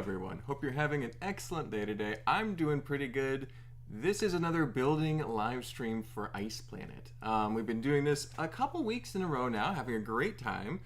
everyone. Hope you're having an excellent day today. I'm doing pretty good. This is another building live stream for Ice Planet. We've been doing this a couple weeks in a row now, having a great time,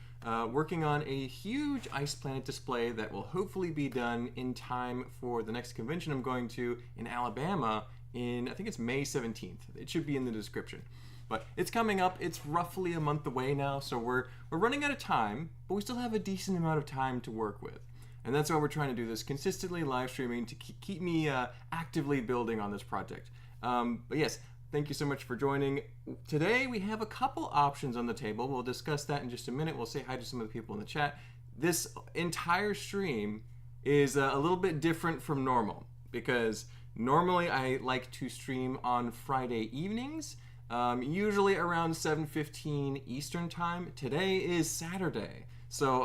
working on a huge Ice Planet display that will hopefully be done in time for the next convention I'm going to in Alabama in, I think it's May 17th. It should be in the description. But it's coming up. It's roughly a month away now, so we're running out of time, but we still have a decent amount of time to work with. And that's why we're trying to do this consistently live streaming to keep me actively building on this project. But yes, thank you so much for joining. Today we have a couple options on the table. We'll discuss that in just a minute. We'll say hi to some of the people in the chat. This entire stream is a little bit different from normal because normally I like to stream on Friday evenings. Usually around 7:15 Eastern time. Today is Saturday, so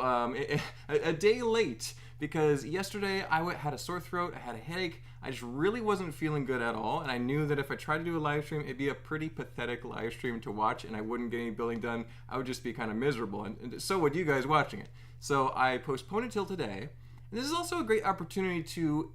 a day late because yesterday I had a sore throat, I had a headache, I just really wasn't feeling good at all, and I knew that if I tried to do a live stream, it'd be a pretty pathetic live stream to watch, and I wouldn't get any building done. I would just be kind of miserable, and so would you guys watching it. So I postponed it till today, and this is also a great opportunity to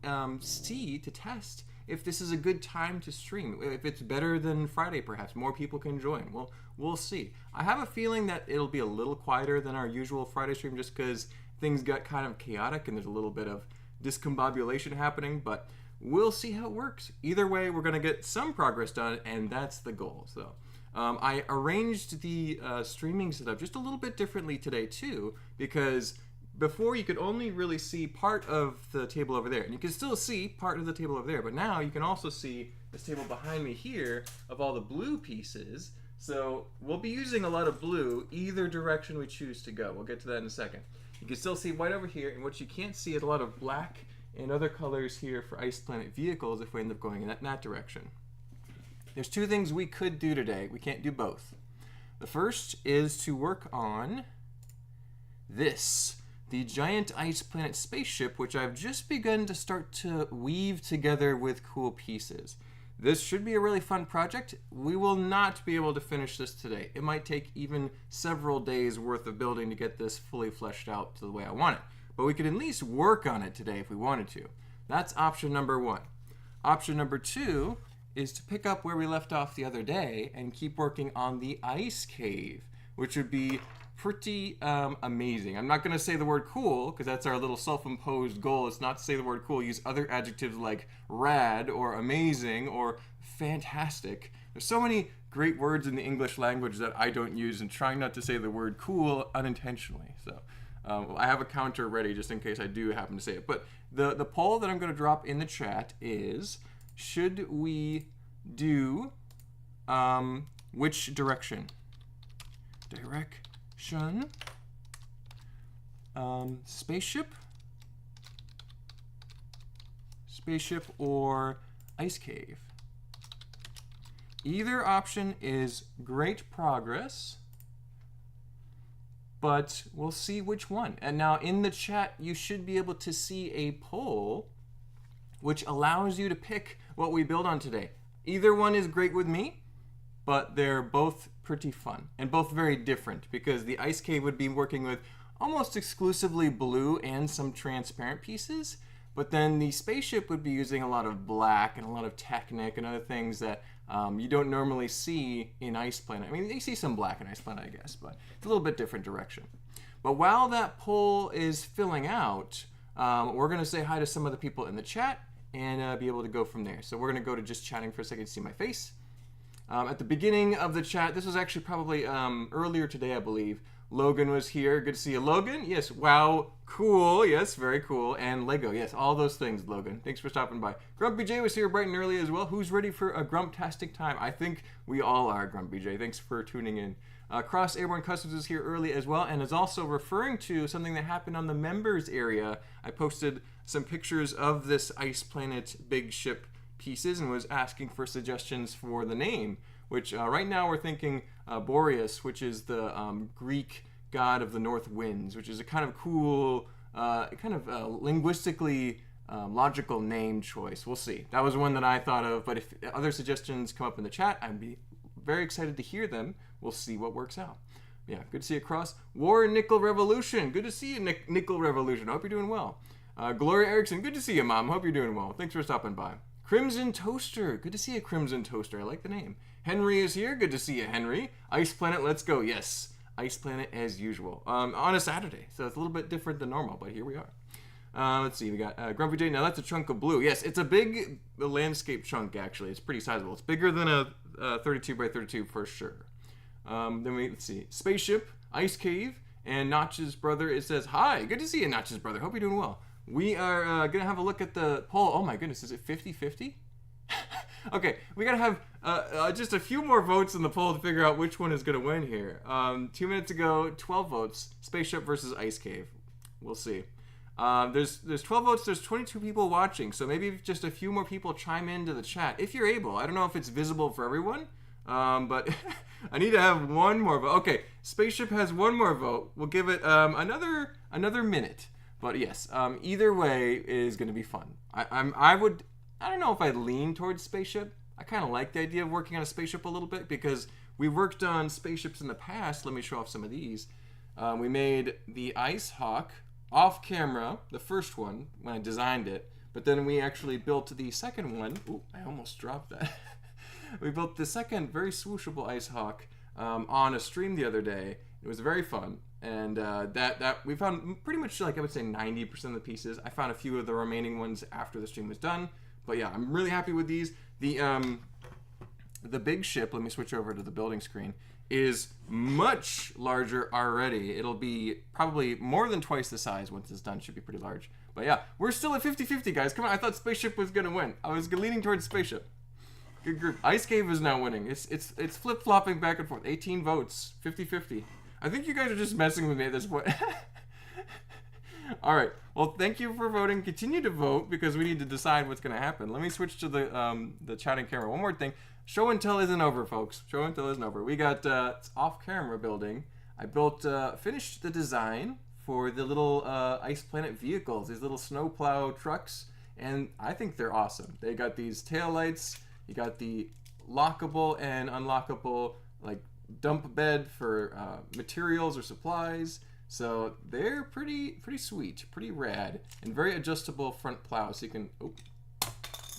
test if this is a good time to stream, if it's better than Friday perhaps, more people can join. Well, we'll see. I have a feeling that it'll be a little quieter than our usual Friday stream just because things got kind of chaotic and there's a little bit of discombobulation happening, but we'll see how it works. Either way, we're gonna get some progress done, and that's the goal. So I arranged the streaming setup just a little bit differently today too, because before you could only really see part of the table over there, and you can still see part of the table over there, but now you can also see this table behind me here of all the blue pieces. So we'll be using a lot of blue either direction we choose to go. We'll get to that in a second. You can still see white over here, and what you can't see is a lot of black and other colors here for Ice Planet vehicles if we end up going in that direction. There's two things we could do today. We can't do both. The first is to work on this. The giant Ice Planet spaceship, which I've just begun to start to weave together with cool pieces. This should be a really fun project. We will not be able to finish this today. It might take even several days worth of building to get this fully fleshed out to the way I want it. But we could at least work on it today if we wanted to. That's option number one. Option number two is to pick up where we left off the other day and keep working on the ice cave, which would be pretty amazing. I'm not going to say the word cool because that's our little self-imposed goal. It's not to say the word cool. Use other adjectives like rad or amazing or fantastic. There's so many great words in the English language that I don't use, and trying not to say the word cool unintentionally. So I have a counter ready just in case I do happen to say it. But the poll that I'm going to drop in the chat is, should we do which direction? Spaceship or ice cave. Either option is great progress, but we'll see which one. And now in the chat you should be able to see a poll which allows you to pick what we build on today. Either one is great with me, but they're both pretty fun and both very different because the ice cave would be working with almost exclusively blue and some transparent pieces, but then the spaceship would be using a lot of black and a lot of Technic and other things that you don't normally see in Ice Planet. I mean, you see some black in Ice Planet, I guess, but it's a little bit different direction. But while that poll is filling out, we're going to say hi to some of the people in the chat and be able to go from there. So we're going to go to just chatting for a second to see my face. At the beginning of the chat, this was actually probably earlier today, I believe. Logan was here. Good to see you, Logan. Yes, wow, cool. Yes, very cool. And Lego. Yes, all those things, Logan. Thanks for stopping by. Grumpy J was here bright and early as well. Who's ready for a grumptastic time? I think we all are, Grumpy J. Thanks for tuning in. Cross Airborne Customs is here early as well, and is also referring to something that happened on the members area. I posted some pictures of this Ice Planet big ship pieces and was asking for suggestions for the name, which right now we're thinking Boreas, which is the Greek god of the north winds, which is a kind of cool, linguistically logical name choice. We'll see. That was one that I thought of, but if other suggestions come up in the chat, I'd be very excited to hear them. We'll see what works out. Yeah, good to see you across. War and Nickel Revolution. Good to see you, Nickel Revolution. I hope you're doing well. Gloria Erickson, good to see you, Mom. Hope you're doing well. Thanks for stopping by. Crimson Toaster, good to see you, Crimson Toaster. I like the name. Henry is here. Good to see you, Henry. Ice Planet, let's go. Yes, Ice Planet as usual. On a Saturday, so it's a little bit different than normal, but here we are. Let's see, we got Grumpy J. Now that's a chunk of blue. Yes, it's a big landscape chunk, actually. It's pretty sizable. It's bigger than a 32 by 32 for sure. Let's see, Spaceship, Ice Cave, and Notch's brother. It says, hi, good to see you, Notch's brother. Hope you're doing well. We are going to have a look at the poll. Oh my goodness, is it 50-50? Okay, we got to have just a few more votes in the poll to figure out which one is going to win here. 2 minutes ago, 12 votes, Spaceship versus Ice Cave. We'll see. There's 12 votes, there's 22 people watching, so maybe just a few more people chime into the chat, if you're able. I don't know if it's visible for everyone, but I need to have one more vote. Okay, Spaceship has one more vote. We'll give it another minute. But yes, either way is going to be fun. I don't know if I'd lean towards Spaceship. I kind of like the idea of working on a spaceship a little bit because we worked on spaceships in the past. Let me show off some of these. We made the Ice Hawk off camera, the first one, when I designed it. But then we actually built the second one. Ooh, I almost dropped that. We built the second very swooshable Ice Hawk on a stream the other day. It was very fun. And that we found pretty much, like, I would say 90% of the pieces. I found a few of the remaining ones after the stream was done. But yeah, I'm really happy with these. The big ship, let me switch over to the building screen, is much larger already. It'll be probably more than twice the size once it's done. Should be pretty large. But yeah, we're still at 50-50, guys. Come on, I thought Spaceship was going to win. I was leaning towards Spaceship. Good group. Ice Cave is now winning. It's flip-flopping back and forth. 18 votes, 50-50. I think you guys are just messing with me at this point. All right. Well, thank you for voting. Continue to vote because we need to decide what's going to happen. Let me switch to the chatting camera. One more thing. Show and tell isn't over, folks. Show and tell isn't over. We got off-camera building. I finished the design for the little Ice Planet vehicles, these little snowplow trucks, and I think they're awesome. They got these tail lights. You got the lockable and unlockable, like, dump bed for materials or supplies. So they're pretty sweet, pretty rad, and very adjustable front plow, so you can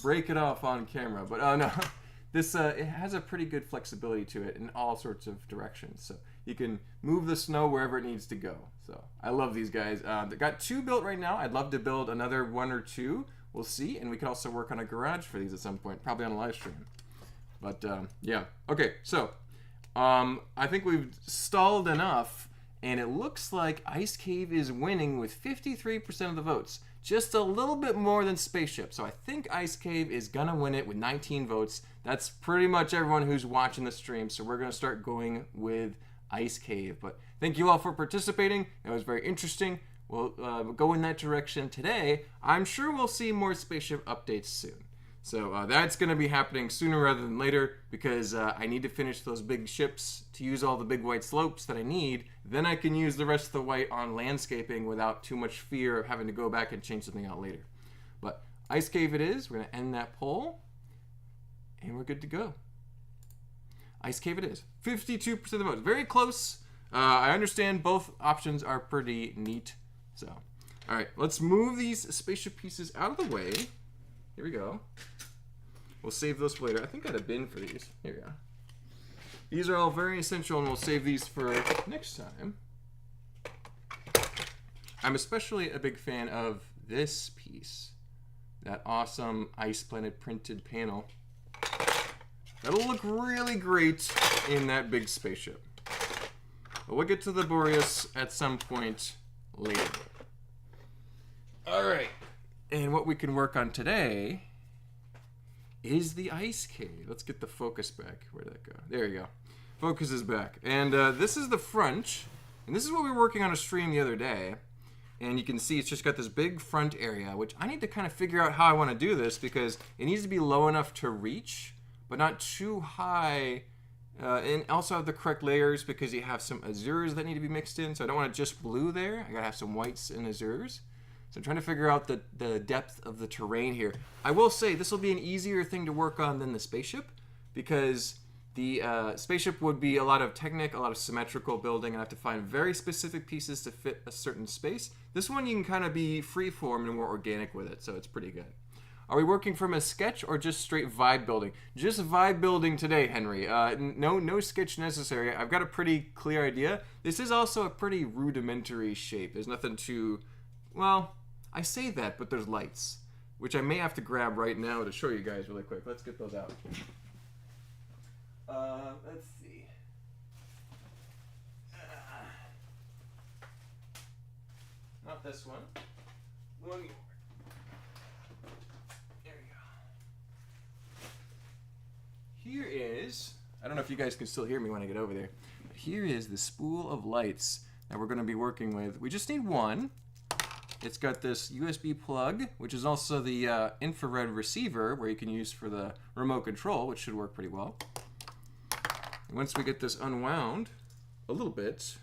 break it off on camera. But no, this it has a pretty good flexibility to it in all sorts of directions. So you can move the snow wherever it needs to go. So I love these guys. They got 2 built right now. I'd love to build another 1 or 2. We'll see, and we could also work on a garage for these at some point, probably on a live stream. But yeah, okay. So I think we've stalled enough. And it looks like Ice Cave is winning with 53% of the votes. Just a little bit more than Spaceship. So I think Ice Cave is going to win it with 19 votes. That's pretty much everyone who's watching the stream. So we're going to start going with Ice Cave. But thank you all for participating. It was very interesting. We'll go in that direction today. I'm sure we'll see more Spaceship updates soon. So that's going to be happening sooner rather than later because I need to finish those big ships to use all the big white slopes that I need. Then I can use the rest of the white on landscaping without too much fear of having to go back and change something out later. But Ice Cave it is. We're going to end that poll. And we're good to go. Ice Cave it is. 52% of the votes. Very close. I understand both options are pretty neat. So, all right. Let's move these spaceship pieces out of the way. Here we go. We'll save those for later. I think I had a bin for these. Here we go. These are all very essential, and we'll save these for next time. I'm especially a big fan of this piece. That awesome Ice Planet printed panel. That'll look really great in that big spaceship. But we'll get to the Boreas at some point later. All right. And what we can work on today is the Ice Cave. Let's get the focus back. Where did that go? There you go. Focus is back. And this is the front. And this is what we were working on a stream the other day. And you can see it's just got this big front area, which I need to kind of figure out how I want to do this because it needs to be low enough to reach, but not too high. And also have the correct layers because you have some azures that need to be mixed in. So I don't want just blue there. I got to have some whites and azures. So I'm trying to figure out the depth of the terrain here. I will say this will be an easier thing to work on than the spaceship because The spaceship would be a lot of technic, a lot of symmetrical building, and I have to find very specific pieces to fit a certain space. This one you can kind of be freeform and more organic with it, so it's pretty good. Are we working from a sketch or just straight vibe building? Just vibe building today, Henry. No sketch necessary. I've got a pretty clear idea. This is also a pretty rudimentary shape. There's nothing too... Well, I say that, but there's lights, which I may have to grab right now to show you guys really quick. Let's get those out. Let's see. Not this one. One more. There we go. Here is, I don't know if you guys can still hear me when I get over there, but here is the spool of lights that we're going to be working with. We just need one. It's got this USB plug, which is also the infrared receiver where you can use for the remote control, which should work pretty well. Once we get this unwound a little bit,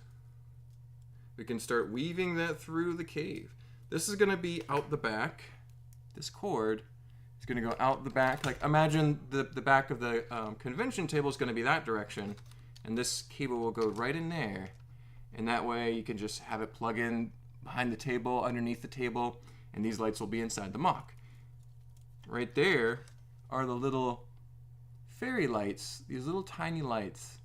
we can start weaving that through the cave. This is going to be out the back. This cord is going to go out the back. Like, imagine the back of the convention table is going to be that direction, and this cable will go right in there. And that way you can just have it plug in behind the table, underneath the table, and these lights will be inside the MOC. Right there are the little fairy lights, these little tiny lights.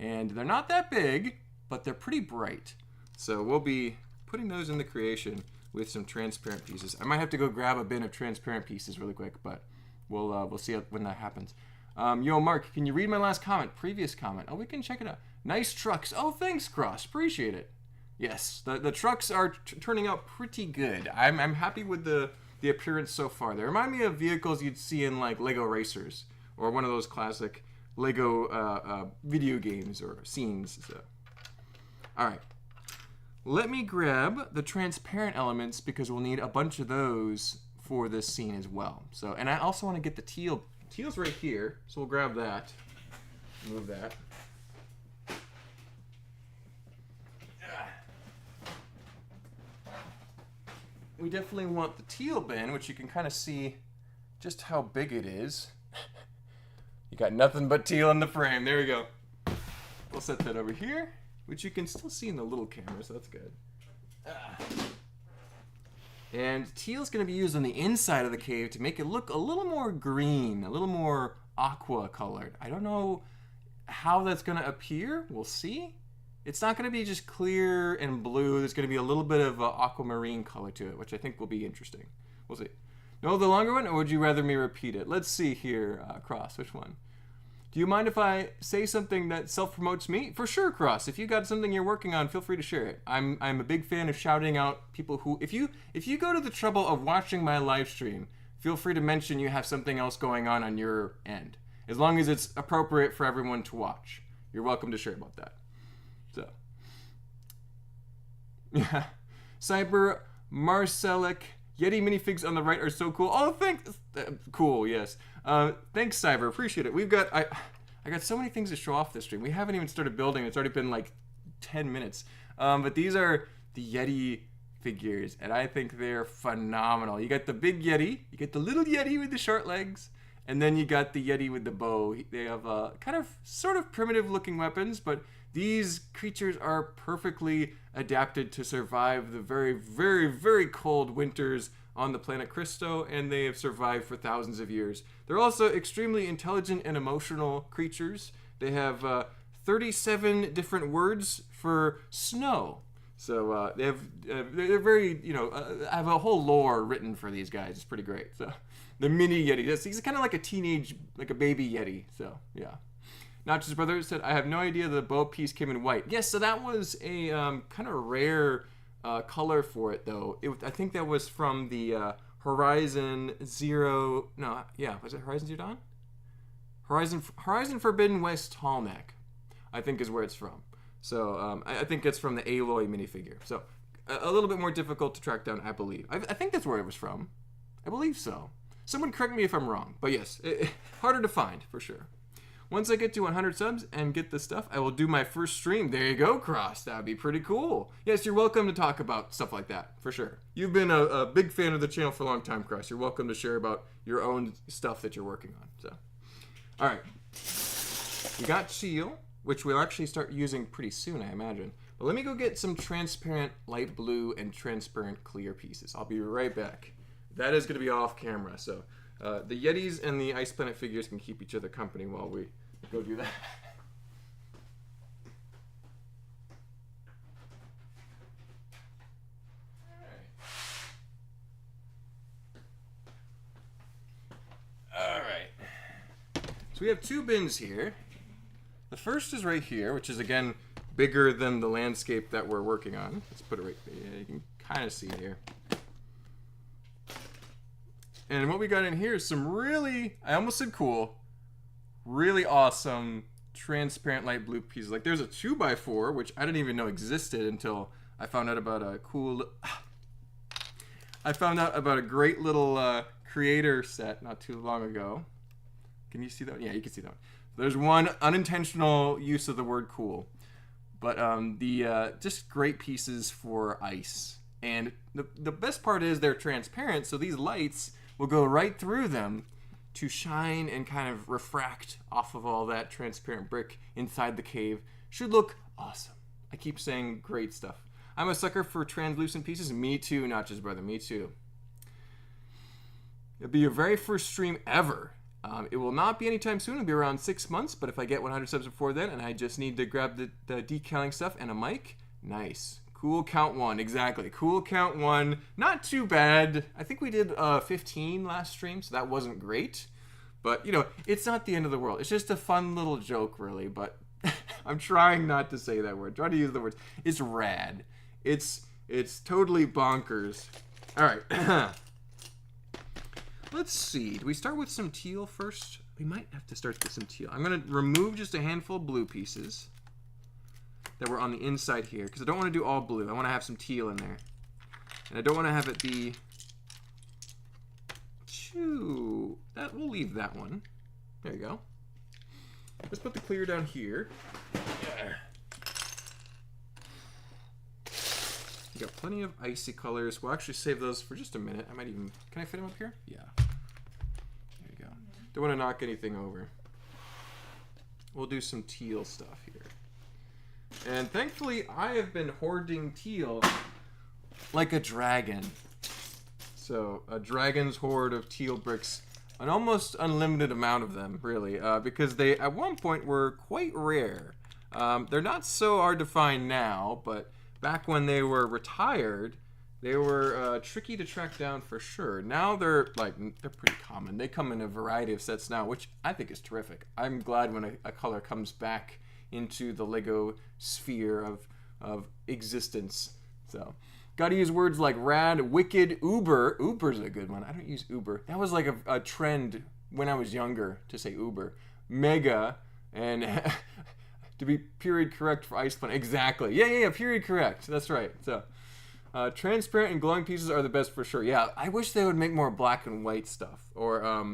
And they're not that big, but they're pretty bright. So we'll be putting those in the creation with some transparent pieces. I might have to go grab a bin of transparent pieces really quick, but we'll see when that happens. Yo, Mark, can you read my last comment? Previous comment. Oh, we can check it out. Nice trucks. Oh, thanks, Cross. Appreciate it. Yes, the trucks are turning out pretty good. I'm happy with the appearance so far. They remind me of vehicles you'd see in like Lego Racers or one of those classic Lego video games or scenes. So, all right, let me grab the transparent elements because we'll need a bunch of those for this scene as well. So, and I also want to get the teal. Teal's right here, so we'll grab that. Move that. We definitely want the teal bin, which you can kind of see just how big it is. You got nothing but teal in the frame. There we go. We'll set that over here, which you can still see in the little camera, so that's good. And teal's going to be used on the inside of the cave to make it look a little more green, a little more aqua colored. I don't know how that's going to appear. We'll see. It's not going to be just clear and blue. There's going to be a little bit of aquamarine color to it, which I think will be interesting. We'll see. No, the longer one, or would you rather me repeat it? Let's see here, Cross. Which one? Do you mind if I say something that self-promotes me? For sure, Cross. If you got something you're working on, feel free to share it. I'm a big fan of shouting out people who... If you go to the trouble of watching my live stream, feel free to mention you have something else going on your end. As long as it's appropriate for everyone to watch. You're welcome to share about that. So, yeah, Cyber Marcelic Yeti minifigs on the right are so cool. Oh, thanks. Cool, yes. Thanks, Cyber. Appreciate it. We've got I got so many things to show off this stream. We haven't even started building. It's already been like 10 minutes. But these are the Yeti figures, and I think they're phenomenal. You got the big Yeti, you get the little Yeti with the short legs, and then you got the Yeti with the bow. They have kind of sort of primitive looking weapons, but these creatures are perfectly adapted to survive the very, very, very cold winters on the planet Christo, and they have survived for thousands of years. They're also extremely intelligent and emotional creatures. They have 37 different words for snow. So they're very, I have a whole lore written for these guys. It's pretty great. So the mini Yeti, he's kind of like a teenage, like a baby Yeti. So yeah. Notch's brother said, I have no idea the bow piece came in white. Yes, so that was a kind of rare color for it, though. I think that was from the Horizon Zero... No, yeah, was it Horizon Zero Dawn? Horizon Forbidden West Tallneck, I think is where it's from. So I think it's from the Aloy minifigure. So a little bit more difficult to track down, I believe. I think that's where it was from. I believe so. Someone correct me if I'm wrong. But yes, harder to find, for sure. Once I get to 100 subs and get this stuff, I will do my first stream. There you go, Cross. That would be pretty cool. Yes, you're welcome to talk about stuff like that, for sure. You've been a big fan of the channel for a long time, Cross. You're welcome to share about your own stuff that you're working on. So, all right. We got teal, which we'll actually start using pretty soon, I imagine. But let me go get some transparent light blue and transparent clear pieces. I'll be right back. That is going to be off camera, so the Yetis and the Ice Planet figures can keep each other company while we go do that. Alright. So we have two bins here. The first is right here, which is again bigger than the landscape that we're working on. Let's put it right there. Yeah, you can kind of see it here. And what we got in here is some really, I almost said cool, really awesome transparent light blue pieces. Like there's a 2x4, which I didn't even know existed until I found out about a great little creator set not too long ago. Can you see that? Yeah, you can see that one. There's one unintentional use of the word cool. But just great pieces for ice. And the best part is they're transparent, so these lights will go right through them to shine and kind of refract off of all that transparent brick inside the cave. Should look awesome. I keep saying great stuff. I'm a sucker for translucent pieces. Me too, not just brother, me too. It'll be your very first stream ever. It will not be anytime soon. It'll be around 6 months, but if I get 100 subs before then and I just need to grab the decaling stuff and a mic, nice. Cool count 1, exactly. Cool count 1, not too bad. I think we did 15 last stream, so that wasn't great. But, you know, it's not the end of the world. It's just a fun little joke, really, but I'm trying not to say that word. Try to use the words. It's rad. It's totally bonkers. All right. Let's see. Do we start with some teal first? We might have to start with some teal. I'm going to remove just a handful of blue pieces that were on the inside here because I don't want to do all blue. I want to have some teal in there. And I don't want to have it be too... We'll leave that one. There you go. Let's put the clear down here. Yeah. You got plenty of icy colors. We'll actually save those for just a minute. I might even... Can I fit them up here? Yeah. There you go. Don't want to knock anything over. We'll do some teal stuff here. And thankfully, I have been hoarding teal like a dragon. So, a dragon's hoard of teal bricks. An almost unlimited amount of them, really. Because they, at one point, were quite rare. They're not so hard to find now, but... Back when they were retired, they were tricky to track down for sure. Now they're pretty common. They come in a variety of sets now, which I think is terrific. I'm glad when a color comes back into the Lego sphere of existence. So, gotta use words like rad, wicked, uber. Uber's a good one. I don't use uber. That was like a trend when I was younger to say uber. Mega and... To be period correct for Ice Planet. Exactly. Yeah, period correct. That's right. So, transparent and glowing pieces are the best for sure. Yeah, I wish they would make more black and white stuff. Or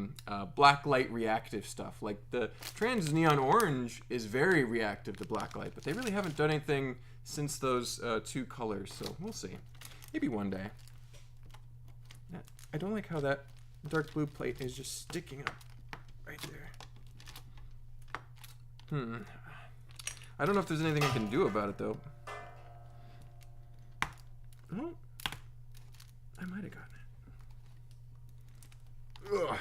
black light reactive stuff. Like the trans neon orange is very reactive to black light. But they really haven't done anything since those two colors. So, we'll see. Maybe one day. I don't like how that dark blue plate is just sticking up right there. I don't know if there's anything I can do about it, though. Oh, I might have gotten it. Ugh.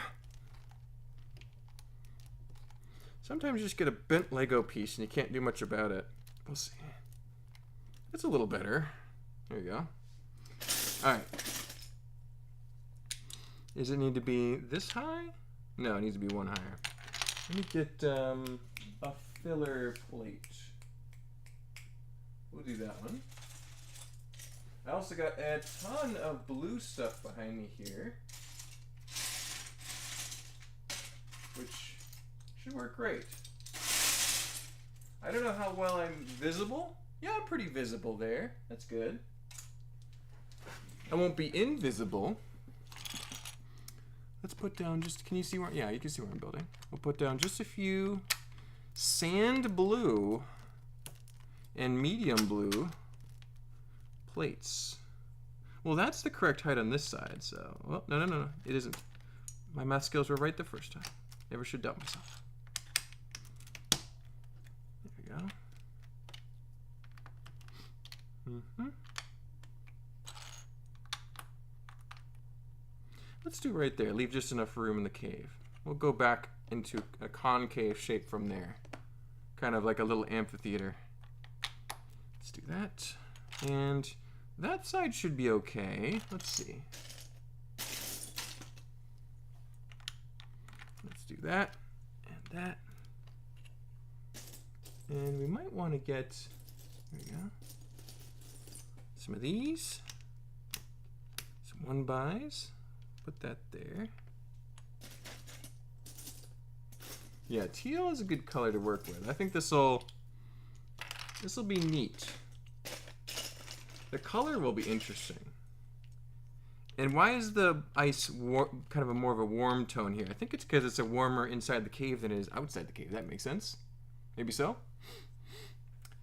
Sometimes you just get a bent Lego piece and you can't do much about it. We'll see. It's a little better. There you go. All right. Does it need to be this high? No, it needs to be one higher. Let me get a filler plate. We'll do that one. I also got a ton of blue stuff behind me here, which should work great. I don't know how well I'm visible. Yeah, I'm pretty visible there. That's good. I won't be invisible. Let's put down just, can you see where, yeah, you can see where I'm building. We'll put down just a few sand blue and medium blue plates. Well, that's the correct height on this side, so... Well, no. It isn't. My math skills were right the first time. Never should doubt myself. Let's do right there. Leave just enough room in the cave. We'll go back into a concave shape from there. Kind of like a little amphitheater. Let's do that. And that side should be okay. Let's see. Let's do that and that. And we might want to get, there we go, some of these. Some 1x's. Put that there. Yeah, teal is a good color to work with. I think this'll be neat. The color will be interesting. And why is the ice kind of more of a warm tone here? I think it's because it's a warmer inside the cave than it is outside the cave. That makes sense. Maybe so.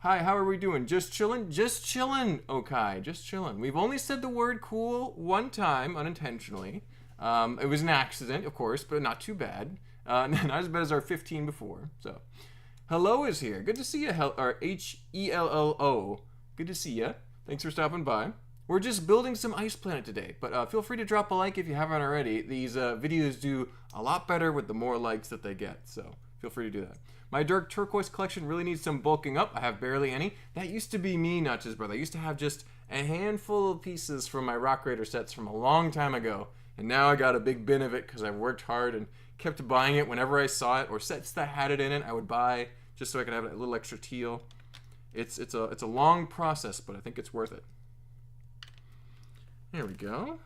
Hi, how are we doing? Just chillin'? Just chillin', Okai. Just chillin'. We've only said the word cool one time unintentionally. It was an accident, of course, but not too bad. Not as bad as our 15 before. So, hello is here. Good to see you. Or H-E-L-L-O. Good to see you. Thanks for stopping by. We're just building some Ice Planet today, but feel free to drop a like if you haven't already. These videos do a lot better with the more likes that they get, so feel free to do that. My dark turquoise collection really needs some bulking up. I have barely any. That used to be me, Notch's brother. I used to have just a handful of pieces from my Rock Raider sets from a long time ago, and now I got a big bin of it because I've worked hard and kept buying it whenever I saw it, or sets that had it in it I would buy just so I could have a little extra teal. It's a long process, but I think it's worth it. There we go.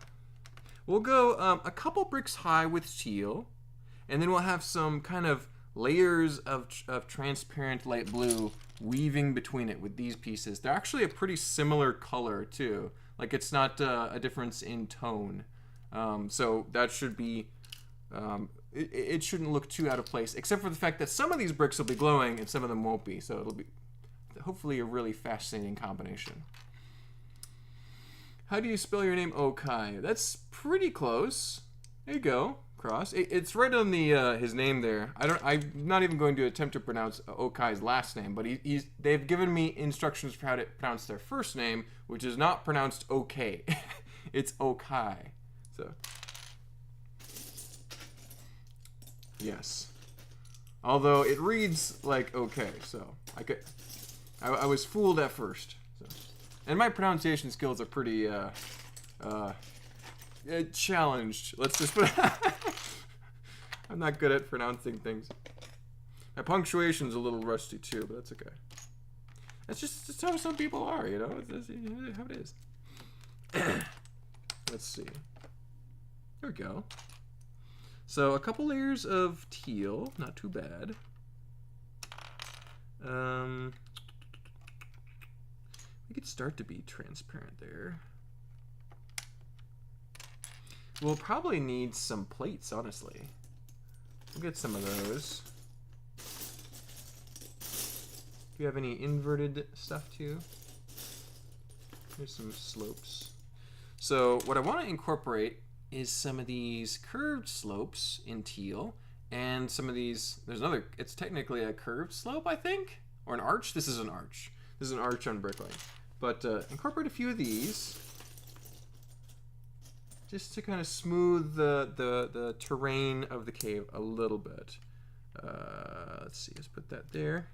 We'll go a couple bricks high with teal, and then we'll have some kind of layers of transparent light blue weaving between it with these pieces. They're actually a pretty similar color too. Like it's not a difference in tone. So that should be, it shouldn't look too out of place, except for the fact that some of these bricks will be glowing and some of them won't be. So it'll be hopefully a really fascinating combination. How do you spell your name? Okai. That's pretty close. There you go. Cross. It's right on the his name there. I'm not even going to attempt to pronounce Okai's last name, but they've given me instructions for how to pronounce their first name, which is not pronounced okay. It's Okai. So yes. Although it reads like okay, so I was fooled at first. So. And my pronunciation skills are pretty challenged. Let's just put I'm not good at pronouncing things. My punctuation's a little rusty too, but that's okay. That's just how some people are, you know? It's how it is. Let's see. There we go. So a couple layers of teal, not too bad. We could start to be transparent there. We'll probably need some plates, honestly. We'll get some of those. Do you have any inverted stuff too? There's some slopes. So what I want to incorporate is some of these curved slopes in teal, and some of these, there's another, it's technically a curved slope, I think? Or an arch? This is an arch. This is an arch on bricklaying. But incorporate a few of these, just to kind of smooth the terrain of the cave a little bit. Let's see, let's put that there.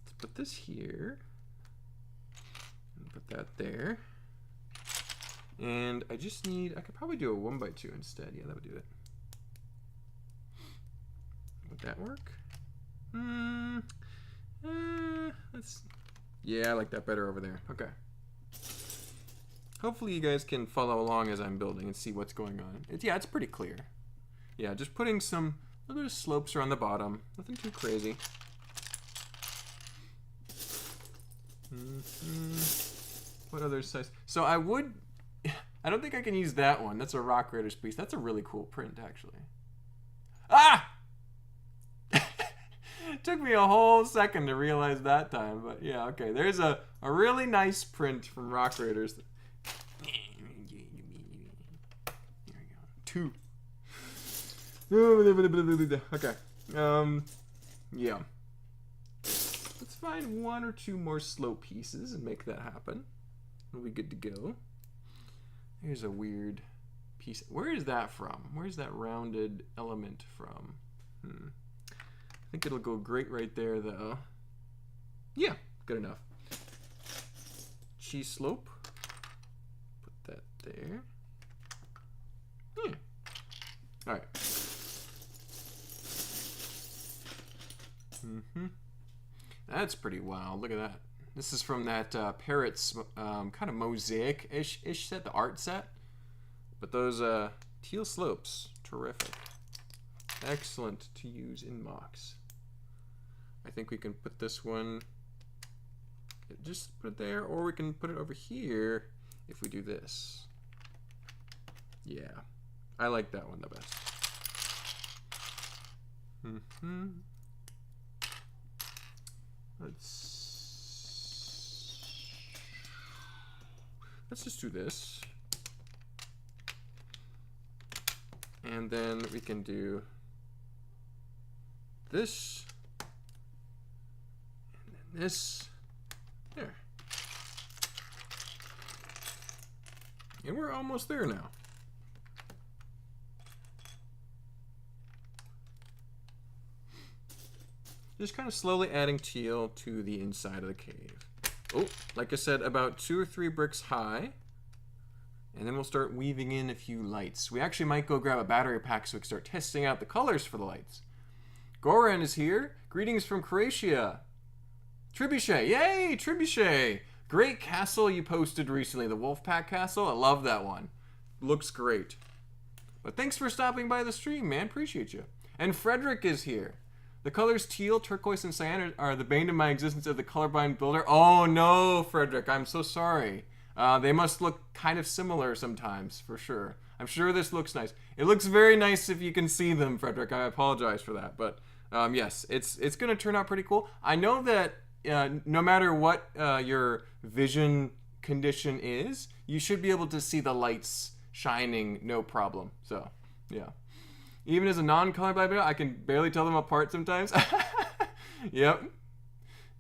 Let's put this here. And put that there. And I just need, I could probably do a 1x2 instead. Yeah, that would do it. Would that work? Yeah, I like that better over there. Okay. Hopefully you guys can follow along as I'm building and see what's going on. It's pretty clear. Yeah, just putting some little bit of slopes around the bottom. Nothing too crazy. What other size? So I don't think I can use that one. That's a Rock Raiders piece. That's a really cool print, actually. Ah! It took me a whole second to realize that time, but yeah, okay. There's a really nice print from Rock Raiders. There we go. 2. Okay. Yeah. Let's find 1 or 2 more slope pieces and make that happen. We'll be good to go. Here's a weird piece. Where is that from? Where's that rounded element from? I think it'll go great right there, though. Yeah, good enough. Cheese slope. Put that there. Yeah. All right. That's pretty wild. Look at that. This is from that Parrots kind of mosaic-ish set, the art set. But those teal slopes, terrific. Excellent to use in MOCs. I think we can put this one, just put it there, or we can put it over here if we do this. Yeah, I like that one the best. Let's just do this. And then we can do this. And then this. There. And we're almost there now. Just kind of slowly adding teal to the inside of the cave. Oh, like I said, about 2 or 3 bricks high. And then we'll start weaving in a few lights. We actually might go grab a battery pack so we can start testing out the colors for the lights. Goran is here. Greetings from Croatia. Trebuchet. Yay, Trebuchet. Great castle you posted recently, the Wolfpack Castle. I love that one. Looks great. But thanks for stopping by the stream, man. Appreciate you. And Frederick is here. The colors teal, turquoise, and cyan are the bane of my existence of the colorblind builder. Oh no, Frederick, I'm so sorry. They must look kind of similar sometimes, for sure. I'm sure this looks nice. It looks very nice if you can see them, Frederick. I apologize for that. But yes, it's going to turn out pretty cool. I know that no matter what your vision condition is, you should be able to see the lights shining no problem. So, yeah. Even as a non-colorblind builder, I can barely tell them apart sometimes. Yep.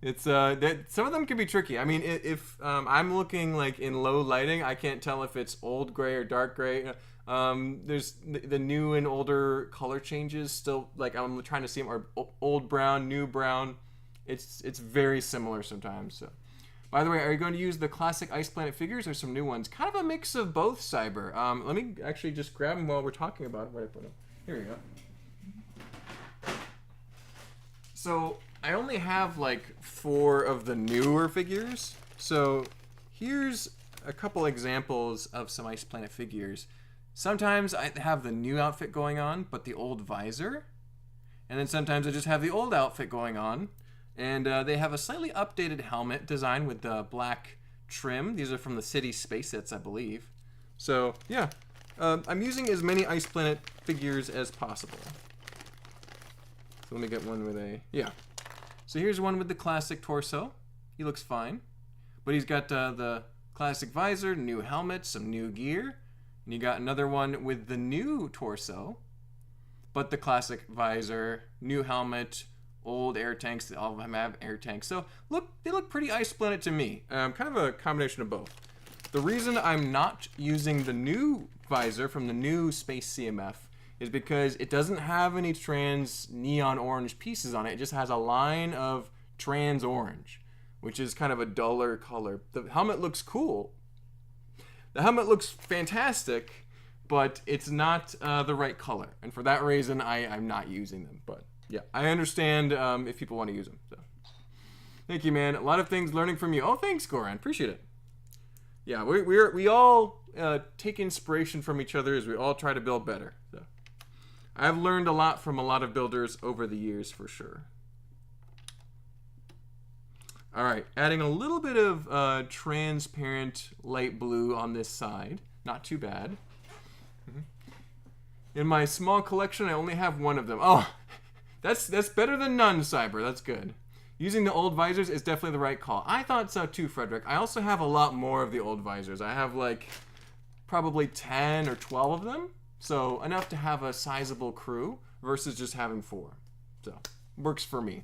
It's that some of them can be tricky. I mean, if I'm looking like in low lighting, I can't tell if it's old gray or dark gray. There's the new and older color changes still, like I'm trying to see them, are old brown, new brown. It's very similar sometimes. So, by the way, are you going to use the classic Ice Planet figures or some new ones? Kind of a mix of both, Cyber. Let me actually just grab them while we're talking about it. Where I put them? Here we go. So I only have like 4 of the newer figures. So here's a couple examples of some Ice Planet figures. Sometimes I have the new outfit going on, but the old visor. And then sometimes I just have the old outfit going on. And they have a slightly updated helmet design with the black trim. These are from the City Space Sets, I believe. So yeah, I'm using as many Ice Planet figures as possible. So let me get one with a, yeah. So here's one with the classic torso. He looks fine. But he's got the classic visor, new helmet, some new gear. And you got another one with the new torso, but the classic visor, new helmet, old air tanks. All of them have air tanks. So look, they look pretty Ice Planet to me. Kind of a combination of both. The reason I'm not using the new visor from the new Space CMF is because it doesn't have any trans neon orange pieces on it. It just has a line of trans orange, which is kind of a duller color. The helmet looks cool. The helmet looks fantastic, but it's not the right color. And for that reason, I'm not using them. But yeah, I understand if people want to use them. So thank you, man. A lot of things learning from you. Oh, thanks, Goran. Appreciate it. Yeah, we all take inspiration from each other as we all try to build better. So I've learned a lot from a lot of builders over the years, for sure. All right, adding a little bit of transparent light blue on this side. Not too bad. In my small collection, I only have 1 of them. Oh, that's better than none, Cyber. That's good. Using the old visors is definitely the right call. I thought so too, Frederick. I also have a lot more of the old visors. I have like probably 10 or 12 of them. So enough to have a sizable crew versus just having 4. So works for me.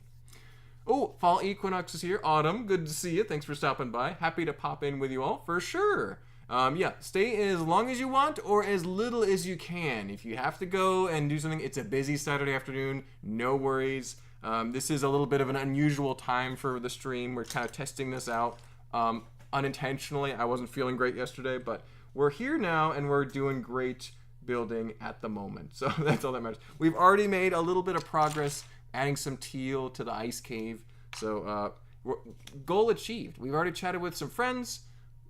Oh, fall equinox is here. Autumn, good to see you. Thanks for stopping by. Happy to pop in with you all for sure. Yeah, stay as long as you want or as little as you can. If you have to go and do something, it's a busy Saturday afternoon. No worries. This is a little bit of an unusual time for the stream. We're kind of testing this out unintentionally. I wasn't feeling great yesterday, but we're here now and we're doing great building at the moment. So that's all that matters. We've already made a little bit of progress adding some teal to the ice cave. So goal achieved. We've already chatted with some friends,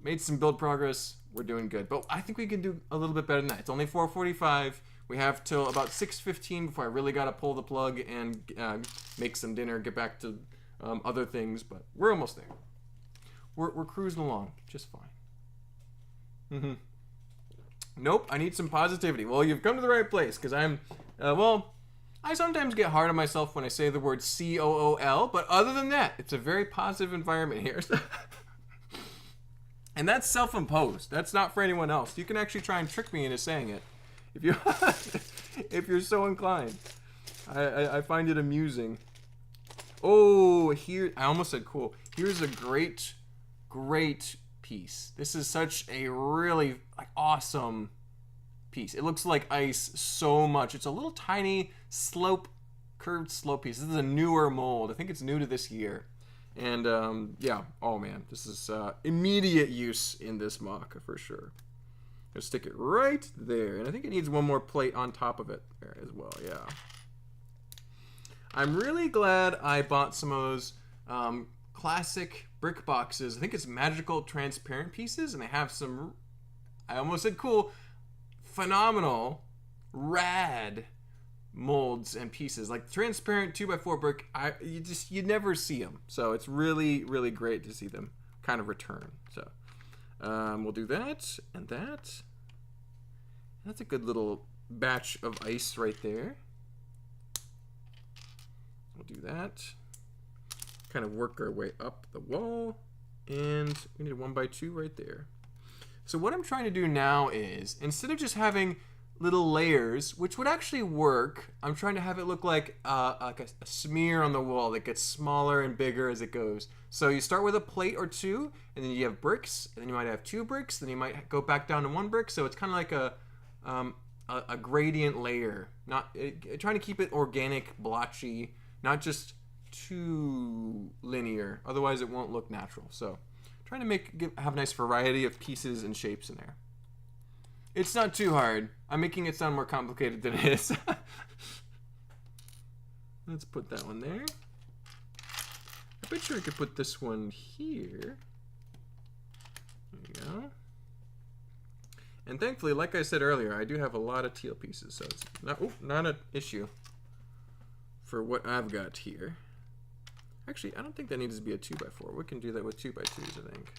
made some build progress. We're doing good. But I think we can do a little bit better than that. It's only 4:45. We have till about 6:15 before I really got to pull the plug and make some dinner, get back to other things. But we're almost there. We're cruising along just fine. Nope, I need some positivity. Well, you've come to the right place because I'm, I sometimes get hard on myself when I say the word COOL, but other than that, it's a very positive environment here. And that's self-imposed. That's not for anyone else. You can actually try and trick me into saying it if you if you're so inclined. I find it amusing. Oh, here, I almost said cool. Here's a great piece. This is such a really awesome piece. It looks like ice so much. It's a little tiny curved slope piece. This is a newer mold. I think it's new to this year. And yeah, oh man, this is immediate use in this MOC for sure. I'll stick it right there. And I think it needs one more plate on top of it there as well, yeah. I'm really glad I bought some of those classic brick boxes. I think it's magical transparent pieces, and they have some, I almost said cool, phenomenal, rad molds and pieces. Like transparent 2x4 brick, you never see them. So it's really, really great to see them kind of return. So we'll do that and that. That's a good little batch of ice right there. We'll do that. Kind of work our way up the wall, and we need a 1x2 right there. So what I'm trying to do now is, instead of just having little layers, which would actually work, I'm trying to have it look like a smear on the wall that gets smaller and bigger as it goes. So you start with a plate or two, and then you have bricks, and then you might have 2 bricks, then you might go back down to 1 brick. So it's kind of like a gradient layer, not trying to keep it organic, blotchy, not just too linear, otherwise it won't look natural. So trying to have a nice variety of pieces and shapes in there. It's not too hard. I'm making it sound more complicated than it is. Let's put that one there. I bet you I could put this one here. There you go. And thankfully, like I said earlier, I do have a lot of teal pieces, so it's not an issue for what I've got here. Actually, I don't think that needs to be a 2x4. We can do that with 2x2s, I think.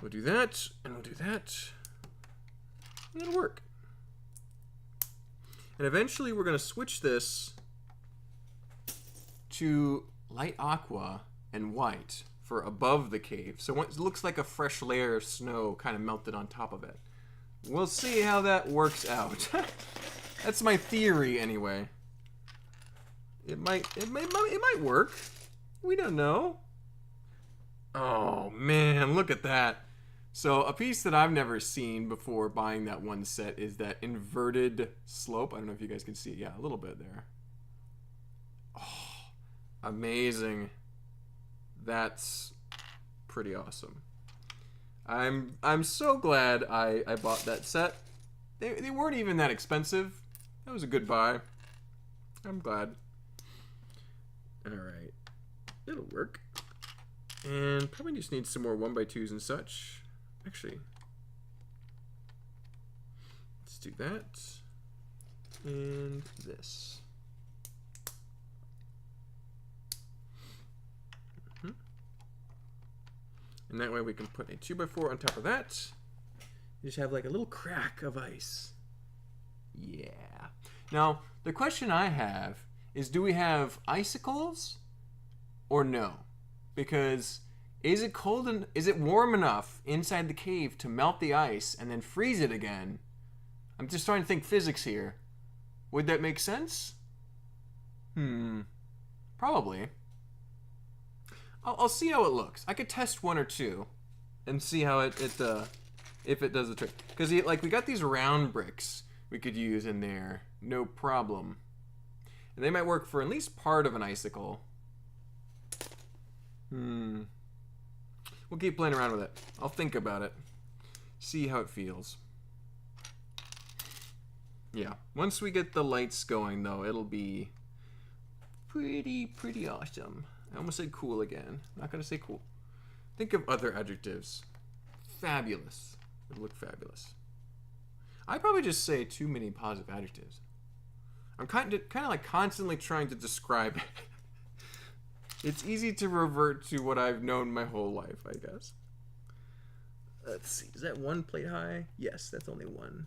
We'll do that, and we'll do that. And it'll work. And eventually we're going to switch this to light aqua and white for above the cave. So it looks like a fresh layer of snow kind of melted on top of it. We'll see how that works out. That's my theory anyway. It might work. We don't know. Oh man, look at that. So a piece that I've never seen before buying that one set is that inverted slope. I don't know if you guys can see it. Yeah, a little bit there. Oh, amazing. That's pretty awesome. I'm so glad I bought that set. They weren't even that expensive. That was a good buy. I'm glad. Alright. It'll work. And probably just need some more 1x2s and such. Actually, let's do that. And this. And that way we can put a 2x4 on top of that. You just have like a little crack of ice. Yeah. Now, the question I have is, do we have icicles or no? Because is it cold and is it warm enough inside the cave to melt the ice and then freeze it again? I'm just trying to think physics here. Would that make sense? Probably. I'll see how it looks. I could test one or two and see how if it does the trick. Because like we got these round bricks we could use in there, no problem. And they might work for at least part of an icicle. We'll keep playing around with it. I'll think about it. See how it feels. Yeah. Once we get the lights going, though, it'll be pretty awesome. I almost said cool again. I'm not going to say cool. Think of other adjectives. Fabulous. It would look fabulous. I probably just say too many positive adjectives. I'm kind of like constantly trying to describe it. It's easy to revert to what I've known my whole life, I guess. Let's see. Is that one plate high? Yes, that's only one.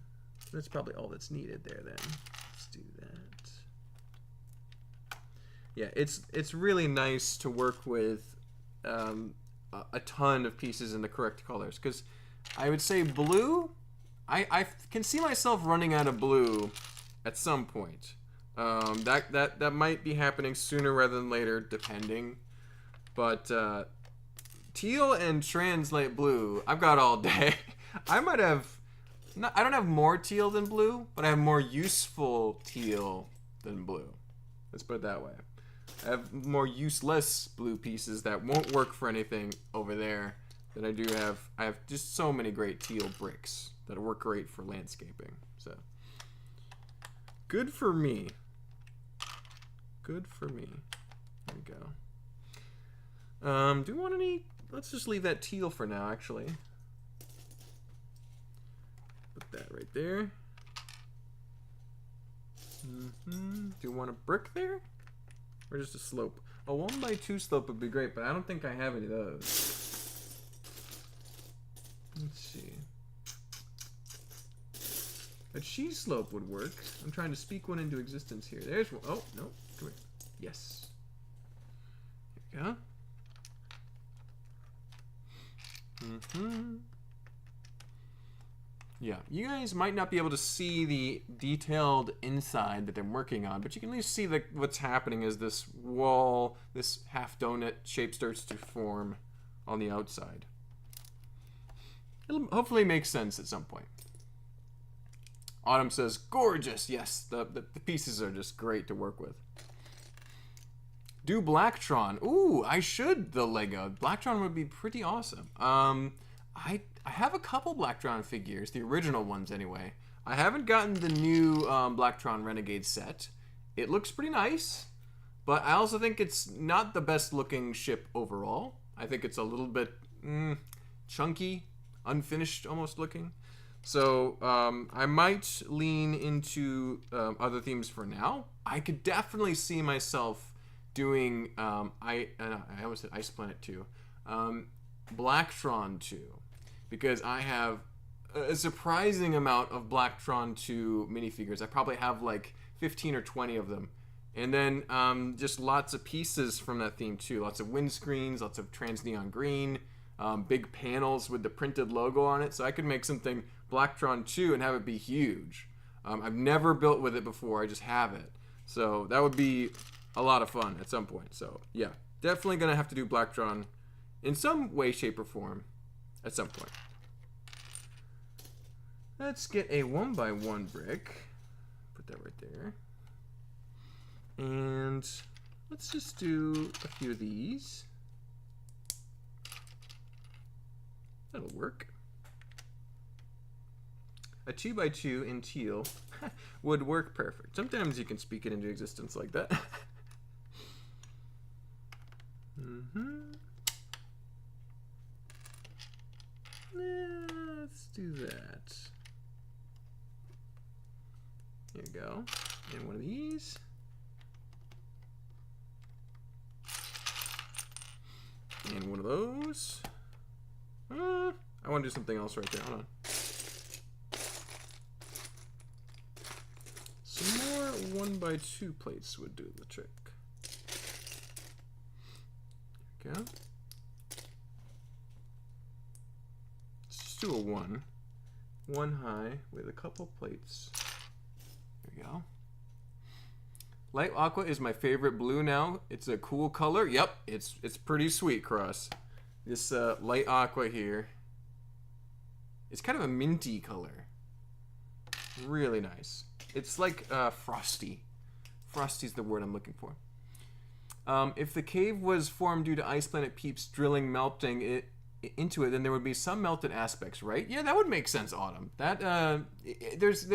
That's probably all that's needed there then. Let's do that. Yeah, it's really nice to work with a ton of pieces in the correct colors, because I would say blue, I can see myself running out of blue at some point. That might be happening sooner rather than later, depending. But teal and translate blue, I've got all day. I might have, I don't have more teal than blue, but I have more useful teal than blue. Let's put it that way. I have more useless blue pieces that won't work for anything over there than I do have. I have just so many great teal bricks that work great for landscaping. So good for me. Good for me. There we go. Do we want any? Let's just leave that teal for now, actually. Put that right there. Do you want a brick there? Or just a slope? A 1x2 slope would be great, but I don't think I have any of those. Let's see. A cheese slope would work. I'm trying to speak one into existence here. There's one. Oh, no. Come here. Yes. There we go. Yeah, you guys might not be able to see the detailed inside that I'm working on, but you can at least see what's happening as this wall, this half donut shape starts to form on the outside. It'll hopefully make sense at some point. Autumn says, gorgeous. Yes, the pieces are just great to work with. Do Blacktron. Ooh, I should the Lego. Blacktron would be pretty awesome. I have a couple Blacktron figures, the original ones anyway. I haven't gotten the new Blacktron Renegade set. It looks pretty nice, but I also think it's not the best looking ship overall. I think it's a little bit chunky, unfinished almost looking. So I might lean into other themes for now. I could definitely see myself doing, I almost said Ice Planet 2, Blacktron 2. Because I have a surprising amount of Blacktron 2 minifigures. I probably have like 15 or 20 of them. And then just lots of pieces from that theme too. Lots of windscreens, lots of trans neon green, big panels with the printed logo on it. So I could make something Blacktron 2 and have it be huge. I've never built with it before, I just have it. So that would be a lot of fun at some point. So yeah, definitely gonna have to do Blacktron in some way, shape, or form. At some point. Let's get a 1x1 brick. Put that right there. And let's just do a few of these. That'll work. A 2x2 in teal would work perfect. Sometimes you can speak it into existence like that. Let's do that. There you go. And one of these. And one of those. I want to do something else right there. Hold on. Some more 1x2 plates would do the trick. There you go. Do a one high with a couple plates. There we go. Light aqua is my favorite blue now. It's a cool color. Yep, it's pretty sweet, Cross. This light aqua here. It's kind of a minty color. Really nice. It's like frosty. Frosty's the word I'm looking for. If the cave was formed due to ice planet peeps drilling, melting it into it, then there would be some melted aspects, right? Yeah, that would make sense, Autumn. That there's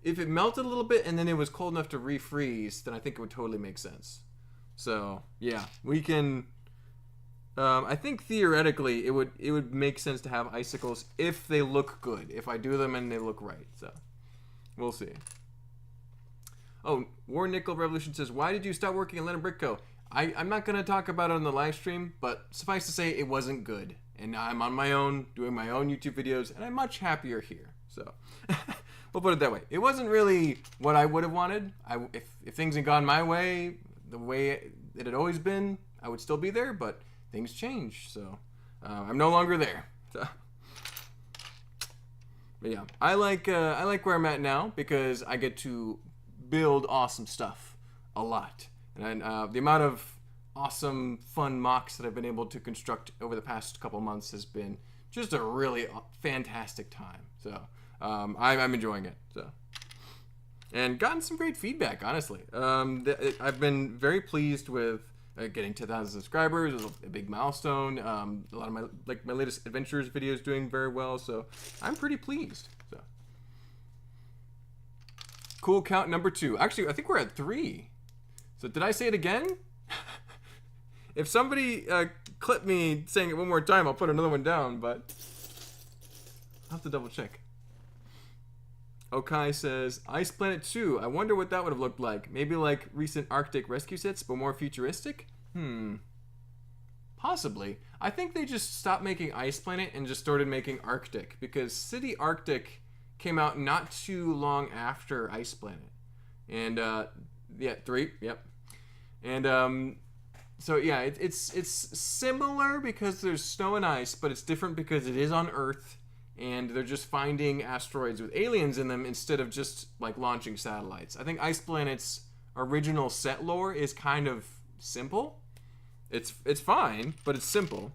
if it melted a little bit and then it was cold enough to refreeze, then I think it would totally make sense. So yeah, we can. I think theoretically it would make sense to have icicles if they look good. If I do them and they look right, so we'll see. Oh, War Nickel Revolution says, why did you stop working at Lennon Brick Co? I'm not going to talk about it on the live stream, but suffice to say, it wasn't good. And now I'm on my own, doing my own YouTube videos, and I'm much happier here. So, we'll put it that way. It wasn't really what I would have wanted. If things had gone my way, the way it had always been, I would still be there, but things change. So, I'm no longer there. So. But yeah, I like where I'm at now because I get to build awesome stuff a lot. And the amount of awesome, fun MOCs that I've been able to construct over the past couple months has been just a really fantastic time. So I'm enjoying it. So, and gotten some great feedback, honestly. I've been very pleased with getting 10,000 subscribers. It was a big milestone. A lot of my latest adventures videos doing very well. So I'm pretty pleased. So cool count number 2. Actually, I think we're at 3. So did I say it again? If somebody clip me saying it one more time, I'll put another one down, but I'll have to double check. Okai says, Ice Planet 2. I wonder what that would have looked like. Maybe like recent Arctic rescue sets, but more futuristic? Possibly. I think they just stopped making Ice Planet and just started making Arctic, because City Arctic came out not too long after Ice Planet. And, yeah, 3, yep. And so yeah, it's similar because there's snow and ice, but it's different because it is on Earth, and they're just finding asteroids with aliens in them instead of just like launching satellites. I think Ice Planet's original set lore is kind of simple. It's fine, but it's simple.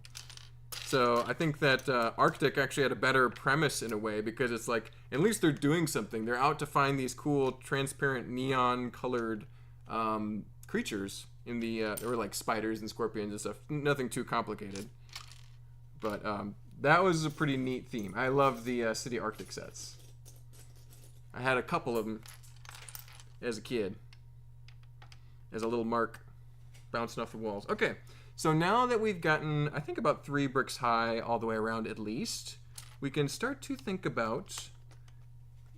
So I think that Arctic actually had a better premise in a way, because it's like at least they're doing something. They're out to find these cool transparent neon colored creatures in the or like spiders and scorpions and stuff. Nothing too complicated, but that was a pretty neat theme. I love the City Arctic sets. I had a couple of them as a kid, as a little mark bouncing off the walls. Okay, so now that we've gotten, I think, about 3 bricks high all the way around at least, we can start to think about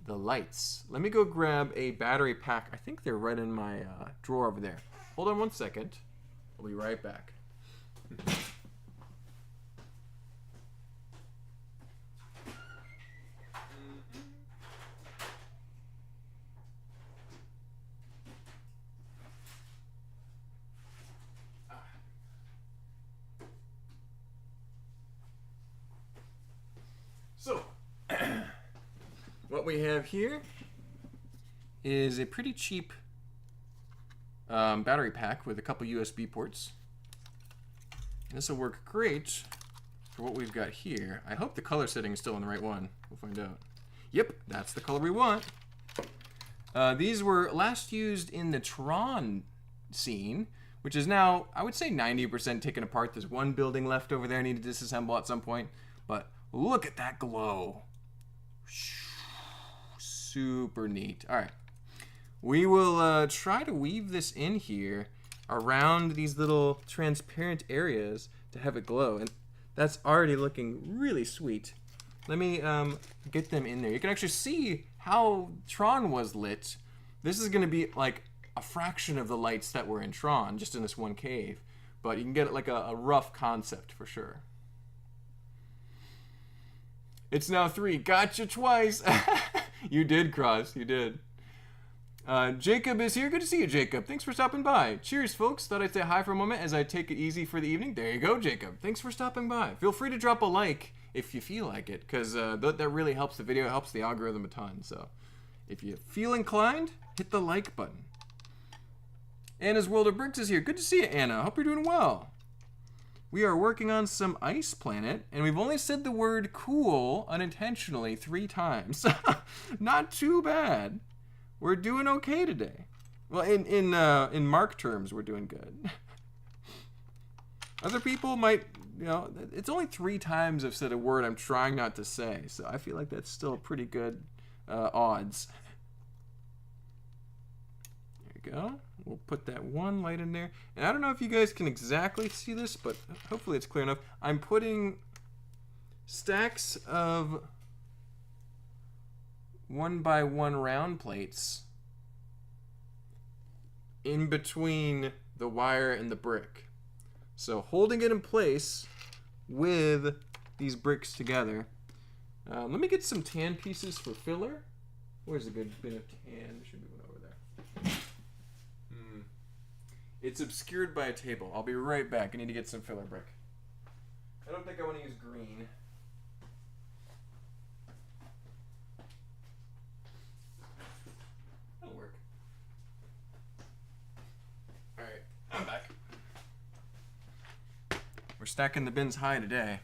the lights. Let me go grab a battery pack. I think they're right in my drawer over there. Hold on one second. I'll be right back. So, what we have here is a pretty cheap battery pack with a couple USB ports. This will work great for what we've got here. I hope the color setting is still on the right one. We'll find out. Yep, that's the color we want. These were last used in the Tron scene, which is now, I would say, 90% taken apart. There's one building left over there I need to disassemble at some point. But look at that glow. Super neat. All right. We will try to weave this in here around these little transparent areas to have it glow. And that's already looking really sweet. Let me get them in there. You can actually see how Tron was lit. This is going to be like a fraction of the lights that were in Tron, just in this one cave. But you can get like a rough concept for sure. It's now 3. Gotcha twice. You did, Cross. You did. Jacob is here. Good to see you, Jacob. Thanks for stopping by. Cheers, folks. Thought I'd say hi for a moment as I take it easy for the evening. There you go, Jacob. Thanks for stopping by. Feel free to drop a like if you feel like it, because that really helps the video. It helps the algorithm a ton. So if you feel inclined, hit the like button. Anna's World of Bricks is here. Good to see you, Anna. Hope you're doing well. We are working on some Ice Planet, and we've only said the word cool unintentionally 3 times. Not too bad. We're doing okay today. Well, in Mark terms, we're doing good. Other people might, it's only 3 times I've said a word I'm trying not to say, so I feel like that's still pretty good odds. There you go. We'll put that 1 light in there. And I don't know if you guys can exactly see this, but hopefully it's clear enough. I'm putting stacks of 1x1 round plates in between the wire and the brick. So holding it in place with these bricks together. Let me get some tan pieces for filler. Where's a good bit of tan? There should be one over there. It's obscured by a table. I'll be right back. I need to get some filler brick. I don't think I want to use green. That'll work. Alright, I'm back. We're stacking the bins high today.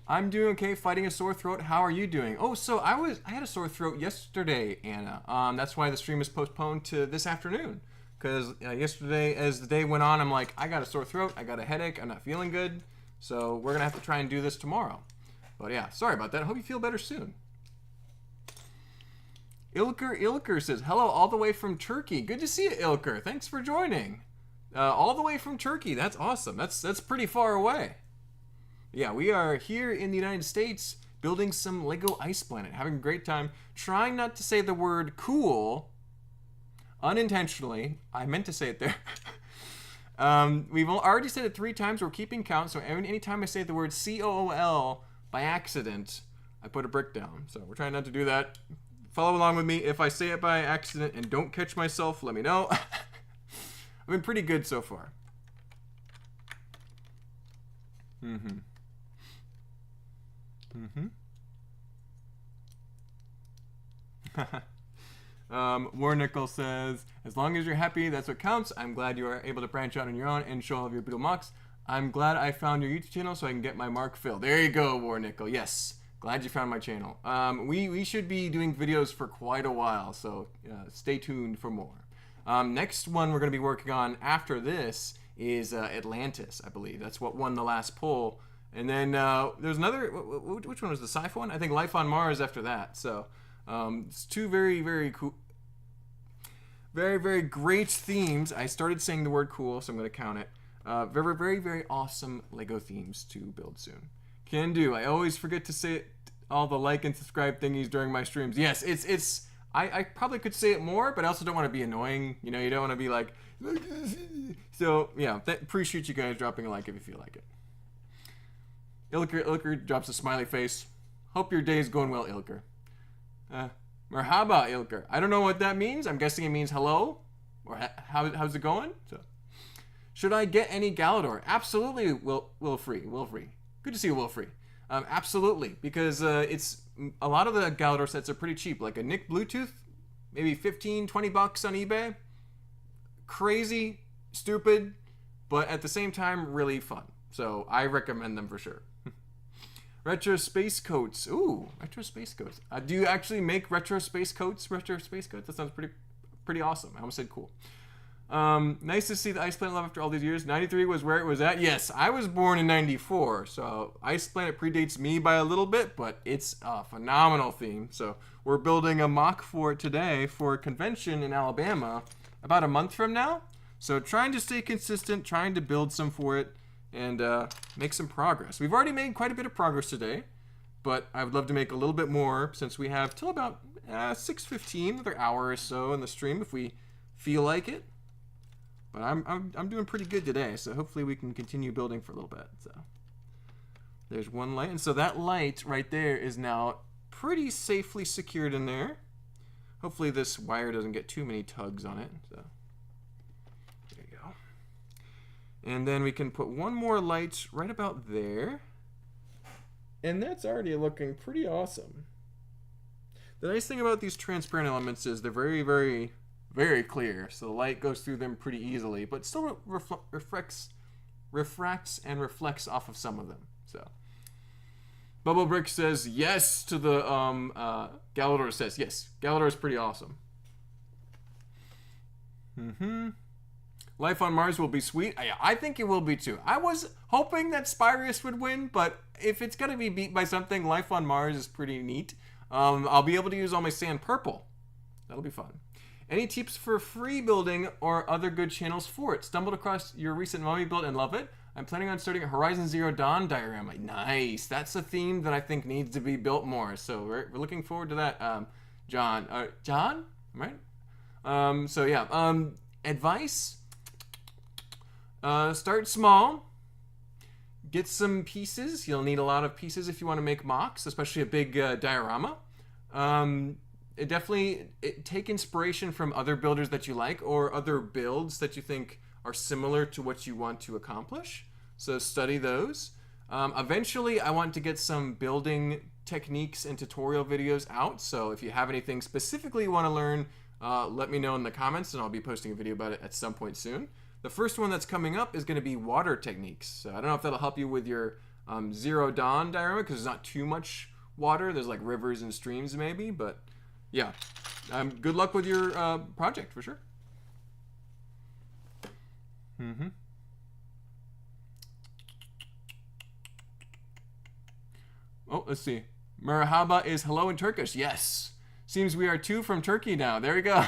I'm doing okay, fighting a sore throat. How are you doing? Oh, so I had a sore throat yesterday, Anna. That's why the stream is postponed to this afternoon. Because yesterday, as the day went on, I'm like, I got a sore throat, I got a headache, I'm not feeling good. So we're gonna have to try and do this tomorrow. But yeah, sorry about that. I hope you feel better soon. Ilker says, hello, all the way from Turkey. Good to see you, Ilker. Thanks for joining. All the way from Turkey. That's awesome. That's pretty far away. Yeah, we are here in the United States building some Lego Ice Planet, having a great time, trying not to say the word cool unintentionally. I meant to say it there. We've already said it 3 times. We're keeping count, so anytime I say the word C-O-O-L by accident, I put a brick down. So we're trying not to do that. Follow along with me. If I say it by accident and don't catch myself, let me know. I've been pretty good so far. Warnickel says, as long as you're happy, that's what counts. I'm glad you are able to branch out on your own and show all of your beautiful MOCs. I'm glad I found your YouTube channel so I can get my mark filled. There you go, Warnickel. Yes, glad you found my channel. We should be doing videos for quite a while, so stay tuned for more. Next one we're going to be working on after this is Atlantis, I believe. That's what won the last poll. And then there's another, which one was the sci-fi one? I think Life on Mars after that. So it's 2 very, very cool, very, very great themes. I started saying the word cool, so I'm going to count it. Very, very, very awesome Lego themes to build soon. Can do. I always forget to say it, all the like and subscribe thingies during my streams. Yes, I probably could say it more, but I also don't want to be annoying. You don't want to be like, so yeah, appreciate you guys dropping a like if you feel like it. Ilker drops a smiley face. Hope your day's going well, Ilker. Merhaba, Ilker. I don't know what that means. I'm guessing it means hello, or how's it going? So, should I get any Galador? Absolutely, Wilfrey. Good to see you, Wilfrey. Absolutely, because it's a lot of the Galador sets are pretty cheap. Like a Nick Bluetooth, maybe 15, 20 bucks on eBay. Crazy, stupid, but at the same time, really fun. So I recommend them for sure. Retro space coats. Ooh, retro space coats. Do you actually make retro space coats? That sounds pretty awesome. I almost said cool. Nice to see the Ice Planet love after all these years. 93 was where it was at. Yes, I was born in 94, so Ice Planet predates me by a little bit, but it's a phenomenal theme. So we're building a MOC for it today for a convention in Alabama about a month from now. So trying to stay consistent, trying to build some for it, and make some progress. We've already made quite a bit of progress today, but I would love to make a little bit more since we have till about 6:15, another hour or so in the stream if we feel like it. But I'm doing pretty good today, so hopefully we can continue building for a little bit. So there's one light, and so that light right there is now pretty safely secured in there. Hopefully this wire doesn't get too many tugs on it. So there you go. And then we can put one more light right about there. And that's already looking pretty awesome. The nice thing about these transparent elements is they're very, very, very clear. So the light goes through them pretty easily, but still refracts and reflects off of some of them. So Bubble Brick says yes to the Galador says yes. Galador is pretty awesome. Life on Mars will be sweet. I think it will be too. I was hoping that Spyrius would win, but if it's gonna be beat by something, Life on Mars is pretty neat. I'll be able to use all my sand purple. That'll be fun. Any tips for free building or other good channels for it? Stumbled across your recent mummy build and love it. I'm planning on starting a Horizon Zero Dawn diorama. Nice. That's a theme that I think needs to be built more. So we're looking forward to that. John, right? So yeah. Advice. Start small. Get some pieces. You'll need a lot of pieces if you want to make MOCs, especially a big diorama. Take inspiration from other builders that you like or other builds that you think are similar to what you want to accomplish. So study those. Eventually, I want to get some building techniques and tutorial videos out. So if you have anything specifically you want to learn, let me know in the comments, and I'll be posting a video about it at some point soon. The first one that's coming up is going to be water techniques. So I don't know if that'll help you with your Zero Dawn diorama because there's not too much water. There's like rivers and streams maybe, but yeah. Good luck with your project for sure. Oh, let's see. Merhaba is hello in Turkish. Yes. Seems we are two from Turkey now. There we go.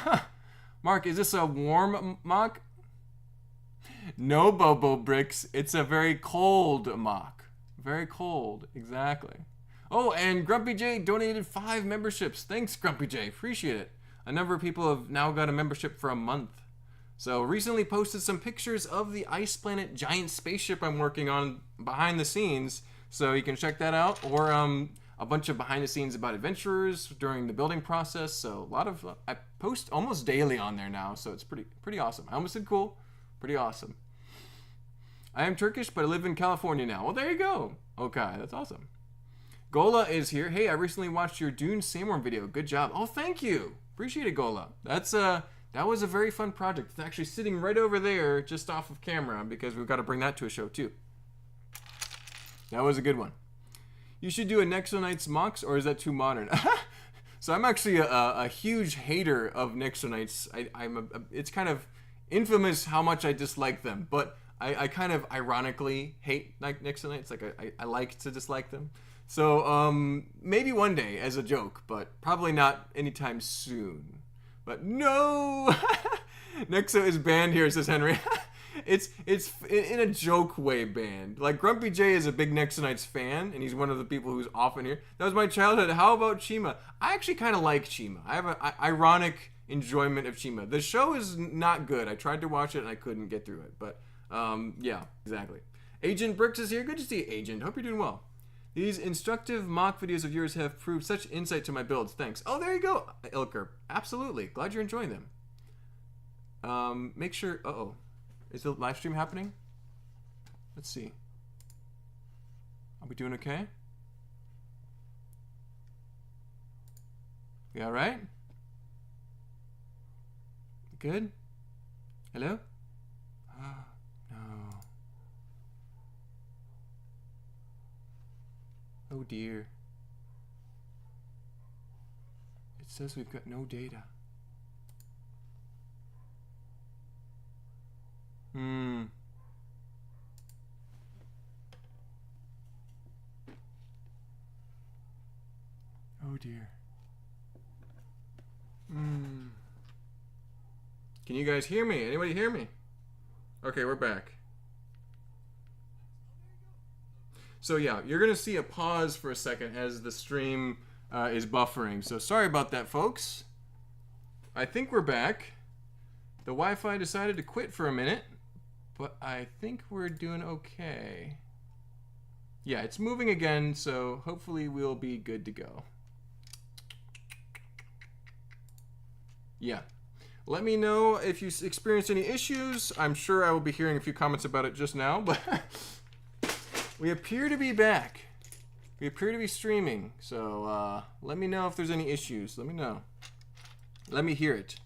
Mark, is this a warm MOC? No, Bobo Bricks. It's a very cold MOC. Very cold. Exactly. Oh, and Grumpy J donated 5 memberships. Thanks, Grumpy J. Appreciate it. A number of people have now got a membership for a month. So recently posted some pictures of the Ice Planet giant spaceship I'm working on behind the scenes. So you can check that out. Or a bunch of behind the scenes about adventurers during the building process. So a lot of, I post almost daily on there now. So it's pretty awesome. I almost said cool. Pretty awesome. I am Turkish, but I live in California now. Well, there you go. Okay, that's awesome. Gola is here. Hey, I recently watched your Dune Sandworm video. Good job. Oh, thank you. Appreciate it, Gola. That was a very fun project. It's actually sitting right over there, just off of camera, because we've got to bring that to a show too. That was a good one. You should do a Nexonites MOCs, or is that too modern? So I'm actually a huge hater of Nexonites. It's kind of infamous how much I dislike them, but I kind of ironically hate Nexonites. Like I like to dislike them. So maybe one day as a joke, but probably not anytime soon. But no, Nexo is banned here, says Henry. It's in a joke way banned. Like Grumpy J is a big Nexonites fan, and he's one of the people who's often here. That was my childhood. How about Chima? I actually kind of like Chima. I have an ironic enjoyment of Chima. The show is not good. I tried to watch it and I couldn't get through it. But yeah, exactly. Agent Bricks is here. Good to see you, Agent. Hope you're doing well. These instructive MOC videos of yours have proved such insight to my builds. Thanks. Oh, there you go, Ilker. Absolutely. Glad you're enjoying them. Make sure... Uh-oh. Is the live stream happening? Let's see. Are we doing okay? We all right? Good? Hello? Oh, no. Oh dear. It says we've got no data. Oh dear. Can you guys hear me? Anybody hear me? Okay, we're back. So yeah, you're gonna see a pause for a second as the stream is buffering. So sorry about that, folks. I think we're back. The Wi-Fi decided to quit for a minute, but I think we're doing okay. Yeah, it's moving again, so hopefully we'll be good to go. Yeah. Let me know if you experience any issues. I'm sure I will be hearing a few comments about it just now, but we appear to be back. We appear to be streaming, so let me know if there's any issues. Let me know. Let me hear it.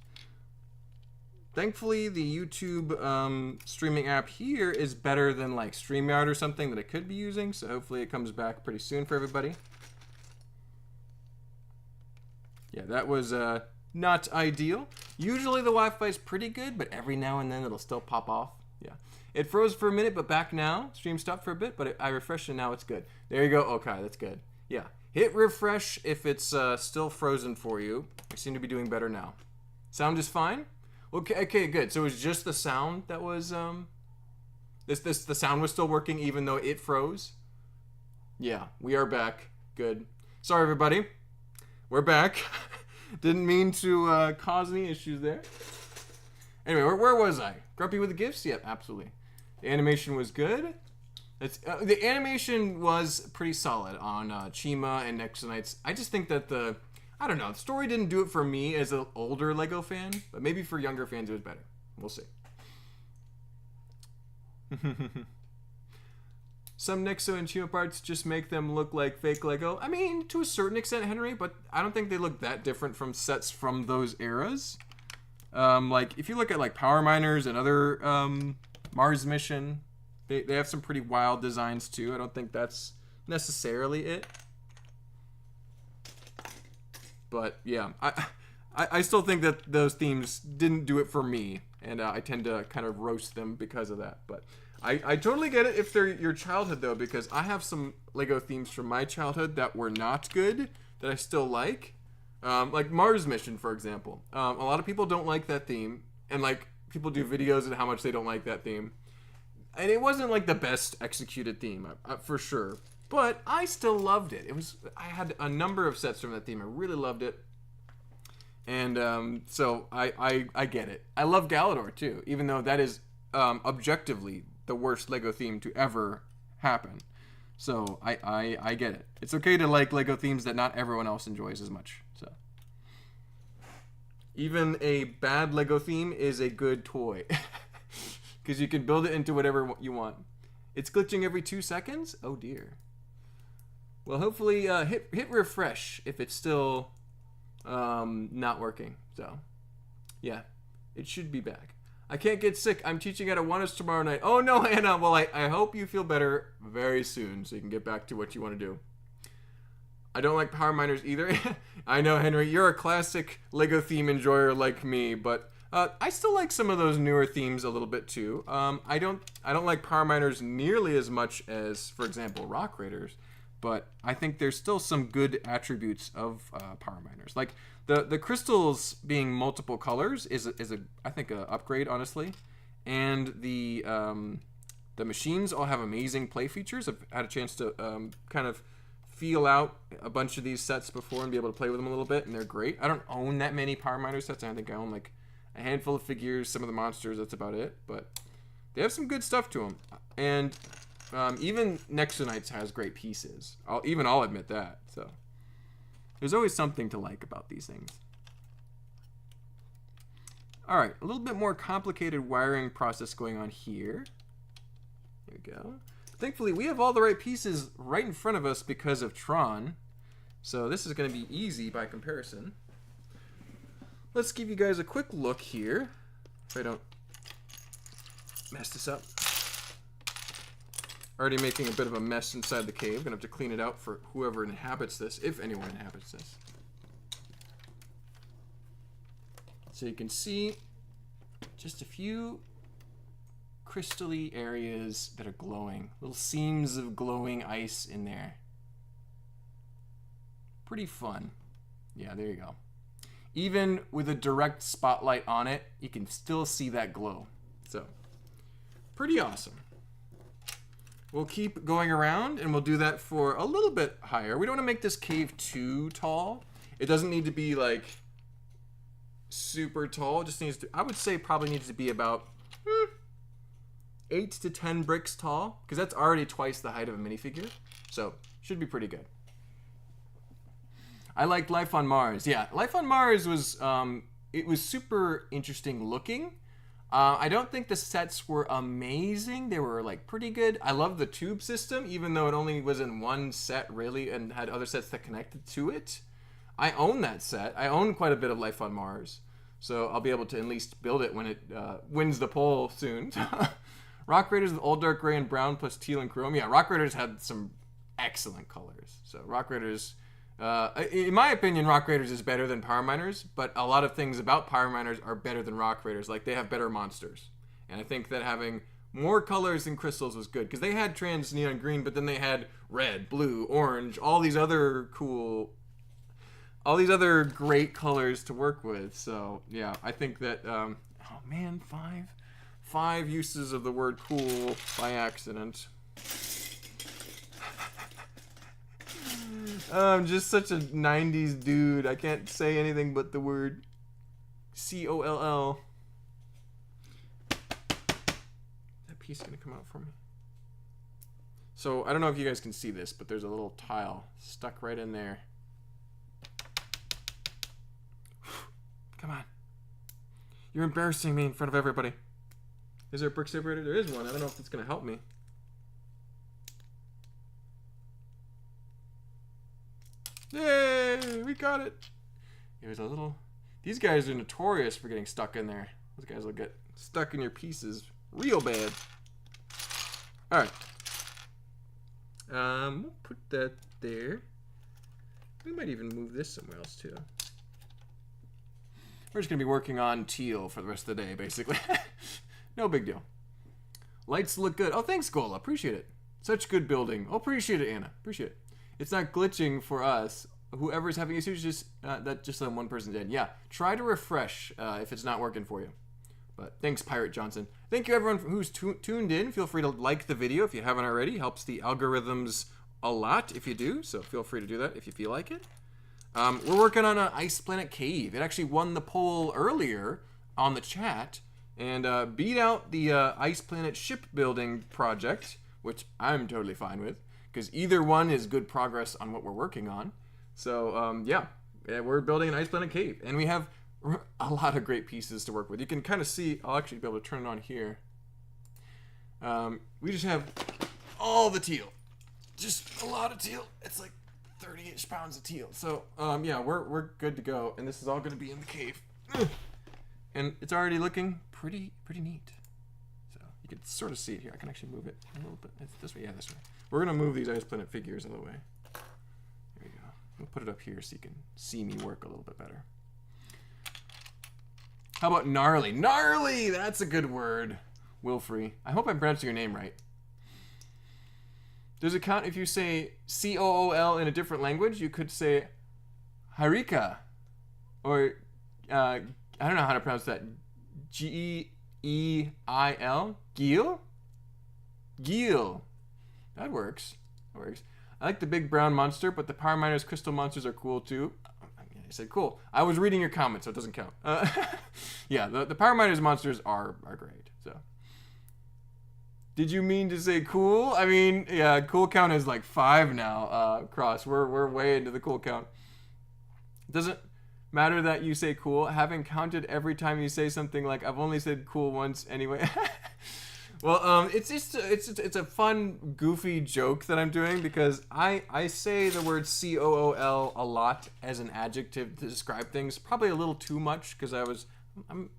Thankfully, the YouTube streaming app here is better than like StreamYard or something that I could be using, so hopefully it comes back pretty soon for everybody. Yeah, that was not ideal. Usually the Wi-Fi is pretty good, but every now and then it'll still pop off. Yeah. It froze for a minute, but back now. Stream stopped for a bit, but I refreshed and now it's good. There you go. Okay, that's good. Yeah. Hit refresh if it's still frozen for you. I seem to be doing better now. Sound is fine? Okay, good. So it was just the sound that was the sound was still working even though it froze? Yeah, we are back. Good. Sorry everybody. We're back. Didn't mean to cause any issues there. Anyway, where was I? Grumpy with the gifts? Yep, absolutely. The animation was good. The animation was pretty solid on Chima and Nexonites. I just think that the story didn't do it for me as an older LEGO fan, but maybe for younger fans it was better. We'll see. Some Nexo and Chima parts just make them look like fake LEGO. I mean, to a certain extent, Henry, but I don't think they look that different from sets from those eras. Like, if you look at, like, Power Miners and other Mars Mission, they have some pretty wild designs, too. I don't think that's necessarily it. But, yeah, I still think that those themes didn't do it for me, and I tend to kind of roast them because of that. But I totally get it if they're your childhood, though, because I have some LEGO themes from my childhood that were not good, that I still like. Like Mars Mission, for example. A lot of people don't like that theme, and like people do videos on how much they don't like that theme. And it wasn't like the best executed theme, for sure. But I still loved it. I had a number of sets from that theme. I really loved it. And so I get it. I love Galador too, even though that is objectively the worst LEGO theme to ever happen. So I get it. It's okay to like LEGO themes that not everyone else enjoys as much. So even a bad LEGO theme is a good toy because you can build it into whatever you want. It's glitching every 2 seconds. Oh dear. Well, hopefully hit refresh if it's still not working. So yeah, it should be back. I can't get sick. I'm teaching at Awanas tomorrow night. Oh no, Anna. Well, I hope you feel better very soon so you can get back to what you want to do. I don't like Power Miners either. I know, Henry, you're a classic LEGO theme enjoyer like me, but I still like some of those newer themes a little bit too. I don't like Power Miners nearly as much as, for example, Rock Raiders, but I think there's still some good attributes of Power Miners. Like the crystals being multiple colors is I think a upgrade, honestly, and the machines all have amazing play features. I've had a chance to kind of feel out a bunch of these sets before and be able to play with them a little bit, and they're great. I don't own that many Power Miner sets. I think I own like a handful of figures, some of the monsters, that's about it, but they have some good stuff to them. And even Nexonites has great pieces. I'll admit that. So there's always something to like about these things. All right, a little bit more complicated wiring process going on here. There we go. Thankfully, we have all the right pieces right in front of us because of Tron. So this is going to be easy by comparison. Let's give you guys a quick look here, if I don't mess this up. Already making a bit of a mess inside the cave. Gonna have to clean it out for whoever inhabits this, if anyone inhabits this. So you can see just a few crystally areas that are glowing. Little seams of glowing ice in there. Pretty fun. Yeah, there you go. Even with a direct spotlight on it, you can still see that glow. So, pretty awesome. We'll keep going around, and we'll do that for a little bit higher. We don't want to make this cave too tall. It doesn't need to be, like, super tall. It just needs to, I would say probably needs to be about 8 to 10 bricks tall, because that's already twice the height of a minifigure. So, should be pretty good. I liked Life on Mars. Yeah, Life on Mars was, it was super interesting looking. I don't think the sets were amazing. They were like pretty good. I love the tube system, even though it only was in one set really and had other sets that connected to it. I own that set. I own quite a bit of Life on Mars. So I'll be able to at least build it when it wins the poll soon. Rock Raiders with Old Dark Gray and Brown plus Teal and Chrome. Yeah, Rock Raiders had some excellent colors. So Rock Raiders... in my opinion, Rock Raiders is better than Power Miners, but a lot of things about Power Miners are better than Rock Raiders. Like, they have better monsters. And I think that having more colors than crystals was good, because they had trans neon green, but then they had red, blue, orange, all these other great colors to work with. So, yeah, I think that, oh man, five uses of the word cool by accident. I'm just such a 90s dude. I can't say anything but the word C-O-L-L. That piece gonna come out for me. So, I don't know if you guys can see this, but there's a little tile stuck right in there. Come on. You're embarrassing me in front of everybody. Is there a brick separator? There is one. I don't know if it's gonna help me. Yay! We got it! There's a little... These guys are notorious for getting stuck in there. Those guys will get stuck in your pieces real bad. Alright. We'll put that there. We might even move this somewhere else, too. We're just going to be working on teal for the rest of the day, basically. No big deal. Lights look good. Oh, thanks, Gola. Appreciate it. Such good building. Oh, appreciate it, Anna. Appreciate it. It's not glitching for us. Whoever's having issues, just let one person did. Yeah, try to refresh if it's not working for you. But thanks, Pirate Johnson. Thank you, everyone who's tuned in. Feel free to like the video if you haven't already. Helps the algorithms a lot if you do. So feel free to do that if you feel like it. We're working on an Ice Planet Cave. It actually won the poll earlier on the chat and beat out the Ice Planet shipbuilding project, which I'm totally fine with. Because either one is good progress on what we're working on. So, yeah, we're building an Ice Planet Cave. And we have a lot of great pieces to work with. You can kind of see, I'll actually be able to turn it on here. We just have all the teal. Just a lot of teal. It's like 30-ish pounds of teal. So, yeah, we're good to go. And this is all going to be in the cave. And it's already looking pretty neat. So, you can sort of see it here. I can actually move it a little bit. It's this way, yeah, this way. We're going to move these Ice Planet figures out of the way. There we go. We'll put it up here so you can see me work a little bit better. How about gnarly? Gnarly! That's a good word. Wilfrey. I hope I'm pronouncing your name right. Does it count if you say C-O-O-L in a different language? You could say Harika. Or, I don't know how to pronounce that. G-E-E-I-L? Geel? Geel. That works. That works. I like the big brown monster, but the Power Miners crystal monsters are cool too. I said cool. I was reading your comment, so it doesn't count. Yeah, the Power Miners monsters are great. So, did you mean to say cool? I mean, yeah, cool count is like 5 now. Cross, we're way into the cool count. It doesn't matter that you say cool. Having counted every time you say something like I've only said cool once anyway. Well, it's a fun, goofy joke that I'm doing because I say the word C-O-O-L a lot as an adjective to describe things. Probably a little too much because I'm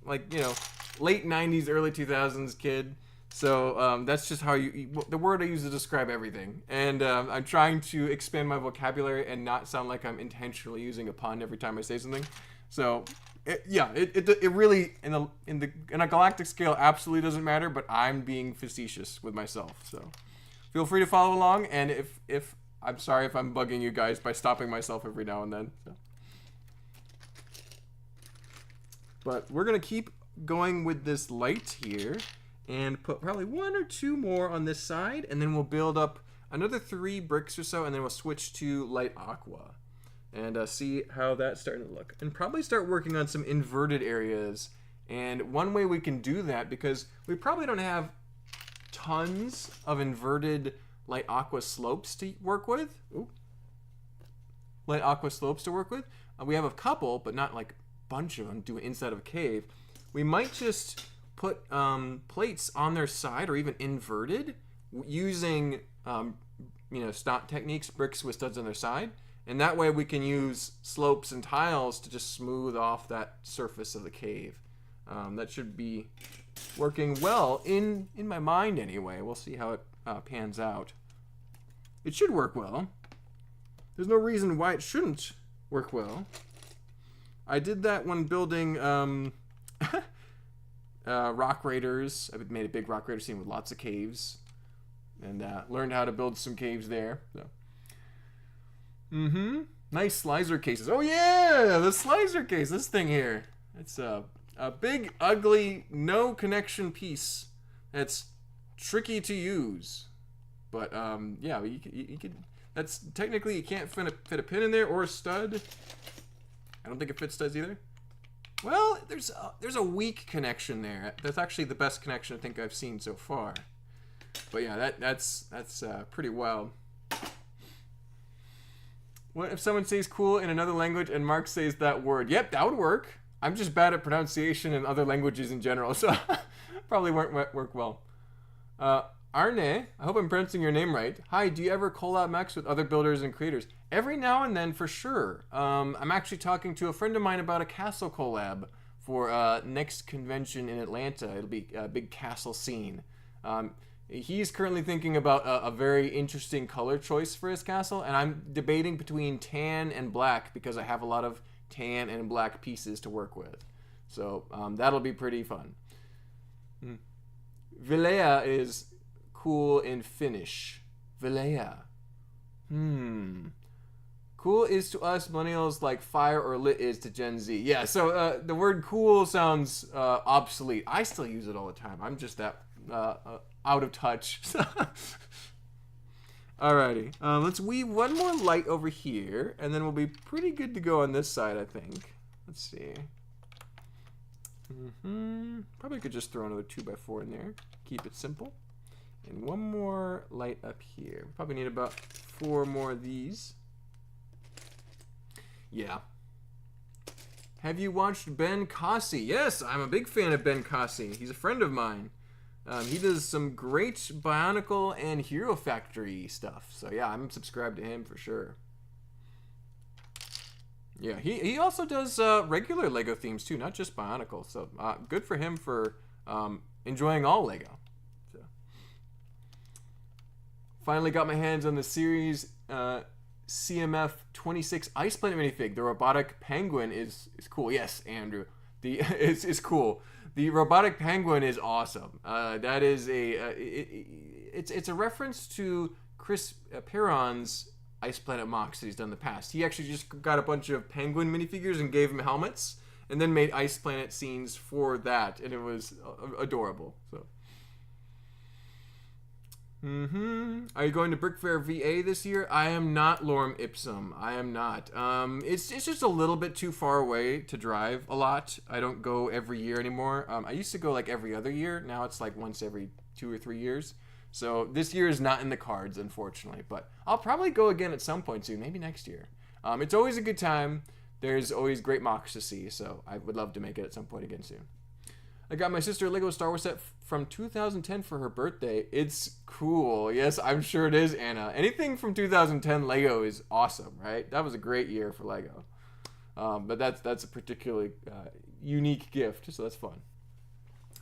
like, you know, late 90s, early 2000s kid. So that's just how the word I use to describe everything. And I'm trying to expand my vocabulary and not sound like I'm intentionally using a pun every time I say something. So... It really in a galactic scale absolutely doesn't matter, but I'm being facetious with myself. So feel free to follow along, and if I'm sorry if I'm bugging you guys by stopping myself every now and then. So. But we're gonna keep going with this light here, and put probably 1 or 2 more on this side, and then we'll build up another 3 bricks or so, and then we'll switch to light aqua. And see how that's starting to look. And probably start working on some inverted areas. And one way we can do that, because we probably don't have tons of inverted light aqua slopes to work with. Ooh. Light aqua slopes to work with. We have a couple, but not like a bunch of them, do it inside of a cave. We might just put plates on their side or even inverted using stot techniques, bricks with studs on their side. And that way we can use slopes and tiles to just smooth off that surface of the cave. That should be working well in my mind anyway. We'll see how it pans out. It should work well. There's no reason why it shouldn't work well. I did that when building Rock Raiders. I made a big Rock Raider scene with lots of caves. And learned how to build some caves there. So. Nice slicer cases. Oh yeah, the slicer case. This thing here. It's a big, ugly, no connection piece. That's tricky to use. But yeah, you could. That's technically you can't fit a pin in there or a stud. I don't think it fits studs either. Well, there's a weak connection there. That's actually the best connection I think I've seen so far. But yeah, that's pretty wild. What if someone says cool in another language and Mark says that word? Yep, that would work. I'm just bad at pronunciation in other languages in general, so probably won't work well. Arne, I hope I'm pronouncing your name right. Hi, do you ever collab Max with other builders and creators? Every now and then, for sure. I'm actually talking to a friend of mine about a castle collab for next convention in Atlanta. It'll be a big castle scene. He's currently thinking about a very interesting color choice for his castle, and I'm debating between tan and black because I have a lot of tan and black pieces to work with. So that'll be pretty fun. Vilea is cool in Finnish. Vilea. Cool is to us millennials like fire or lit is to Gen Z. Yeah, so the word cool sounds obsolete. I still use it all the time. I'm just that out of touch. Alrighty, let's weave one more light over here, and then we'll be pretty good to go on this side, I think. Let's see. Probably could just throw another 2x4 in there. Keep it simple. And one more light up here. Probably need about 4 more of these. Yeah. Have you watched Ben Cossey? Yes, I'm a big fan of Ben Cossey. He's a friend of mine. He does some great Bionicle and Hero Factory stuff. So yeah, I'm subscribed to him for sure. Yeah, he also does regular Lego themes too, not just Bionicle. So good for him for enjoying all Lego. So. Finally got my hands on the series CMF 26 Ice Planet minifig. The robotic penguin is cool. Yes, Andrew. It's cool. The robotic penguin is awesome. That is it's a reference to Chris Perron's Ice Planet MOCs that he's done in the past. He actually just got a bunch of penguin minifigures and gave them helmets, and then made Ice Planet scenes for that, and it was adorable. So. Are you going to Brick Fair VA this year? I am not, Lorem Ipsum. I am not. It's just a little bit too far away to drive a lot. I don't go every year anymore. I used to go like every other year. Now it's like once every 2 or 3 years. So this year is not in the cards, unfortunately. But I'll probably go again at some point soon, maybe next year. It's always a good time. There's always great MOCs to see, so I would love to make it at some point again soon. I got my sister a Lego Star Wars set from 2010 for her birthday. It's cool. Yes, I'm sure it is, Anna. Anything from 2010 Lego is awesome, right? That was a great year for Lego. But that's a particularly unique gift, so that's fun.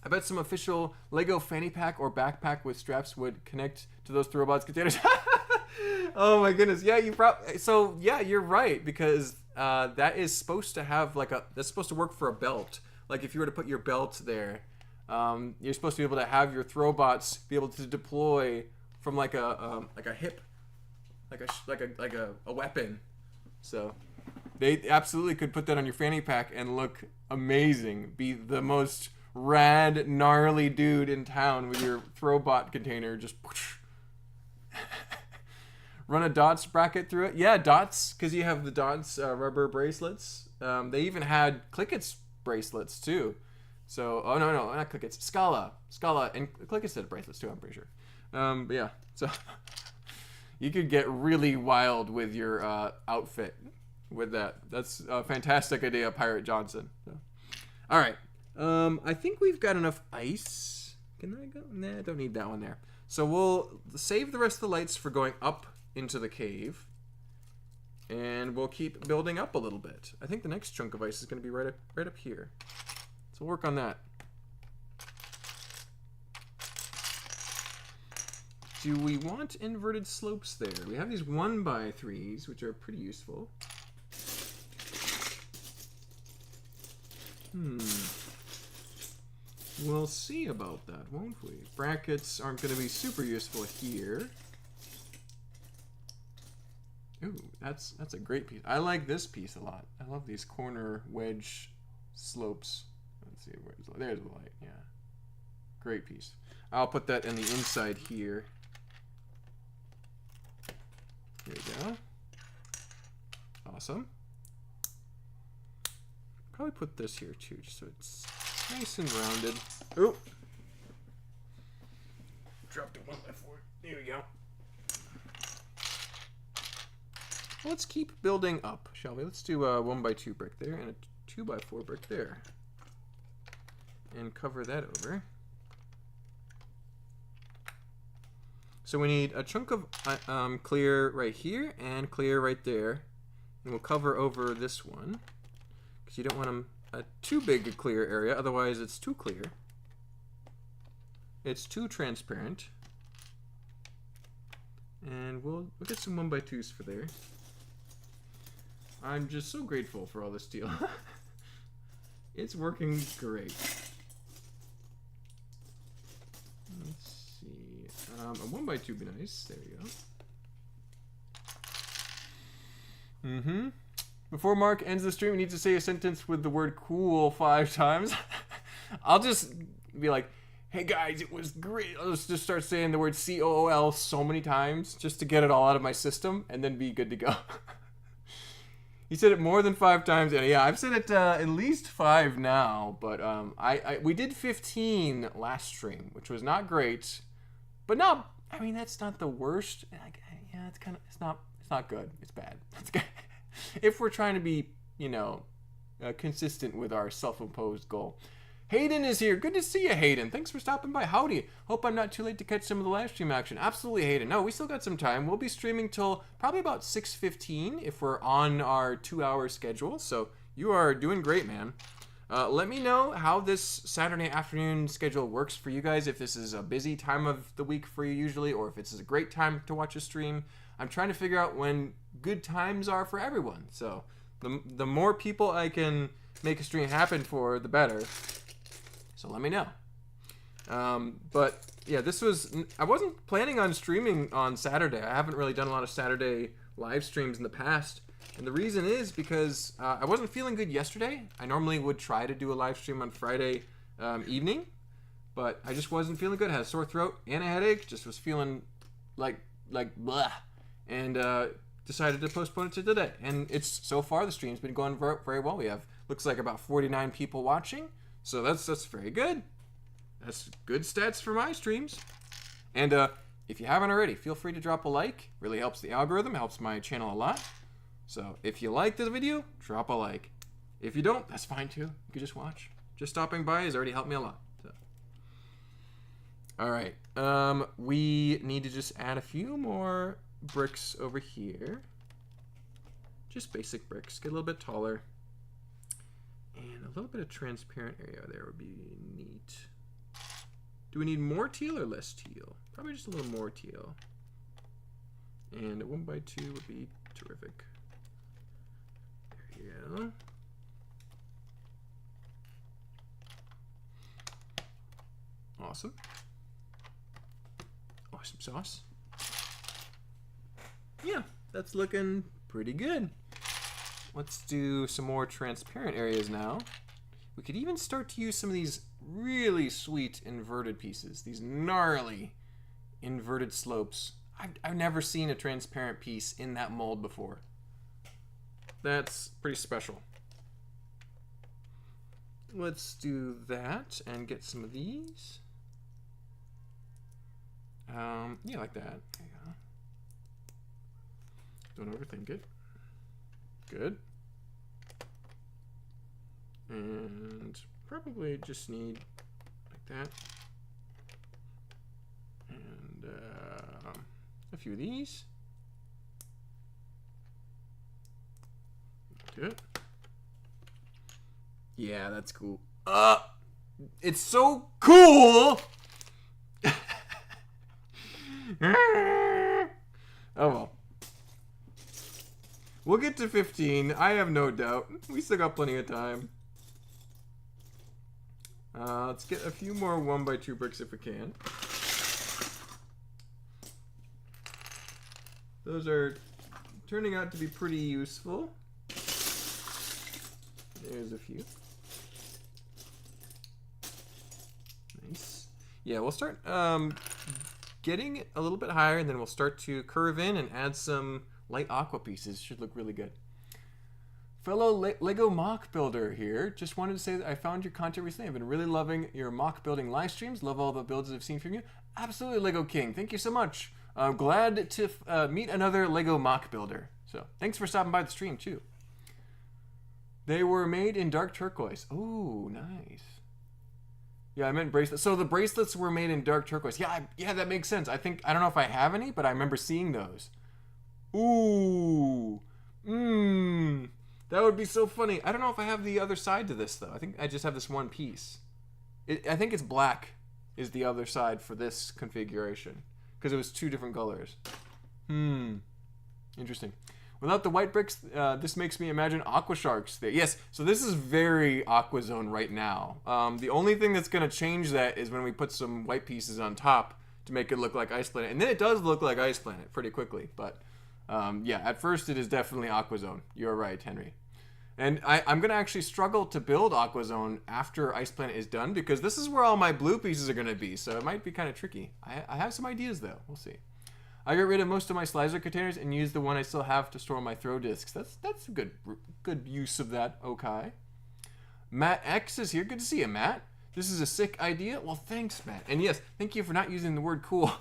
I bet some official Lego fanny pack or backpack with straps would connect to those Throwbots containers. Oh my goodness. Yeah, yeah, you're right, because that is supposed to have that's supposed to work for a belt. Like if you were to put your belt there, you're supposed to be able to have your Throwbots be able to deploy from like a hip, like a weapon. So they absolutely could put that on your fanny pack and look amazing. Be the most rad, gnarly dude in town with your Throwbot container. Just run a dots bracket through it. Yeah, dots, because you have the dots rubber bracelets. They even had Clickets bracelets too. So no, not Clickets, Scala and Clickets did bracelets too, I'm pretty sure. But yeah, so you could get really wild with your outfit with that. That's a fantastic idea, Pirate Johnson. So. All right, I think we've got enough ice. Can I go? Nah, I don't need that one there. So we'll save the rest of the lights for going up into the cave. And we'll keep building up a little bit. I think the next chunk of ice is going to be right up here. So we'll work on that. Do we want inverted slopes there? We have these 1x3s, which are pretty useful. We'll see about that, won't we? Brackets aren't going to be super useful here. Ooh, that's a great piece. I like this piece a lot. I love these corner wedge slopes. Let's see, there's the light, yeah. Great piece. I'll put that in the inside here. There you go. Awesome. Probably put this here too, just so it's nice and rounded. Ooh! Dropped a 1x4. There we go. Let's keep building up, shall we? Let's do a 1x2 brick there and a 2x4 brick there. And cover that over. So we need a chunk of clear right here and clear right there. And we'll cover over this one. Because you don't want a too big a clear area, otherwise it's too clear. It's too transparent. And we'll get some 1x2s for there. I'm just so grateful for all this steel. It's working great. Let's see. A 1x2 would be nice. There you go. Before Mark ends the stream, he needs to say a sentence with the word cool 5 times. I'll just be like, hey guys, it was great. I'll just start saying the word COOL so many times just to get it all out of my system and then be good to go. He said it more than 5 times, and yeah, I've said it at least 5 now. But we did 15 last stream, which was not great, but not. I mean, that's not the worst. Yeah, it's not good. It's bad. It's good. If we're trying to be, consistent with our self-imposed goal. Hayden is here. Good to see you, Hayden. Thanks for stopping by. Howdy. Hope I'm not too late to catch some of the live stream action. Absolutely, Hayden. No, we still got some time. We'll be streaming till probably about 6:15 if we're on our 2-hour schedule. So you are doing great, man. Let me know how this Saturday afternoon schedule works for you guys. If this is a busy time of the week for you usually, or if this is a great time to watch a stream. I'm trying to figure out when good times are for everyone. So the more people I can make a stream happen for, the better. So let me know. But yeah, I wasn't planning on streaming on Saturday. I haven't really done a lot of Saturday live streams in the past. And the reason is because I wasn't feeling good yesterday. I normally would try to do a live stream on Friday evening, but I just wasn't feeling good. I had a sore throat and a headache. Just was feeling like blah. And decided to postpone it to today. And so far the stream's been going very well. We have, looks like about 49 people watching. So that's very good. That's good stats for my streams. And if you haven't already, feel free to drop a like. Really helps the algorithm, helps my channel a lot. So if you like this video, drop a like. If you don't, that's fine too. You can just watch. Just stopping by has already helped me a lot. So. All right. We need to just add a few more bricks over here. Just basic bricks. Get a little bit taller. And a little bit of transparent area there would be neat. Do we need more teal or less teal? Probably just a little more teal. And a 1x2 would be terrific. There you go. Awesome. Awesome sauce. Yeah, that's looking pretty good. Let's do some more transparent areas now. We could even start to use some of these really sweet inverted pieces. These gnarly inverted slopes. I've never seen a transparent piece in that mold before. That's pretty special. Let's do that and get some of these. Yeah, like that. There you go. Don't overthink it. Good. And probably just need like that. And a few of these. Do it. Yeah, that's cool. It's so cool! Oh well. We'll get to 15. I have no doubt. We still got plenty of time. Let's get a few more 1x2 bricks if we can. Those are turning out to be pretty useful. There's a few. Nice. Yeah, we'll start getting a little bit higher, and then we'll start to curve in and add some light aqua pieces. Should look really good. Fellow Lego MOC builder here. Just wanted to say that I found your content recently. I've been really loving your MOC building live streams. Love all the builds I've seen from you. Absolutely, Lego King. Thank you so much. I'm glad to meet another Lego MOC builder. So thanks for stopping by the stream too. They were made in dark turquoise. Ooh, nice. Yeah, I meant bracelets. So the bracelets were made in dark turquoise. Yeah, that makes sense. I don't know if I have any, but I remember seeing those. Ooh. That would be so funny. I don't know if I have the other side to this, though. I think I just have this one piece. I think it's black is the other side for this configuration, because it was two different colors. Interesting. Without the white bricks, this makes me imagine aqua sharks. Yes, so this is very aqua zone right now. The only thing that's going to change that is when we put some white pieces on top to make it look like Ice Planet. And then it does look like Ice Planet pretty quickly, but... yeah, at first it is definitely Aqua Zone. You're right, Henry. And I'm going to actually struggle to build Aqua Zone after Ice Planet is done, because this is where all my blue pieces are going to be, so it might be kind of tricky. I have some ideas, though. We'll see. I got rid of most of my slicer containers and used the one I still have to store my throw discs. That's a good use of that, okay. Matt X is here. Good to see you, Matt. This is a sick idea. Well, thanks, Matt. And yes, thank you for not using the word cool.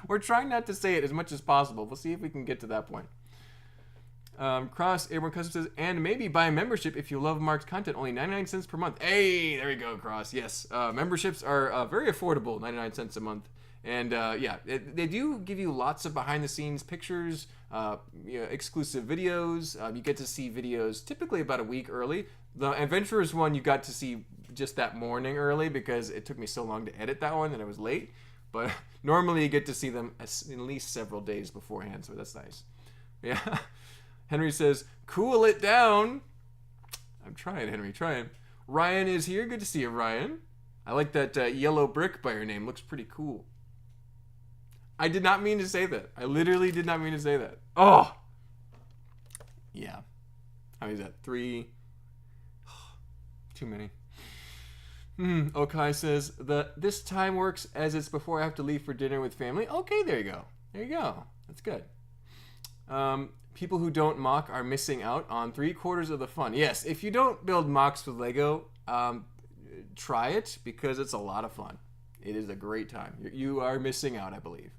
We're trying not to say it as much as possible. We'll see if we can get to that point. Cross Airborne Custom says, and maybe buy a membership if you love Mark's content. Only 99 cents per month. Hey, there we go, Cross. Yes, memberships are very affordable, 99 cents a month. And yeah, they do give you lots of behind-the-scenes pictures, exclusive videos. You get to see videos typically about a week early. The Adventurers one you got to see just that morning early because it took me so long to edit that one that I was late. But normally you get to see them at least several days beforehand, so that's nice. Yeah. Henry says, cool it down. I'm trying, Henry, trying. Ryan is here. Good to see you, Ryan. I like that yellow brick by your name. Looks pretty cool. I did not mean to say that. I literally did not mean to say that. Oh! Yeah. How many is that? 3? Too many. Okay says, this time works as it's before I have to leave for dinner with family. Okay, there you go. There you go. That's good. People who don't MOC are missing out on 3/4 of the fun. Yes, if you don't build MOCs with Lego, try it because it's a lot of fun. It is a great time. You are missing out, I believe.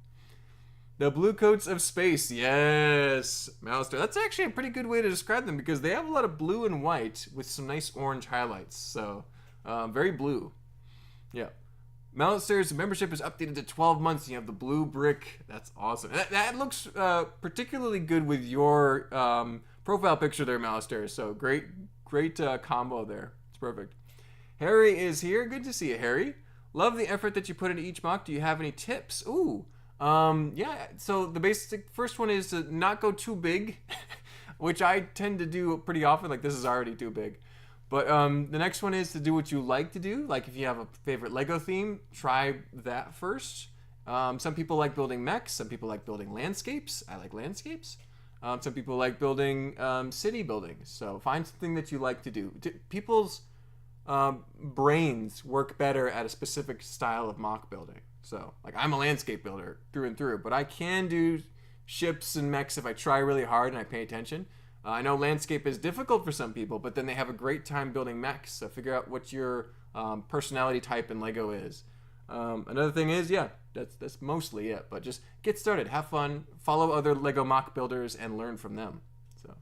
The blue coats of space. Yes. Mouster. That's actually a pretty good way to describe them because they have a lot of blue and white with some nice orange highlights. So, very blue. Yeah. Mouster's membership is updated to 12 months. And you have the blue brick. That's awesome. That looks particularly good with your profile picture there, Mouster. So, great combo there. It's perfect. Harry is here. Good to see you, Harry. Love the effort that you put into each MOC. Do you have any tips? Ooh. Yeah, so the basic first one is to not go too big, which I tend to do pretty often. Like, this is already too big. But the next one is to do what you like to do. Like, if you have a favorite Lego theme, try that first. Some people like building mechs. Some people like building landscapes. I like landscapes. Some people like building city buildings. So find something that you like to do. People's brains work better at a specific style of MOC building. So, like, I'm a landscape builder through and through, but I can do ships and mechs if I try really hard and I pay attention. I know landscape is difficult for some people, but then they have a great time building mechs, so figure out what your personality type in Lego is. Another thing is, yeah, that's mostly it, but just get started, have fun, follow other Lego MOC builders, and learn from them. So,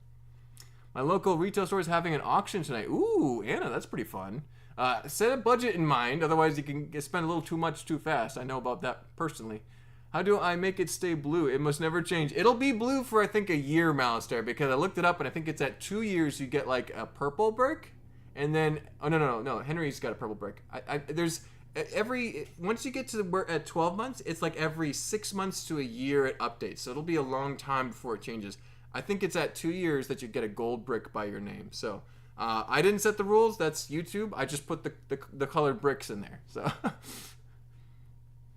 my local retail store is having an auction tonight. Ooh, Anna, that's pretty fun. Set a budget in mind, otherwise you can spend a little too much too fast. I know about that personally. How do I make it stay blue? It must never change. It'll be blue for, I think, a year, Malistair, because I looked it up and I think it's at 2 years you get like a purple brick. And then, oh no, Henry's got a purple brick. There's once you get to at 12 months, it's like every 6 months to a year it updates. So it'll be a long time before it changes. I think it's at 2 years that you get a gold brick by your name. So I didn't set the rules. That's YouTube. I just put the colored bricks in there. So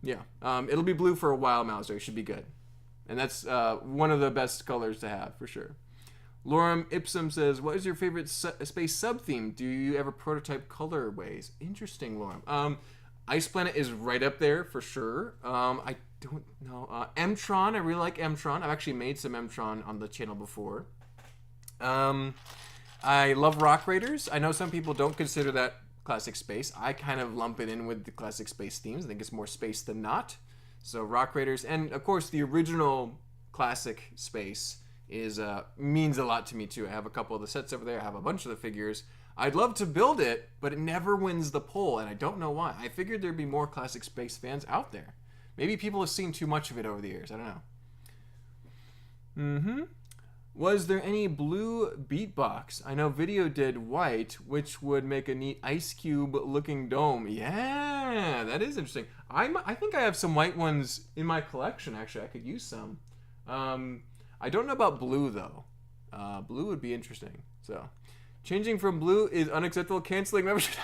yeah, it'll be blue for a while, Mauser. It should be good. And that's one of the best colors to have for sure. Lorem Ipsum says, what is your favorite space sub-theme? Do you ever prototype colorways? Interesting, Lorem. Ice Planet is right up there for sure. I don't know. Mtron, I really like Mtron. I've actually made some Mtron on the channel before. I love Rock Raiders. I know some people don't consider that classic space. I kind of lump it in with the classic space themes. I think it's more space than not. So Rock Raiders, and of course the original classic space is means a lot to me too. I have a couple of the sets over there. I have a bunch of the figures. I'd love to build it, but it never wins the poll, and I don't know why. I figured there'd be more classic space fans out there. Maybe people have seen too much of it over the years. I don't know. Was there any blue beatbox? I know video did white, which would make a neat ice cube looking dome. Yeah, that is interesting. I think I have some white ones in my collection, actually. I could use some. I don't know about blue, though. Blue would be interesting. So, changing from blue is unacceptable. Canceling membership.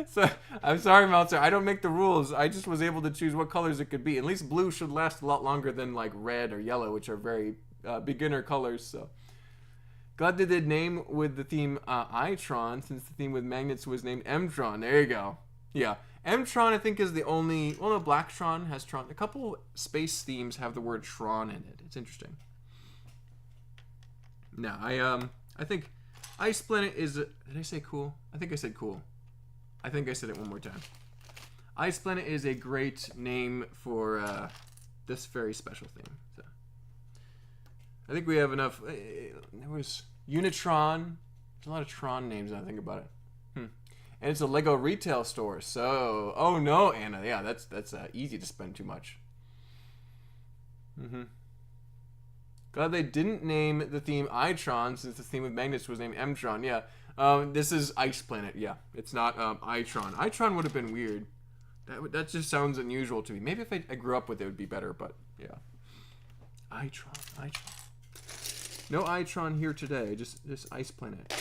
So, I'm sorry, Meltzer. I don't make the rules. I just was able to choose what colors it could be. At least blue should last a lot longer than, like, red or yellow, which are very beginner colors. So, glad they did name with the theme Itron, since the theme with magnets was named Mtron. There you go. Yeah. Mtron, I think, is the only... Well, no, Blacktron has Tron. A couple space themes have the word Tron in it. It's interesting. No, I think Ice Planet is... Did I say cool? I think I said cool. I think I said it one more time. Ice Planet is a great name for this very special theme. So, I think we have enough... There was Unitron. There's a lot of Tron names when I think about it. And it's a Lego retail store, so... Oh no, Anna. Yeah, that's easy to spend too much. Glad they didn't name the theme Itron, since the theme with magnets was named Mtron. Yeah, this is Ice Planet. Yeah, it's not Itron. Itron would have been weird. That just sounds unusual to me. Maybe if I grew up with it, it would be better, but yeah. Itron. No Itron here today, just Ice Planet.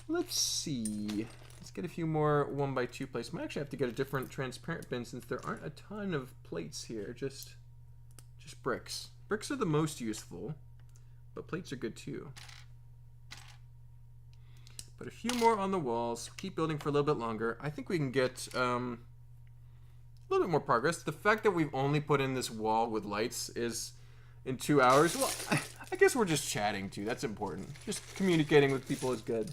Let's see. Let's get a few more 1x2 plates. I might actually have to get a different transparent bin since there aren't a ton of plates here. Just bricks. Bricks are the most useful, but plates are good too. But a few more on the walls. Keep building for a little bit longer. I think we can get a little bit more progress. The fact that we've only put in this wall with lights is in 2 hours. Well, I guess we're just chatting too. That's important. Just communicating with people is good.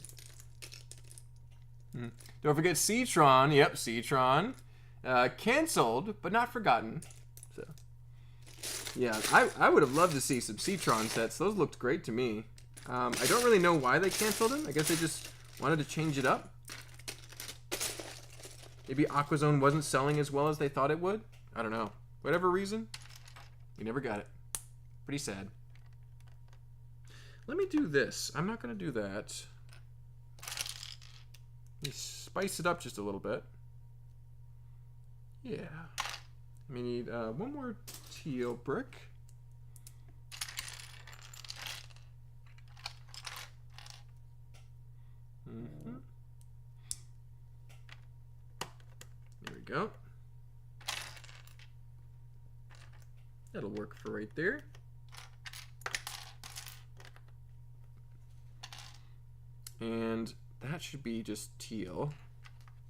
Don't forget Ctron. Yep, Ctron. Cancelled, but not forgotten. So, yeah, I would have loved to see some Ctron sets. Those looked great to me. I don't really know why they canceled them. I guess they just wanted to change it up. Maybe Aquazone wasn't selling as well as they thought it would. I don't know. Whatever reason, we never got it. Pretty sad. Let me do this. I'm not going to do that. Let me spice it up just a little bit. Yeah. We need one more teal brick. There we go. That'll work for right there. And that should be just teal.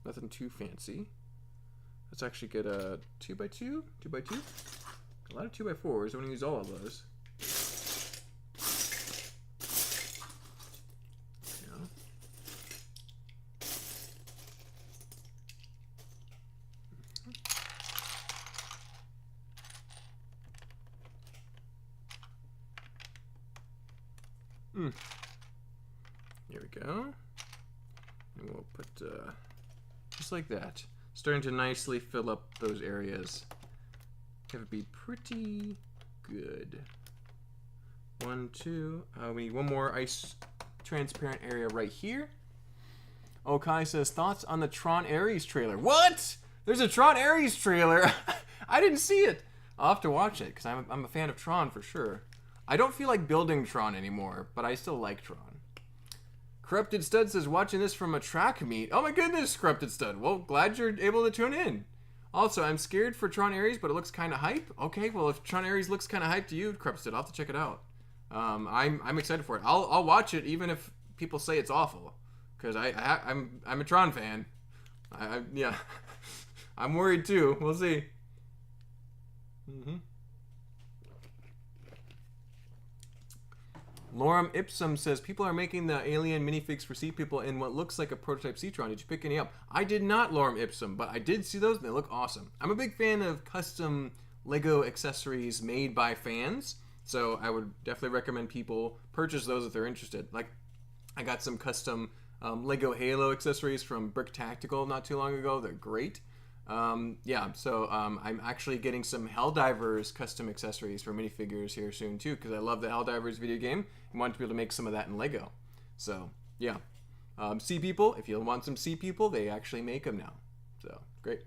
Nothing too fancy. Let's actually get a 2x2? 2x2? A lot of 2x4s. I want to use all of those. Here we go. And we'll put just like that. Starting to nicely fill up those areas. Have it be pretty good. 1, 2. We need one more ice transparent area right here. Oh, Kai says, thoughts on the Tron Ares trailer. What? There's a Tron Ares trailer. I didn't see it. I'll have to watch it because I'm a fan of Tron for sure. I don't feel like building Tron anymore, but I still like Tron. Corrupted Stud says, watching this from a track meet. Oh my goodness, Corrupted Stud. Well, glad you're able to tune in. Also, I'm scared for Tron Ares, but it looks kind of hype. Okay, well, if Tron Ares looks kind of hype to you, Corrupted Stud, I'll have to check it out. I'm excited for it. I'll watch it even if people say it's awful, because I'm a Tron fan. Yeah, I'm worried too. We'll see. Lorem Ipsum says, people are making the alien minifigs for Sea People in what looks like a prototype Seatron. Did you pick any up? I did not, Lorem Ipsum, but I did see those and they look awesome. I'm a big fan of custom Lego accessories made by fans, so I would definitely recommend people purchase those if they're interested. Like, I got some custom Lego Halo accessories from Brick Tactical not too long ago. They're great. Yeah, so I'm actually getting some Helldivers custom accessories for minifigures here soon too, because I love the Helldivers video game and want to be able to make some of that in Lego. So yeah, Sea People, if you want some Sea People, they actually make them now. So great.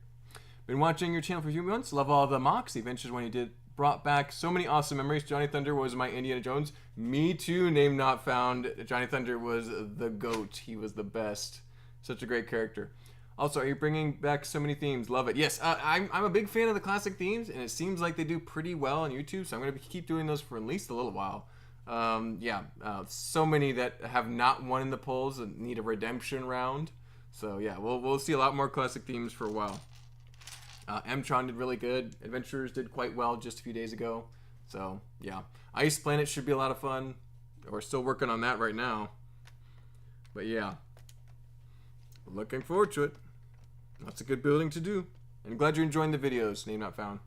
Been watching your channel for a few months. Love all the MOCs, the adventures when you did. Brought back so many awesome memories. Johnny Thunder was my Indiana Jones. Me too, name not found. Johnny Thunder was the GOAT. He was the best. Such a great character. Also, are you bringing back so many themes? Love it. Yes, I'm a big fan of the classic themes, and it seems like they do pretty well on YouTube, so I'm going to keep doing those for at least a little while. Yeah, so many that have not won in the polls and need a redemption round. So yeah, we'll see a lot more classic themes for a while. M-Tron did really good. Adventurers did quite well just a few days ago. So yeah, Ice Planet should be a lot of fun. We're still working on that right now. But yeah, looking forward to it. Lots of good building to do. And glad you're enjoying the videos, name not found.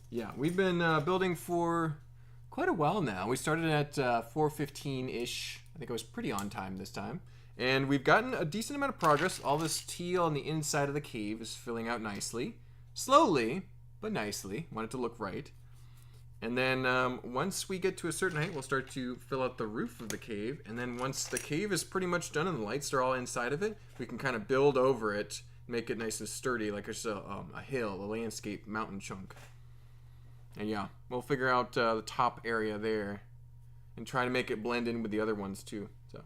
Yeah, we've been building for quite a while now. We started at 4:15-ish. I think I was pretty on time this time. And we've gotten a decent amount of progress. All this teal on the inside of the cave is filling out nicely. Slowly, but nicely. Want it to look right. And then once we get to a certain height, we'll start to fill out the roof of the cave. And then once the cave is pretty much done and the lights are all inside of it, we can kind of build over it, make it nice and sturdy, like it's a hill, a landscape mountain chunk. And yeah, we'll figure out the top area there and try to make it blend in with the other ones too. So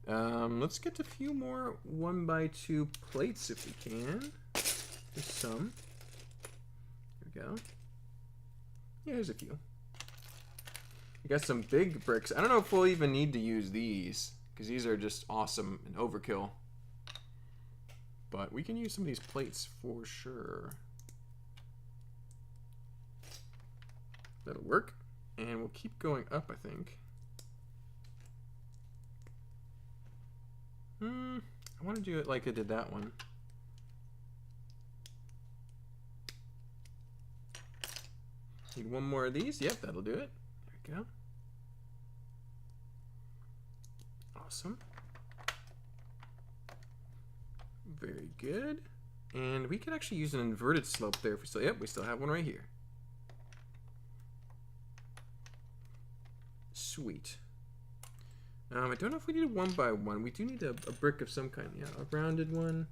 let's get a few more 1x2 plates if we can. Just some. There we go. Yeah, here's a few. We got some big bricks. I don't know if we'll even need to use these, because these are just awesome and overkill. But we can use some of these plates for sure. That'll work. And we'll keep going up, I think. I want to do it like I did that one. Need one more of these. Yep, that'll do it. There we go. Awesome. Very good. And we could actually use an inverted slope there. For yep, we still have one right here. Sweet. I don't know if we need a 1x1. We do need a brick of some kind. Yeah, a rounded one.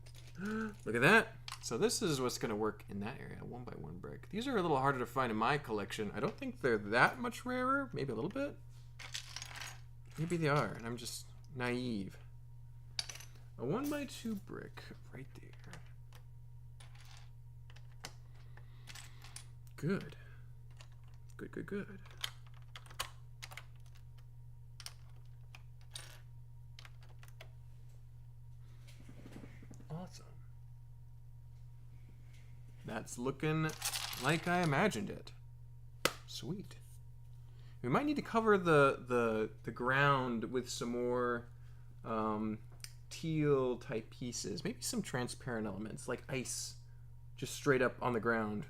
Look at that. So this is what's going to work in that area, 1x1 brick. These are a little harder to find in my collection. I don't think they're that much rarer. Maybe a little bit. Maybe they are, and I'm just naive. A 1x2 brick right there. Good. Good, good, good. Awesome. That's looking like I imagined it. Sweet. We might need to cover the ground with some more teal type pieces. Maybe some transparent elements like ice just straight up on the ground.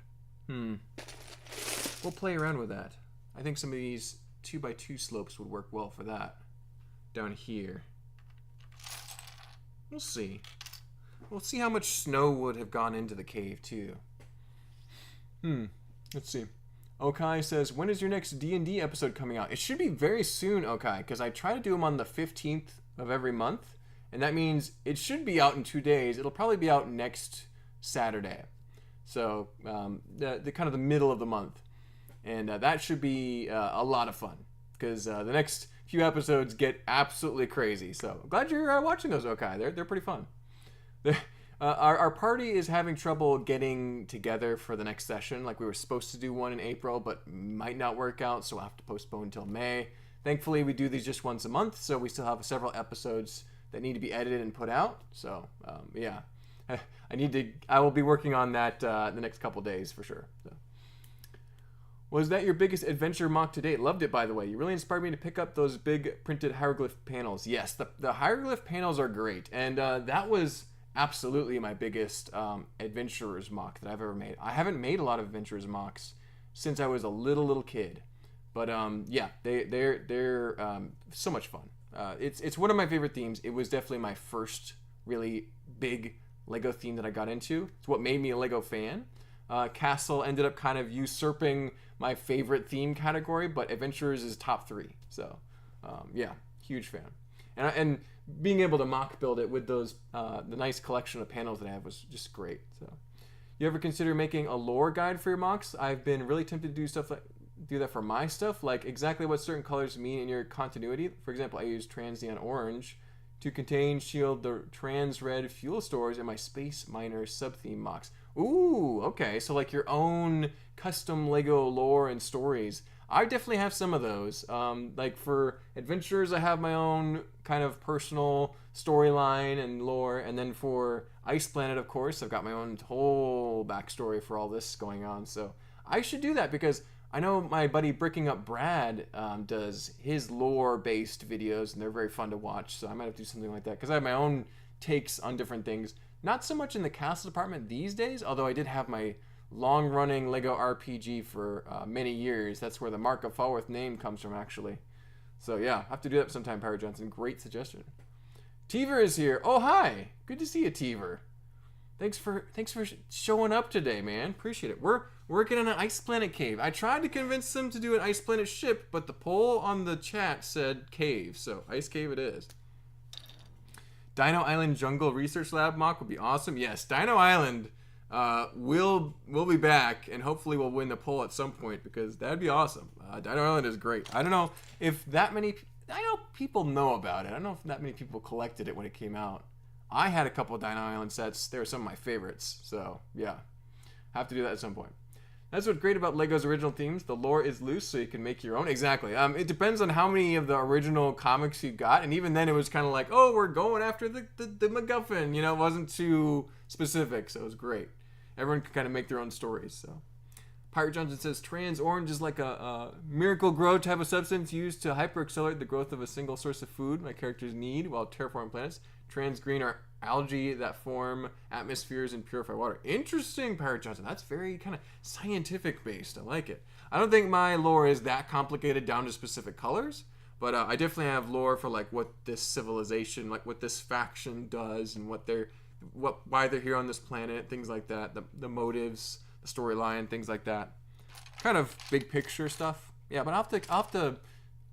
We'll play around with that. I think some of these 2x2 slopes would work well for that. Down here. We'll see. We'll see how much snow would have gone into the cave too. Let's see. Okai says, when is your next D&D episode coming out? It should be very soon, Okai, because I try to do them on the 15th of every month, and that means it should be out in 2 days. It'll probably be out next Saturday, so the kind of the middle of the month, and that should be a lot of fun because the next few episodes get absolutely crazy. So I'm glad you're watching those, Okai. They're pretty fun. Our party is having trouble getting together for the next session. Like, we were supposed to do one in April, but might not work out, so we'll have to postpone until May. Thankfully, we do these just once a month, so we still have several episodes that need to be edited and put out. So, yeah. I will be working on that the next couple days for sure. So. Was that your biggest adventure mock to date? Loved it, by the way. You really inspired me to pick up those big printed hieroglyph panels. Yes, the hieroglyph panels are great, and that was absolutely my biggest adventurers mock that I've ever made. I haven't made a lot of adventurers mocks since I was a little kid, but yeah, they're so much fun. It's one of my favorite themes. It was definitely my first really big Lego theme that I got into. It's what made me a Lego fan. Castle ended up kind of usurping my favorite theme category, but Adventurers is top 3. So, yeah, huge fan. And being able to mock build it with those the nice collection of panels that I have was just great. So, you ever consider making a lore guide for your mocks? I've been really tempted to do that for my stuff, like exactly what certain colors mean in your continuity. For example, I use trans neon orange to contain shield the trans red fuel stores in my space miner sub-theme mocks. Ooh, okay, so like your own custom Lego lore and stories. I definitely have some of those. Like for Adventurers, I have my own kind of personal storyline and lore, and then for Ice Planet, of course, I've got my own whole backstory for all this going on. So I should do that because I know my buddy Bricking Up Brad does his lore-based videos, and they're very fun to watch. So I might have to do something like that because I have my own takes on different things. Not so much in the castle department these days, although I did have my long-running Lego RPG for many years. That's where the Mark of Falworth name comes from, actually. So yeah, I'll have to do that sometime, Power Johnson. Great suggestion. Teaver is here. Oh, hi. Good to see you, Teaver. Thanks for showing up today, man. Appreciate it. We're working on an Ice Planet cave. I tried to convince them to do an Ice Planet ship, but the poll on the chat said cave, so Ice Cave it is. Dino Island Jungle Research Lab mock would be awesome. Yes, Dino Island will be back, and hopefully we'll win the poll at some point because that'd be awesome. Dino Island is great. I don't know if that many. I know people know about it. I don't know if that many people collected it when it came out. I had a couple of Dino Island sets. They were some of my favorites. So yeah, have to do that at some point. That's what's great about Lego's original themes. The lore is loose, so you can make your own. Exactly. It depends on how many of the original comics you got, and even then, it was kind of like, oh, we're going after the MacGuffin. You know, it wasn't too specific, so it was great. Everyone could kind of make their own stories. So, Pirate Johnson says trans orange is like a miracle grow type of substance used to hyper accelerate the growth of a single source of food my characters need while terraforming planets. Trans green are algae that form atmospheres and purify water. Interesting, Pirate Johnson. That's very kind of scientific based. I like it. I don't think my lore is that complicated down to specific colors, but I definitely have lore for like what this civilization, like what this faction does, and why they're here on this planet, things like that. The motives, the storyline, things like that. Kind of big picture stuff. Yeah, but I'll have to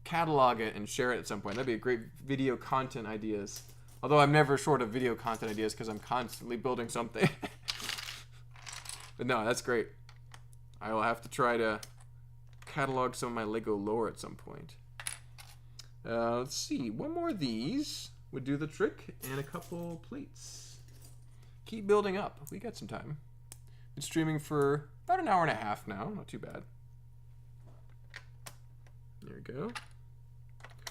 catalog it and share it at some point. That'd be a great video content ideas. Although I'm never short of video content ideas because I'm constantly building something. But no, that's great. I will have to try to catalog some of my Lego lore at some point. Let's see. One more of these would do the trick, and a couple plates. Keep building up. We got some time. Been streaming for about an hour and a half now. Not too bad. There we go.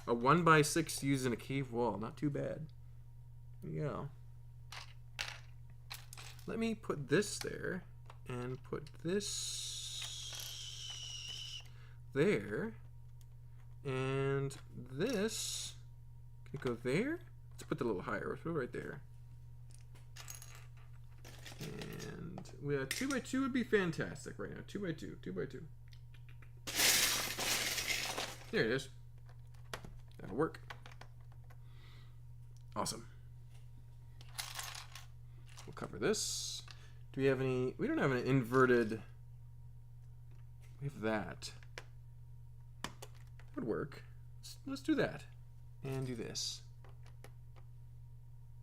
A 1x6 used in a cave wall. Not too bad. There you go. Let me put this there and put this there, and this can it go there? Let's put it a little higher. Let's put it right there. And we have 2x2 would be fantastic right now. 2x2, 2x2. There it is. That'll work. Awesome. We'll cover this. Do we have any? We don't have an inverted. We have that. Would work. Let's do that. And do this.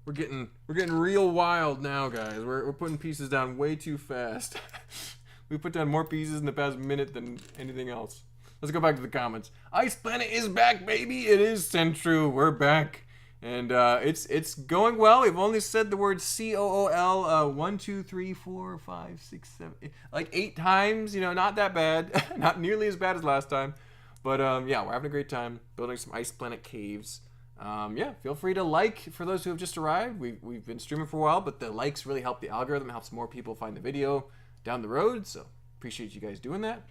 We're getting real wild now, guys. We're putting pieces down way too fast. We put down more pieces in the past minute than anything else. Let's go back to the comments. Ice Planet is back, baby. It is Centru. We're back, and it's going well. We've only said the word COOL 1, 2, 3, 4, 5, 6, 7, like 8 times. You know, not that bad. Not nearly as bad as last time, but yeah, we're having a great time building some Ice Planet caves. Yeah, feel free to like for those who have just arrived. We've been streaming for a while, but the likes really help the algorithm, helps more people find the video down the road, so appreciate you guys doing that.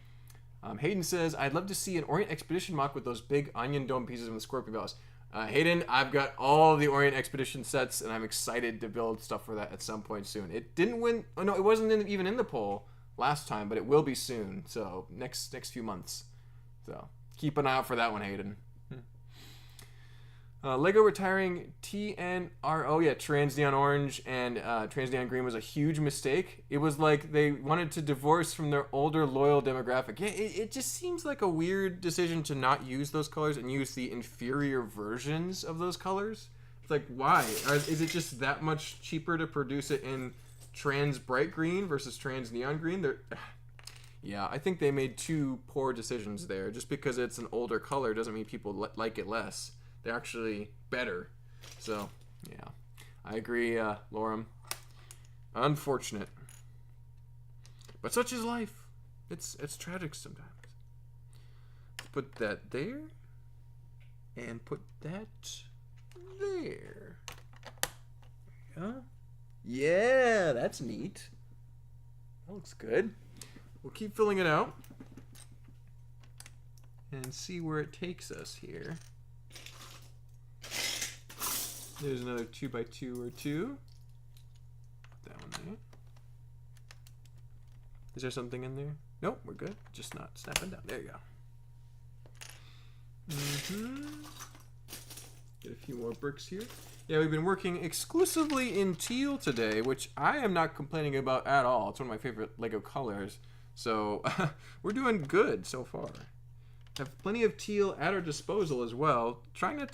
Hayden says, I'd love to see an Orient Expedition MOC with those big onion dome pieces from the Scorpion Bells. Hayden, I've got all the Orient Expedition sets, and I'm excited to build stuff for that at some point soon. It didn't win, oh no, it wasn't even in the poll last time, but it will be soon, so next few months. So keep an eye out for that one, Hayden. Lego retiring TNRO, yeah, Trans Neon Orange and Trans Neon Green was a huge mistake. It was like they wanted to divorce from their older loyal demographic. Yeah, it just seems like a weird decision to not use those colors and use the inferior versions of those colors. It's like, why? Is it just that much cheaper to produce it in Trans Bright Green versus Trans Neon Green? Yeah, I think they made 2 poor decisions there. Just because it's an older color doesn't mean people like it less. They're actually better. So, yeah. I agree, Lorem. Unfortunate. But such is life. It's tragic sometimes. Put that there. And put that there. Yeah. Yeah, that's neat. That looks good. We'll keep filling it out. And see where it takes us here. There's another 2x2 or 2. That one there. Is there something in there? Nope, we're good. Just not snapping down. There you go. Get a few more bricks here. Yeah, we've been working exclusively in teal today, which I am not complaining about at all. It's one of my favorite Lego colors. So we're doing good so far. Have plenty of teal at our disposal as well. Trying to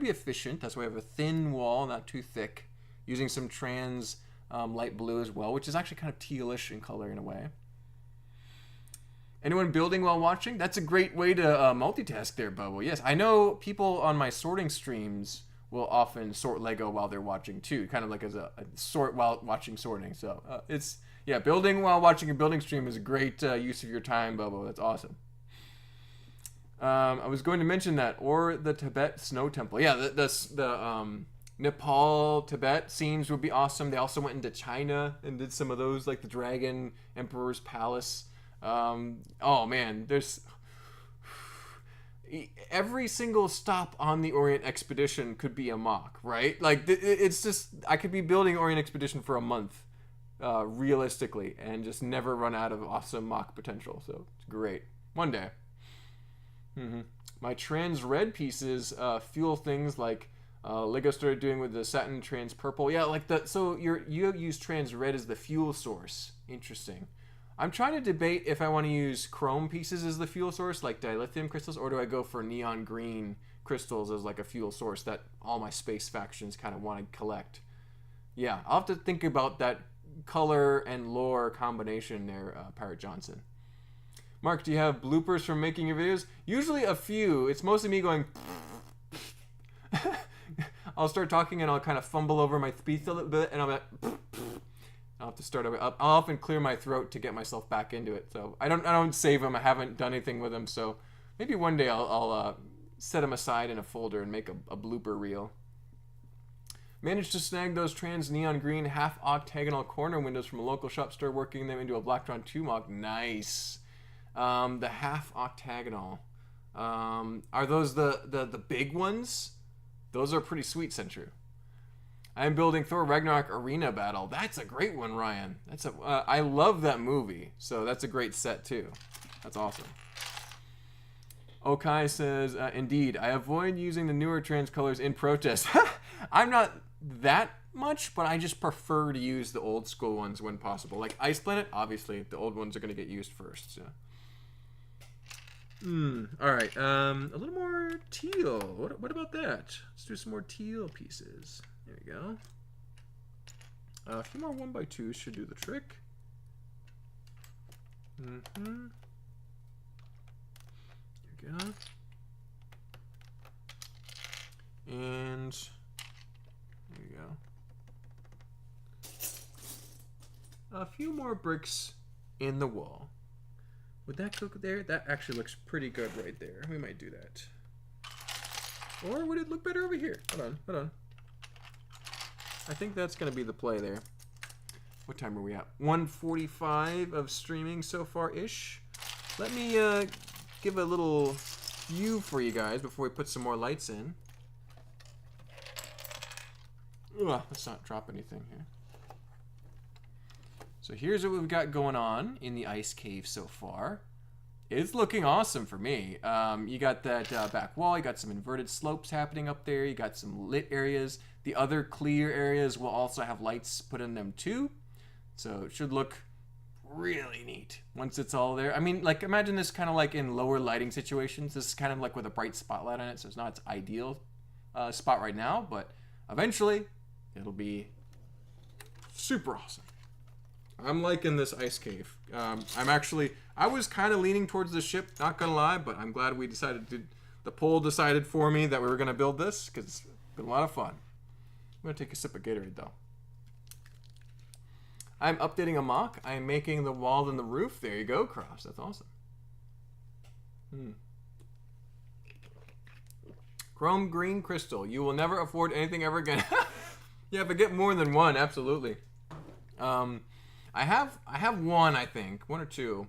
be efficient. That's why I have a thin wall, not too thick. Using some trans light blue as well, which is actually kind of tealish in color in a way. Anyone building while watching? That's a great way to multitask there, Bubble. Yes, I know people on my sorting streams will often sort Lego while they're watching too, kind of like as a sort while watching sorting. So it's, yeah, building while watching a building stream is a great use of your time, Bubble. That's awesome. I was going to mention that, or the Tibet Snow Temple. Yeah, the Nepal, Tibet scenes would be awesome. They also went into China and did some of those, like the Dragon Emperor's Palace. Oh man, there's every single stop on the Orient Expedition could be a MOC, right? Like it's just, I could be building Orient Expedition for a month, realistically, and just never run out of awesome MOC potential. So it's great. One day. My trans red pieces fuel things like Lego started doing with the satin trans purple. Yeah, like so you use trans red as the fuel source. Interesting. I'm trying to debate if I want to use chrome pieces as the fuel source, like dilithium crystals, or do I go for neon green crystals as like a fuel source that all my space factions kind of want to collect. Yeah, I'll have to think about that color and lore combination there, Pirate Johnson. Mark, do you have bloopers from making your videos? Usually a few. It's mostly me going... I'll start talking and I'll kind of fumble over my speech a little bit, and I'll have to start over. I'll often clear my throat to get myself back into it. So I don't save them. I haven't done anything with them. So maybe one day I'll set them aside in a folder and make a blooper reel. Managed to snag those trans neon green half octagonal corner windows from a local shop store, working them into a Blacktron 2 MOC. Nice. The half octagonal. Are those the big ones? Those are pretty sweet, Centru. I'm building Thor Ragnarok Arena Battle. That's a great one, Ryan. I love that movie, so that's a great set too. That's awesome. Okai says, indeed, I avoid using the newer trans colors in protest. I'm not that much, but I just prefer to use the old school ones when possible. Like Ice Planet, obviously, the old ones are going to get used first. So. Alright, a little more teal. What about that? Let's do some more teal pieces. There we go. A few more 1x2s should do the trick. There we go. And there you go. A few more bricks in the wall. Would that cook there? That actually looks pretty good right there. We might do that. Or would it look better over here? Hold on, hold on. I think that's going to be the play there. What time are we at? 1:45 of streaming so far-ish. Let me give a little view for you guys before we put some more lights in. Ugh, let's not drop anything here. So here's what we've got going on in the ice cave so far. It's looking awesome for me. You got that back wall, you got some inverted slopes happening up there, you got some lit areas. The other clear areas will also have lights put in them too. So it should look really neat once it's all there. I mean, like, imagine this kind of like in lower lighting situations. This is kind of like with a bright spotlight on it, so it's not its ideal spot right now, but eventually it'll be super awesome. I'm liking this ice cave. I was kind of leaning towards the ship, not gonna lie, but I'm glad we decided to, the poll decided for me that we were gonna build this, because it's been a lot of fun. I'm gonna take a sip of Gatorade though. I'm updating a MOC. I'm making the wall and the roof. There you go, Cross. That's awesome. Chrome green crystal. You will never afford anything ever again. Yeah, if I get more than one, absolutely. I have one, I think, one or two,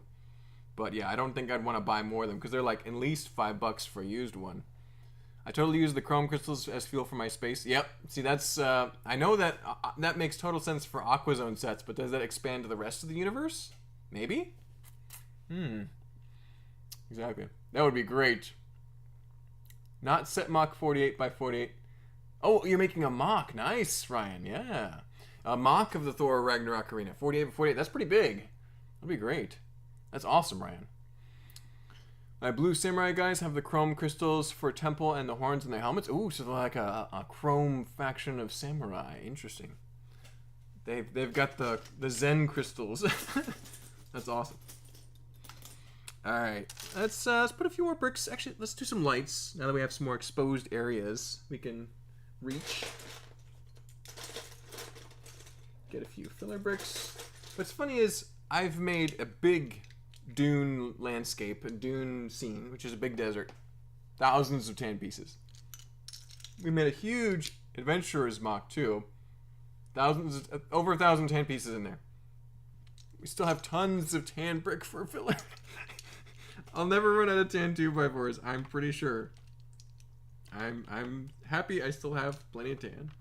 but yeah, I don't think I'd want to buy more of them because they're like at least $5 for a used one. I totally use the chrome crystals as fuel for my space. Yep. See, that's I know that that makes total sense for Aquazone sets, but does that expand to the rest of the universe? Maybe. Exactly. That would be great. Not set MOC 48 by 48. Oh, you're making a MOC. Nice, Ryan. Yeah. A MOC of the Thor Ragnarok Arena. 48 by 48. That's pretty big. That'd be great. That's awesome, Ryan. My blue samurai guys have the chrome crystals for temple and the horns and the helmets. Ooh, so they're like a chrome faction of samurai. Interesting. They've got the Zen crystals. That's awesome. All right, let's put a few more bricks. Actually, let's do some lights now that we have some more exposed areas we can reach. Get a few filler bricks. What's funny is I've made a big dune landscape, a dune scene, which is a big desert. Thousands of tan pieces. We made a huge adventurer's MOC too. Over 1,000 tan pieces in there. We still have tons of tan brick for filler. I'll never run out of tan 2x4s, I'm pretty sure. I'm happy I still have plenty of tan.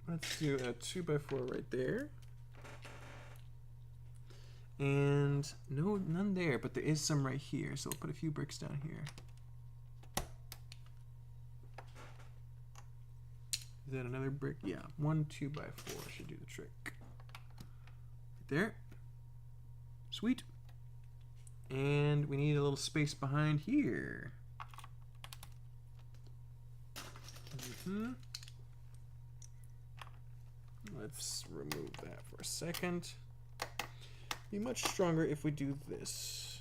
Let's do a 2x4 right there. And no, none there, but there is some right here. So we'll put a few bricks down here. Is that another brick? Yeah, 1 2x4 should do the trick. Right there. Sweet. And we need a little space behind here. Let's remove that for a second. Be much stronger if we do this.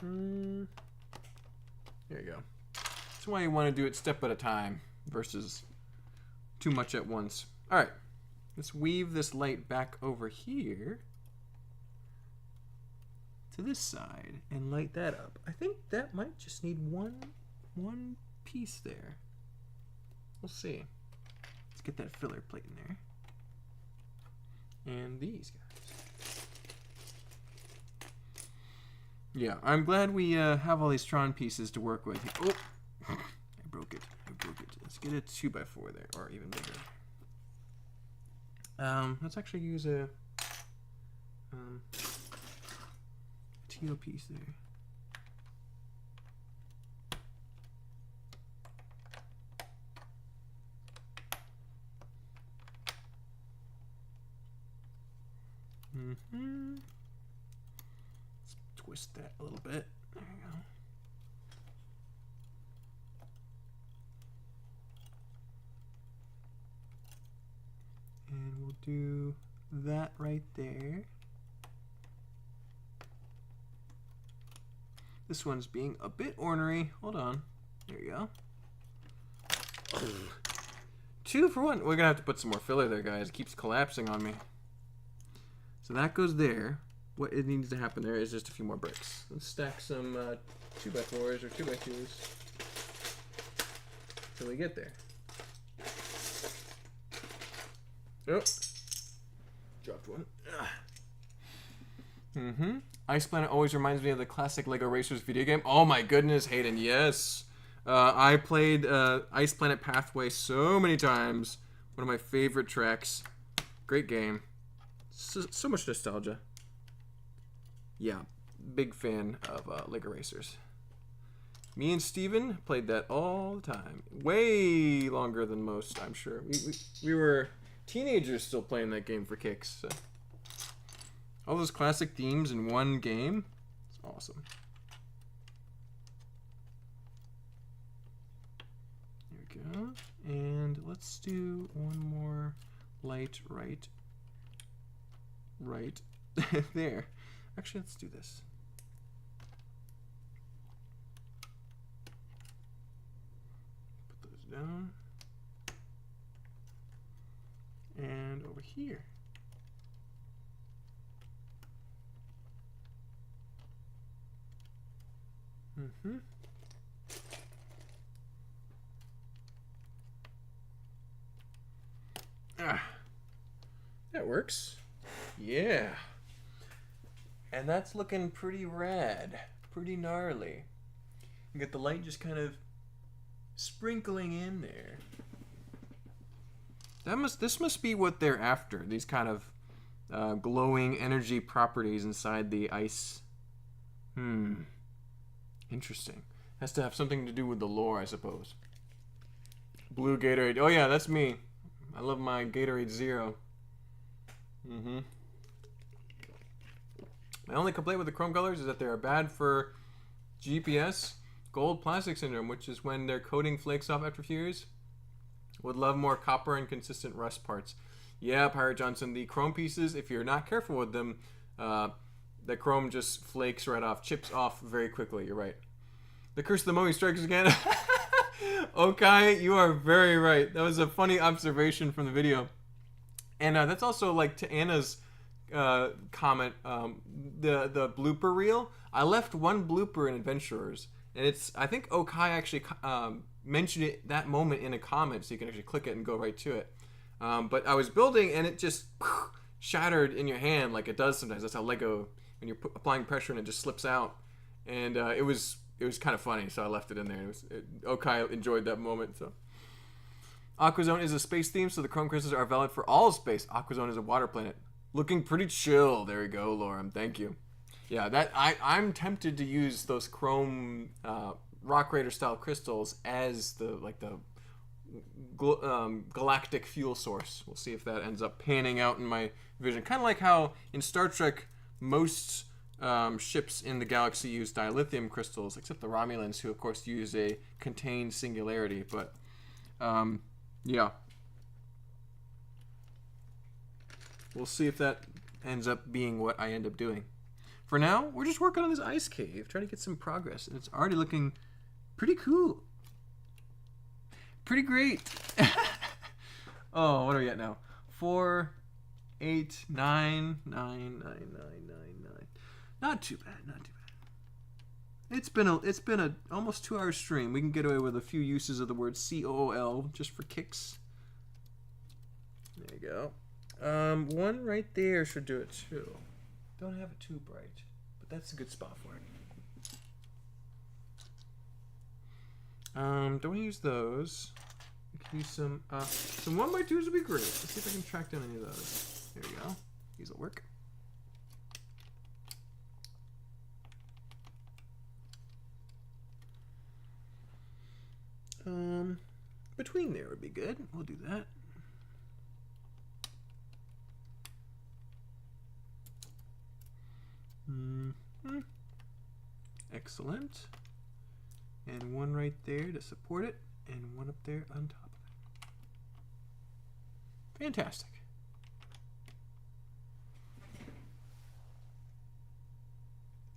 There you go. That's why you want to do it step at a time versus too much at once. All right, let's weave this light back over here to this side and light that up. I think that might just need one piece there. We'll see. Let's get that filler plate in there. And these guys. Yeah, I'm glad we have all these Tron pieces to work with. Oh, I broke it. Let's get a 2x4 there, or even bigger. Let's actually use a teal piece there. Let's twist that a little bit. There you go. And we'll do that right there. This one's being a bit ornery. Hold on. There you go. 2 for 1. We're gonna have to put some more filler there, guys. It keeps collapsing on me. So that goes there. What it needs to happen there is just a few more bricks. Let's stack some 2x4s or 2x2s till we get there. Oh, dropped one. Ice Planet always reminds me of the classic Lego Racers video game. Oh my goodness, Hayden, yes. I played Ice Planet Pathway so many times. One of my favorite tracks. Great game. So much nostalgia. Yeah, big fan of Lego Racers. Me and Steven played that all the time. Way longer than most, I'm sure. We were teenagers still playing that game for kicks. So. All those classic themes in one game. It's awesome. There we go. And let's do one more light right there. Actually, let's do this. Put those down. And over here. That works. Yeah. And that's looking pretty rad. Pretty gnarly. You get the light just kind of sprinkling in there. This must be what they're after. These kind of glowing energy properties inside the ice. Interesting. Has to have something to do with the lore, I suppose. Blue Gatorade. Oh yeah, that's me. I love my Gatorade Zero. My only complaint with the chrome colors is that they are bad for GPS gold plastic syndrome, which is when their coating flakes off after a few years. Would love more copper and consistent rust parts. Yeah, Pirate Johnson, the chrome pieces, if you're not careful with them, the chrome just flakes right off, chips off very quickly. You're right. The curse of the mummy strikes again. Okay, you are very right. That was a funny observation from the video. And that's also like to Anna's comment, the blooper reel. I left one blooper in Adventurers, and I think Okai actually mentioned it that moment in a comment, so you can actually click it and go right to it. But I was building, and it just shattered in your hand like it does sometimes. That's how Lego, when you're applying pressure and it just slips out. And it was kind of funny, so I left it in there. Okai enjoyed that moment. So Aquazone is a space theme, so the chrome crystals are valid for all space. Aquazone is a water planet. Looking pretty chill. There we go, Lorem. Thank you. Yeah, that I'm tempted to use those chrome Rock Raider style crystals as the galactic fuel source. We'll see if that ends up panning out in my vision. Kind of like how in Star Trek most ships in the galaxy use dilithium crystals, except the Romulans, who of course use a contained singularity. But yeah, we'll see if that ends up being what I end up doing. For now, we're just working on this ice cave, trying to get some progress, and it's already looking pretty cool. Pretty great. Oh, what are we at now? 4, 8, 9, 9, 9, 9, 9, 9. Not too bad, not too bad. It's been a almost 2-hour stream. We can get away with a few uses of the word COOL just for kicks. There you go. One right there should do it too. Don't have it too bright, but that's a good spot for it. Don't use those. do some 1x2s would be great. Let's see if I can track down any of those. There we go. These will work. Between there would be good. We'll do that. Excellent. And one right there to support it, and one up there on top of it. Fantastic.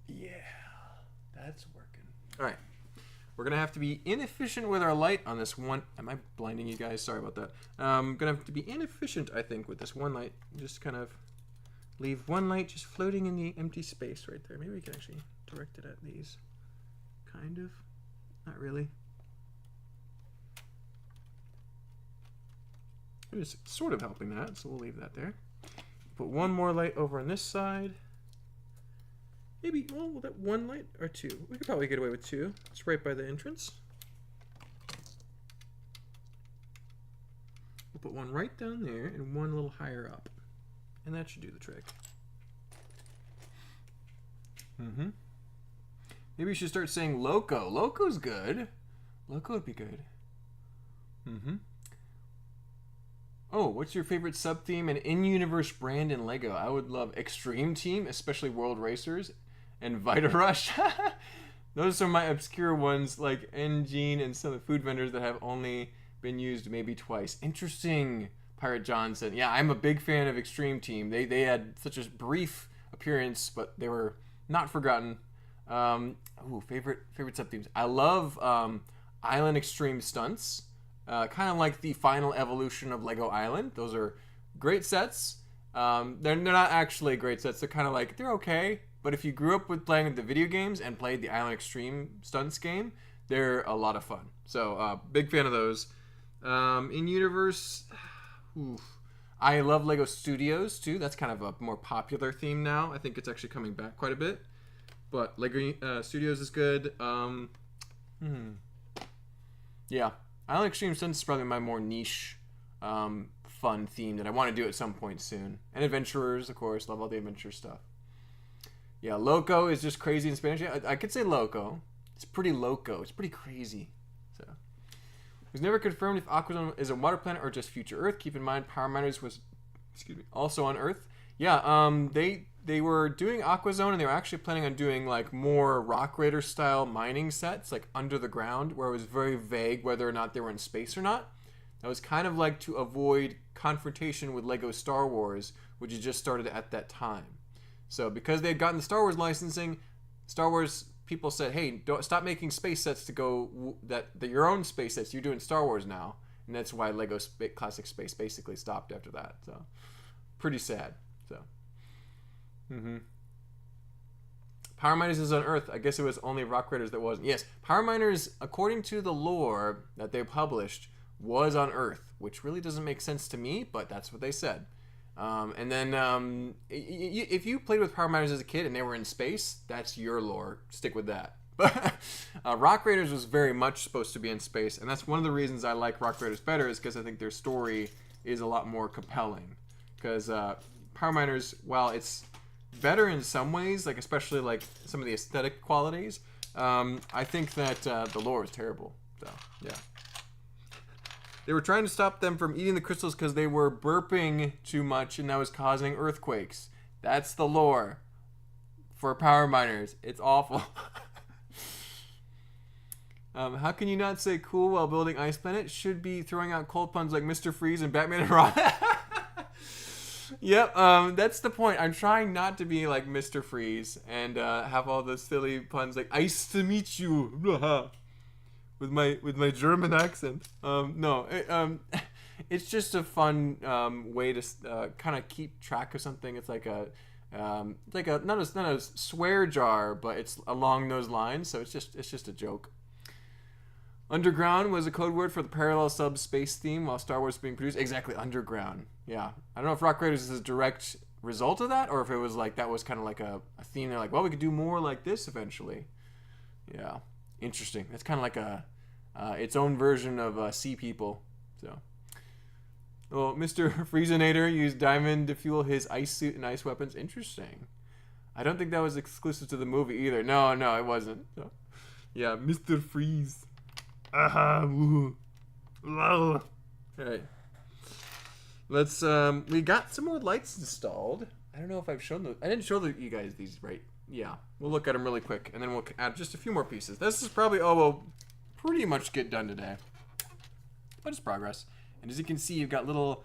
Yeah, that's working. All right. We're going to have to be inefficient with our light on this one. Am I blinding you guys? Sorry about that. I'm going to have to be inefficient, I think, with this one light. Just kind of leave one light just floating in the empty space right there. Maybe we can actually direct it at these. Kind of. Not really. It was sort of helping that, so we'll leave that there. Put one more light over on this side. Maybe, well, will that one light or two? We could probably get away with two. It's right by the entrance. We'll put one right down there and one a little higher up. And that should do the trick. Maybe we should start saying Loco. Loco's good. Loco would be good. Oh, what's your favorite sub-theme and in-universe brand in LEGO? I would love Extreme Team, especially World Racers, and Vita Rush. Those are my obscure ones, like Engine and some of the food vendors that have only been used maybe twice. Interesting, Pirate John said. Yeah, I'm a big fan of Extreme Team. They had such a brief appearance, but they were not forgotten. Favorite sub-themes. I love Island Extreme Stunts. Kind of like the final evolution of Lego Island. Those are great sets. They're not actually great sets. They're kind of like, they're okay. But if you grew up with playing the video games and played the Island Extreme Stunts game, they're a lot of fun. So, big fan of those. In universe, I love Lego Studios too. That's kind of a more popular theme now. I think it's actually coming back quite a bit. But Lego Studios is good. Yeah. Island Extreme Stunts is probably my more niche, fun theme that I want to do at some point soon. And Adventurers, of course. Love all the adventure stuff. Yeah, Loco is just crazy in Spanish. Yeah, I could say Loco. It's pretty loco. It's pretty crazy. So, it was never confirmed if Aquazone is a water planet or just future Earth. Keep in mind, Power Miners was, also on Earth. Yeah, they were doing Aquazone, and they were actually planning on doing like more Rock Raider style mining sets, like under the ground, where it was very vague whether or not they were in space or not. That was kind of like to avoid confrontation with Lego Star Wars, which had just started at that time. So because they had gotten the Star Wars licensing, Star Wars people said, "Hey, don't stop making space sets to go that your own space sets. You're doing Star Wars now," and that's why Lego Classic Space basically stopped after that. So pretty sad. So. Power Miners is on Earth. I guess it was only Rock Raiders that wasn't. Yes, Power Miners, according to the lore that they published, was on Earth, which really doesn't make sense to me, but that's what they said. And then if you played with Power Miners as a kid and they were in space, that's your lore. Stick with that. But Rock Raiders was very much supposed to be in space, and that's one of the reasons I like Rock Raiders better, is because I think their story is a lot more compelling. Because Power Miners, while it's better in some ways, like especially like some of the aesthetic qualities, I think that the lore is terrible. So yeah, they were trying to stop them from eating the crystals because they were burping too much and that was causing earthquakes. That's the lore for Power Miners. It's awful. How can you not say cool while building Ice Planet? Should be throwing out cold puns like Mr. Freeze and Batman and Robin. Yep, that's the point. I'm trying not to be like Mr. Freeze and have all those silly puns like "Ice to meet you," with my German accent. It's just a fun way to kind of keep track of something. It's like a not a swear jar, but it's along those lines. So it's just a joke. Underground was a code word for the parallel subspace theme while Star Wars was being produced. Exactly, underground. Yeah. I don't know if Rock Raiders is a direct result of that, or if it was like that was kind of like a theme. They're like, well, we could do more like this eventually. Yeah. Interesting. It's kind of like its own version of Sea People. So, well, Mr. Freezenator used diamond to fuel his ice suit and ice weapons. Interesting. I don't think that was exclusive to the movie either. No, it wasn't. So, yeah, Mr. Freeze. Woo. All right. Let's we got some more lights installed. I don't know if I've shown those. I didn't show you guys these, right? Yeah. We'll look at them really quick, and then we'll add just a few more pieces. This is probably all we'll pretty much get done today. But it's progress. And as you can see, you've got little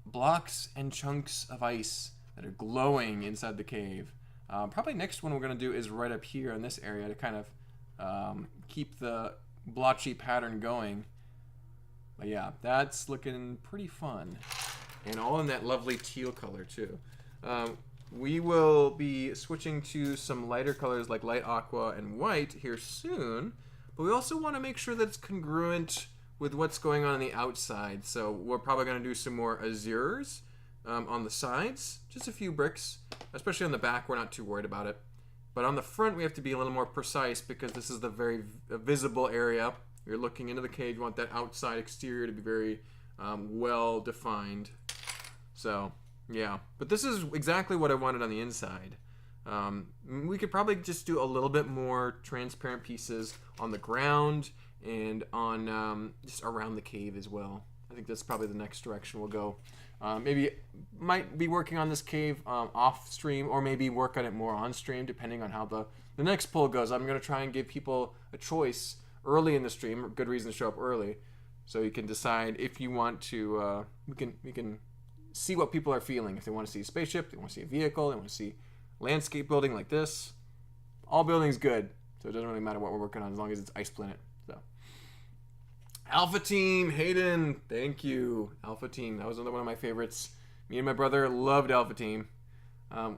blocks and chunks of ice that are glowing inside the cave. Probably next one we're going to do is right up here in this area to kind of keep the blotchy pattern going. But yeah, that's looking pretty fun. And all in that lovely teal color too. We will be switching to some lighter colors like light aqua and white here soon. But we also want to make sure that it's congruent with what's going on the outside. So we're probably going to do some more azures on the sides. Just a few bricks. Especially on the back, we're not too worried about it. But on the front, we have to be a little more precise because this is the very visible area. You're looking into the cave. You want that outside exterior to be very well defined. So, yeah. But this is exactly what I wanted on the inside. We could probably just do a little bit more transparent pieces on the ground and on just around the cave as well. I think that's probably the next direction we'll go. Maybe might be working on this cave off stream, or maybe work on it more on stream, depending on how the next poll goes. I'm going to try and give people a choice early in the stream, good reason to show up early, so you can decide if you want to. We can see what people are feeling. If they want to see a spaceship, they want to see a vehicle, they want to see landscape building like this. All building's good, so it doesn't really matter what we're working on as long as it's Ice Planet. So, Alpha Team, Hayden, thank you. Alpha Team, that was another one of my favorites. Me and my brother loved Alpha Team.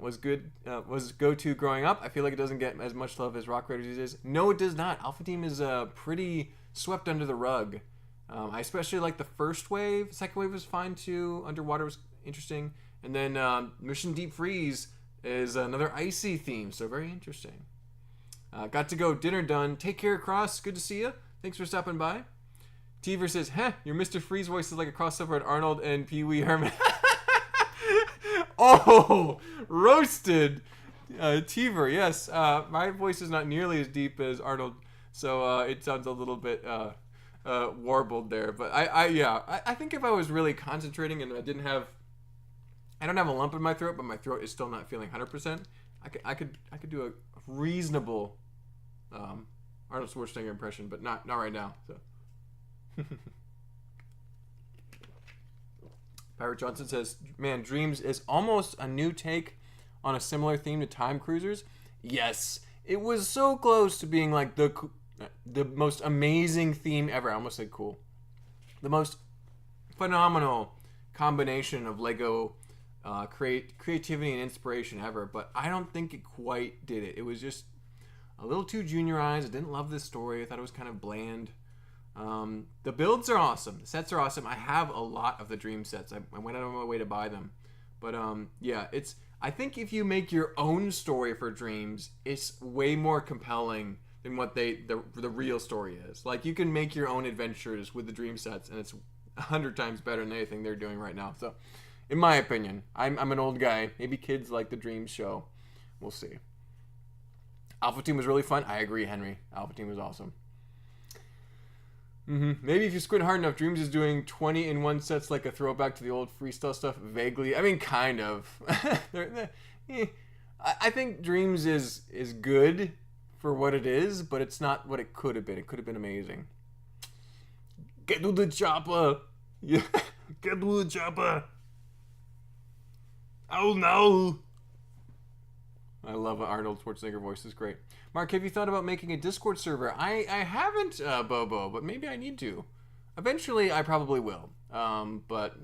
Was good. Was go-to growing up. I feel like it doesn't get as much love as Rock Raiders is. No, it does not. Alpha Team is pretty swept under the rug. I especially like the first wave. Second wave was fine too. Underwater was interesting. And then Mission Deep Freeze is another icy theme, so very interesting. Got to go. Dinner done. Take care, Cross. Good to see you. Thanks for stopping by. Teaver says, your Mr. Freeze voice is like a crossover at Arnold and Pee Wee Herman. Oh, roasted. Teaver, yes. My voice is not nearly as deep as Arnold, so it sounds a little bit warbled there. But I think if I was really concentrating and I don't have a lump in my throat, but my throat is still not feeling 100%, I could do a reasonable Arnold Schwarzenegger impression, but not right now. So. Pirate Johnson says, man, Dreams is almost a new take on a similar theme to Time Cruisers. Yes, it was so close to being like the most amazing theme ever. I almost said cool. The most phenomenal combination of Lego creativity and inspiration ever, but I don't think it quite did it. It was just a little too juniorized. I didn't love this story. I thought it was kind of bland. The builds are awesome. The sets are awesome. I have a lot of the Dream sets. I went out of my way to buy them. But yeah, I think if you make your own story for Dreams, it's way more compelling than what the real story is. Like, you can make your own adventures with the Dream sets, and it's 100 times better than anything they're doing right now. So, in my opinion, I'm an old guy. Maybe kids like the Dreams show. We'll see. Alpha Team was really fun. I agree, Henry. Alpha Team was awesome. Maybe if you squint hard enough, Dreams is doing 20-in-1 sets like a throwback to the old freestyle stuff. Vaguely. I mean, kind of. I think Dreams is good for what it is, but it's not what it could have been. It could have been amazing. Get to the chopper. Yeah. Get to the chopper. Oh no. I love Arnold Schwarzenegger voice. It's great. Mark, have you thought about making a Discord server? I haven't, Bobo, but maybe I need to. Eventually, I probably will. But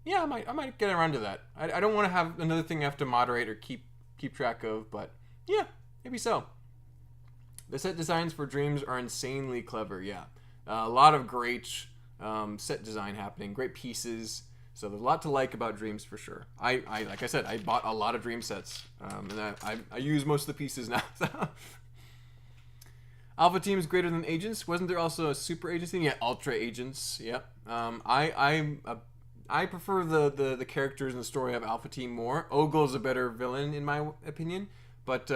yeah, I might get around to that. I don't want to have another thing I have to moderate or keep track of, but yeah, maybe so. The set designs for Dreams are insanely clever. Yeah, a lot of great set design happening. Great pieces. So there's a lot to like about Dreams for sure. I like I said, I bought a lot of Dream sets, and I use most of the pieces now. So. Alpha Team is greater than Agents. Wasn't there also a Super Agents theme? Yeah, Ultra Agents. Yep. I prefer the characters in the story of Alpha Team more. Ogle's a better villain in my opinion, but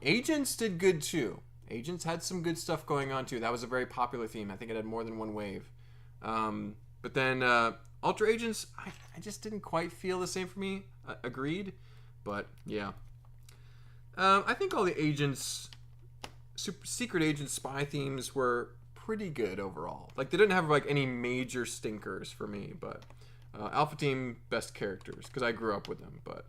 Agents did good too. Agents had some good stuff going on too. That was a very popular theme. I think it had more than one wave. But then Ultra Agents, I just didn't quite feel the same for me. Agreed. But yeah. I think all the Agents, Secret Agent spy themes were pretty good overall. Like, they didn't have like any major stinkers for me, but Alpha Team, best characters, because I grew up with them. But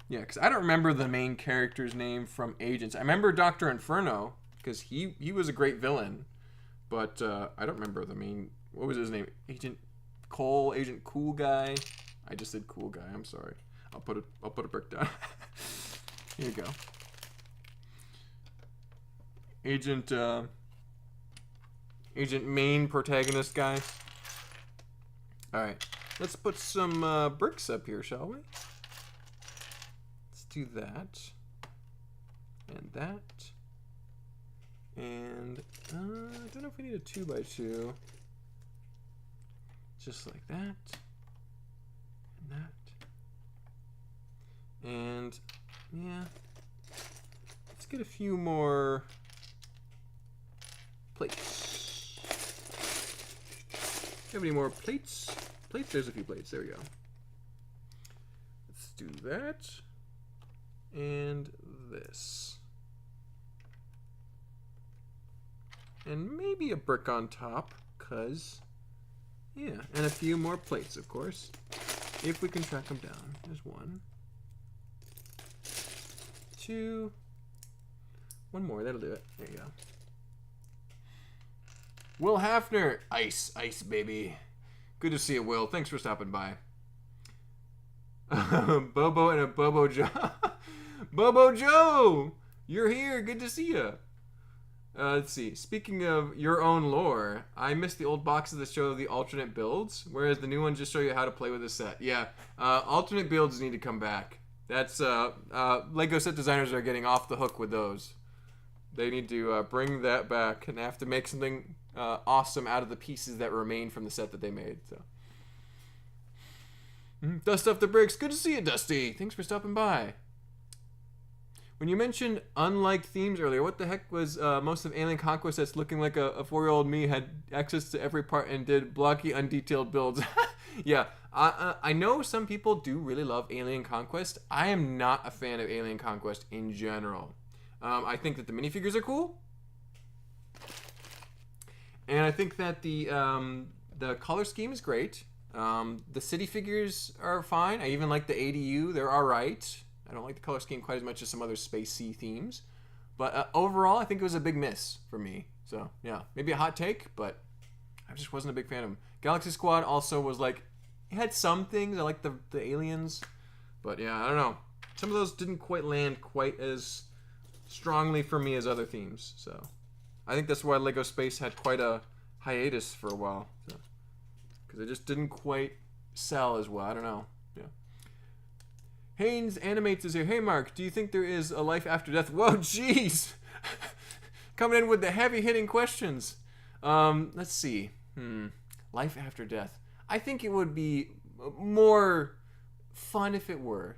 yeah, because I don't remember the main character's name from Agents. I remember Dr. Inferno, because he was a great villain, but I don't remember the main, what was his name? Agent Cole, Agent Cool Guy. I just said Cool Guy, I'm sorry. I'll put a brick down. Here you go. Agent main protagonist guy. Alright, let's put some bricks up here, shall we? Let's do that. And that. And I don't know if we need a 2x2. Just like that. And that. And yeah. Let's get a few more plates. Do you have any more plates? Plates? There's a few plates. There we go. Let's do that. And this. And maybe a brick on top, cause yeah, and a few more plates, of course, if we can track them down. There's 1, 2, 1 more. That'll do it. There you go. Will Hafner, ice baby. Good to see you, Will. Thanks for stopping by. Bobo and a Bobo Joe. Bobo Joe, you're here. Good to see you. Let's see. Speaking of your own lore, I missed the old boxes that show the alternate builds, whereas the new ones just show you how to play with the set. Yeah, alternate builds need to come back. That's Lego set designers are getting off the hook with those. They need to bring that back and have to make something awesome out of the pieces that remain from the set that they made. So, Dust off the bricks. Good to see you, Dusty. Thanks for stopping by. When you mentioned unliked themes earlier, what the heck was most of Alien Conquest that's looking like a 4-year-old me had access to every part and did blocky, undetailed builds? Yeah, I know some people do really love Alien Conquest. I am not a fan of Alien Conquest in general. I think that the minifigures are cool. And I think that the color scheme is great. The city figures are fine. I even like the ADU. They're all right. I don't like the color scheme quite as much as some other spacey themes. But overall, I think it was a big miss for me. So, yeah, maybe a hot take, but I just wasn't a big fan of them. Galaxy Squad also was like, it had some things. I like the aliens. But, yeah, I don't know. Some of those didn't quite land quite as strongly for me as other themes. So, I think that's why Lego Space had quite a hiatus for a while. Because it just didn't quite sell as well. I don't know. Yeah. Haynes Animates is here. Hey, Mark, do you think there is a life after death? Whoa, jeez! Coming in with the heavy-hitting questions. Let's see. Life after death. I think it would be more fun if it were.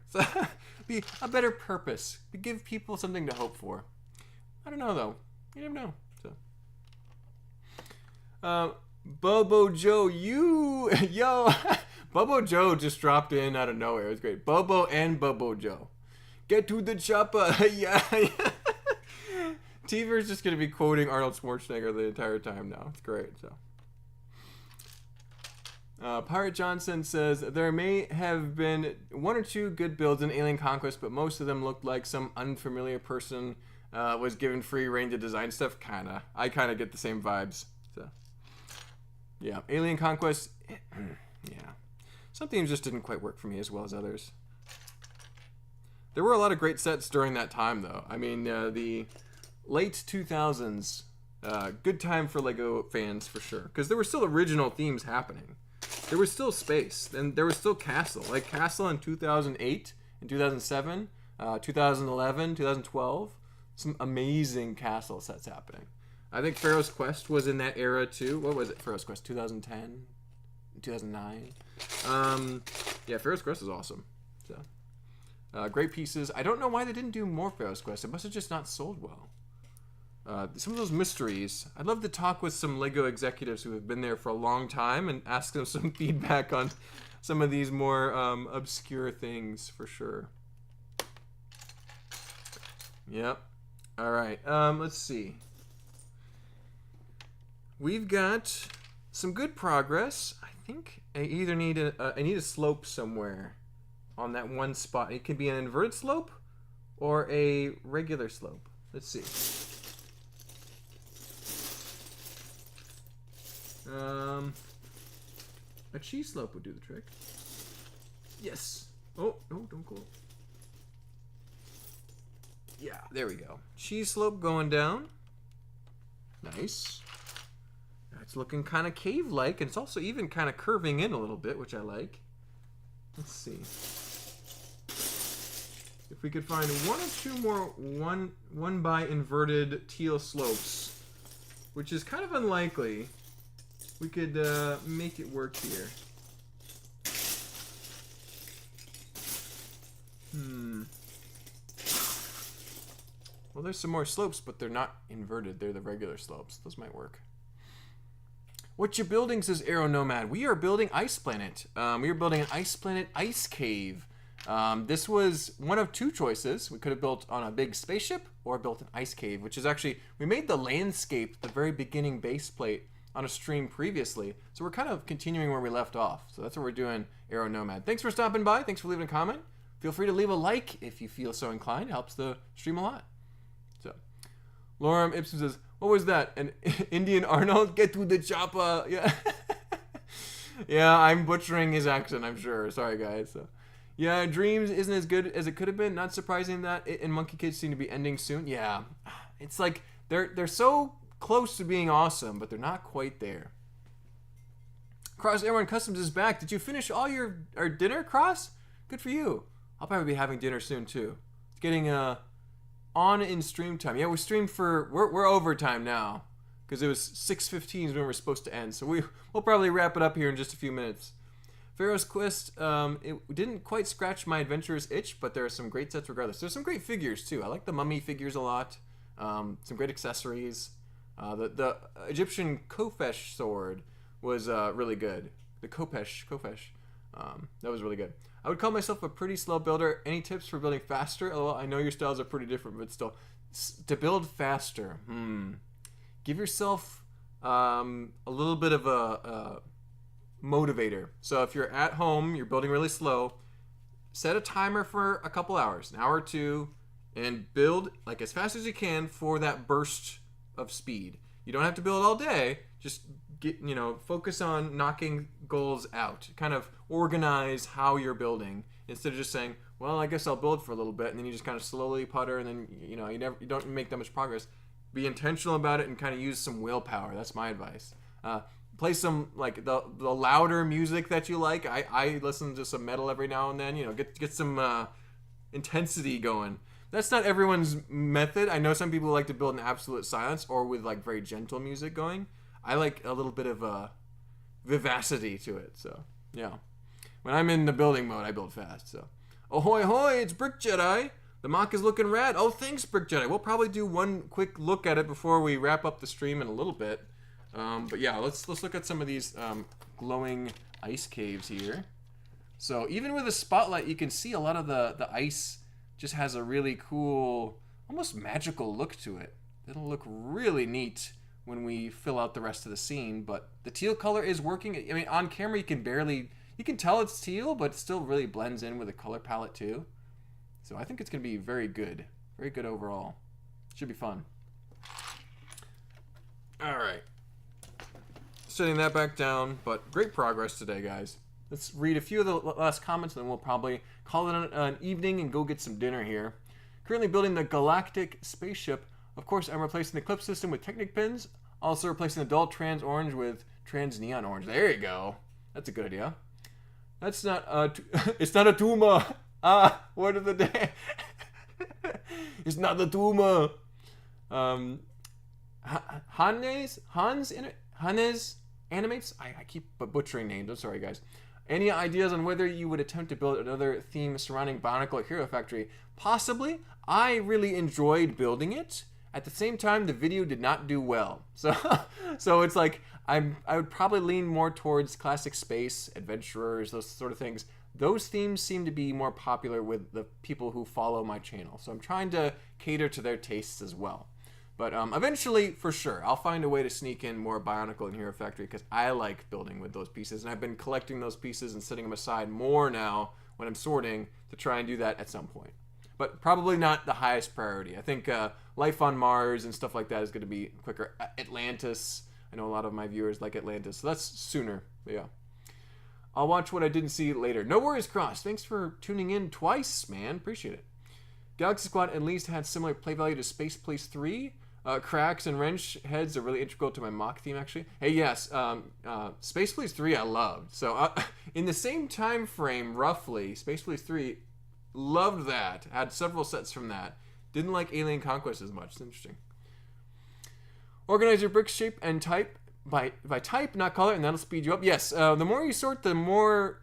Be a better purpose. To give people something to hope for. I don't know, though. You never know. So. Bobo Joe, yo, Bobo Joe just dropped in out of nowhere. It was great. Bobo and Bobo Joe, get to the chopper. Yeah. Teaver's just gonna be quoting Arnold Schwarzenegger the entire time now. It's great. So, Pirate Johnson says there may have been 1 or 2 good builds in Alien Conquest, but most of them looked like some unfamiliar person was given free reign to design stuff. I kind of get the same vibes. So. Yeah, Alien Conquest, yeah. Some themes just didn't quite work for me as well as others. There were a lot of great sets during that time, though. I mean, the late 2000s, good time for Lego fans, for sure. Because there were still original themes happening. There was still space, and there was still Castle. Like Castle in 2008 and 2007, 2011, 2012. some amazing castle sets happening. I think Pharaoh's Quest was in that era too. What was it? Pharaoh's Quest 2010, 2009. Yeah, Pharaoh's Quest is awesome. So great pieces. I don't know why they didn't do more Pharaoh's Quest. It must have just not sold well. Some of those mysteries. I'd love to talk with some LEGO executives who have been there for a long time and ask them some feedback on some of these more obscure things for sure. Yep. All right. Let's see. We've got some good progress. I think I either need I need a slope somewhere on that one spot. It could be an inverted slope or a regular slope. Let's see. A cheese slope would do the trick. Yes. Oh, no, don't go. Yeah, there we go. Cheese slope going down. Nice. It's looking kind of cave-like, and it's also even kind of curving in a little bit, which I like. Let's see. If we could find one or two more one by inverted teal slopes, which is kind of unlikely, we could make it work here. Well, there's some more slopes, but they're not inverted. They're the regular slopes. Those might work. What you building, says Aero Nomad. We are building Ice Planet. We are building an Ice Planet Ice Cave. This was one of two choices. We could have built on a big spaceship or built an ice cave, which is actually, we made the landscape, the very beginning base plate, on a stream previously. So we're kind of continuing where we left off. So that's what we're doing, Aero Nomad. Thanks for stopping by. Thanks for leaving a comment. Feel free to leave a like if you feel so inclined. It helps the stream a lot. So, Lorem Ipsum says, what was that? An Indian Arnold? Get to the chopper. Yeah. Yeah, I'm butchering his accent, I'm sure. Sorry, guys. So, yeah, Dreams isn't as good as it could have been. Not surprising that it and Monkey Kids seem to be ending soon. Yeah. It's like they're so close to being awesome, but they're not quite there. Cross Airborne Customs is back. Did you finish all your dinner, Cross? Good for you. I'll probably be having dinner soon too. It's getting on in stream time. Yeah, we streamed for we're overtime now because it was 6:15 when we were supposed to end. So we'll probably wrap it up here in just a few minutes. Pharaoh's Quest, it didn't quite scratch my adventurer's itch, but there are some great sets regardless. There's some great figures too. I like the mummy figures a lot. Some great accessories. The Egyptian Kofesh sword was really good. The Kofesh. That was really good. I would call myself a pretty slow builder. Any tips for building faster? Well, I know your styles are pretty different, but still. To build faster, give yourself a little bit of a motivator. So if you're at home, you're building really slow, set a timer for a couple hours, an hour or two, and build like as fast as you can for that burst of speed. You don't have to build all day. Just focus on knocking goals out. Kind of organize how you're building instead of just saying, well, I guess I'll build for a little bit, and then you just kind of slowly putter, and then you don't make that much progress. Be intentional about it and kind of use some willpower. That's my advice. Play some like the louder music that you like. I listen to some metal every now and then. Get some intensity going. That's not everyone's method. I know some people like to build in absolute silence or with like very gentle music going. I like a little bit of vivacity to it. So yeah, when I'm in the building mode, I build fast. So ahoy hoy, it's Brick Jedi. The MOC is looking rad. Oh, thanks, Brick Jedi. We'll probably do one quick look at it before we wrap up the stream in a little bit. But yeah, let's look at some of these glowing ice caves here. So even with a spotlight, you can see a lot of the ice just has a really cool, almost magical look to it. It'll look really neat when we fill out the rest of the scene, but the teal color is working. I mean, on camera you can tell it's teal, but it still really blends in with the color palette too. So I think it's gonna be very good overall. Should be fun. All right. Setting that back down, but great progress today, guys. Let's read a few of the last comments, and then we'll probably call it an evening and go get some dinner here. Currently building the Galactic spaceship. Of course, I'm replacing the clip system with Technic pins. Also replacing the dull trans orange with trans neon orange. There you go. That's a good idea. That's not it's not a tumor. Word of the day. It's not a tumor. Hannes Animates? I keep butchering names. I'm sorry, guys. Any ideas on whether you would attempt to build another theme surrounding Bionicle at Hero Factory? Possibly. I really enjoyed building it. At the same time, the video did not do well. So it's like I would probably lean more towards classic space, adventurers, those sort of things. Those themes seem to be more popular with the people who follow my channel. So I'm trying to cater to their tastes as well. But eventually, for sure, I'll find a way to sneak in more Bionicle in Hero Factory because I like building with those pieces. And I've been collecting those pieces and setting them aside more now when I'm sorting to try and do that at some point. But probably not the highest priority. I think life on Mars and stuff like that is going to be quicker. Atlantis. I know a lot of my viewers like Atlantis, so that's sooner. But yeah. I'll watch what I didn't see later. No worries, Cross. Thanks for tuning in twice, man. Appreciate it. Galaxy Squad at least had similar play value to Space Police 3. Cracks and wrench heads are really integral to my MOC theme, actually. Hey, yes, Space Police 3 I loved. So in the same time frame, roughly, Space Police 3, loved that. Had several sets from that. Didn't like Alien Conquest as much. It's interesting. Organize your brick shape and type by type, not color, and that'll speed you up. Yes, the more you sort, the more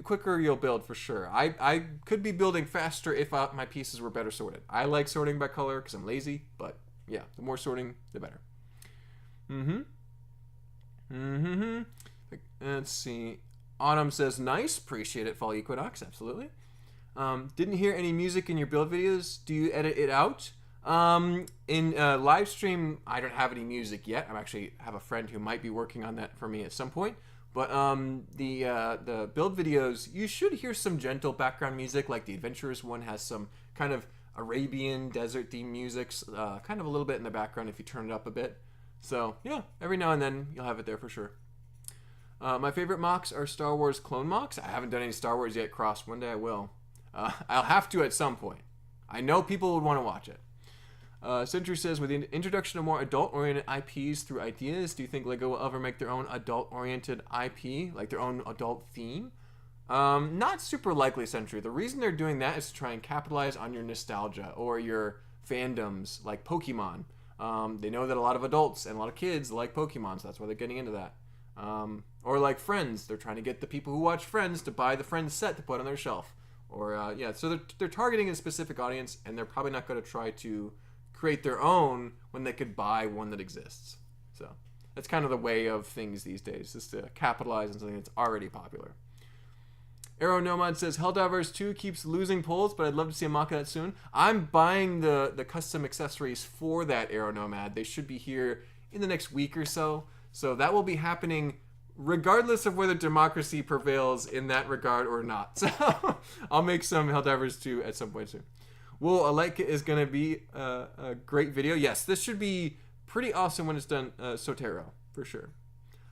quicker you'll build for sure. I could be building faster if my pieces were better sorted. I like sorting by color because I'm lazy, but yeah, the more sorting, the better. Let's see. Autumn says, nice. Appreciate it, Fall Equinox. Absolutely. Didn't hear any music in your build videos. Do you edit it out? In live stream, I don't have any music yet. I actually have a friend who might be working on that for me at some point. But the build videos, you should hear some gentle background music, like the Adventurers one has some kind of Arabian desert theme music, kind of a little bit in the background if you turn it up a bit. So yeah, every now and then you'll have it there for sure. My favorite MOCs are Star Wars clone MOCs. I haven't done any Star Wars yet, Cross. One day I will. I'll have to at some point. I know people would want to watch it. Century says, with the introduction of more adult-oriented IPs through ideas, do you think LEGO will ever make their own adult-oriented IP, like their own adult theme? Not super likely, Century. The reason they're doing that is to try and capitalize on your nostalgia or your fandoms, like Pokemon. They know that a lot of adults and a lot of kids like Pokemon, so that's why they're getting into that. Or like Friends. They're trying to get the people who watch Friends to buy the Friends set to put on their shelf. Or, yeah, so they're targeting a specific audience, and they're probably not going to try to create their own when they could buy one that exists. So that's kind of the way of things these days, is to capitalize on something that's already popular. Aero Nomad says, Helldivers 2 keeps losing polls, but I'd love to see a mock of that soon. I'm buying the custom accessories for that, Aero Nomad. They should be here in the next week or so. So that will be happening regardless of whether democracy prevails in that regard or not. So I'll make some Helldivers 2 at some point soon. Well, Alaika is going to be a great video. Yes, this should be pretty awesome when it's done, Sotero, for sure.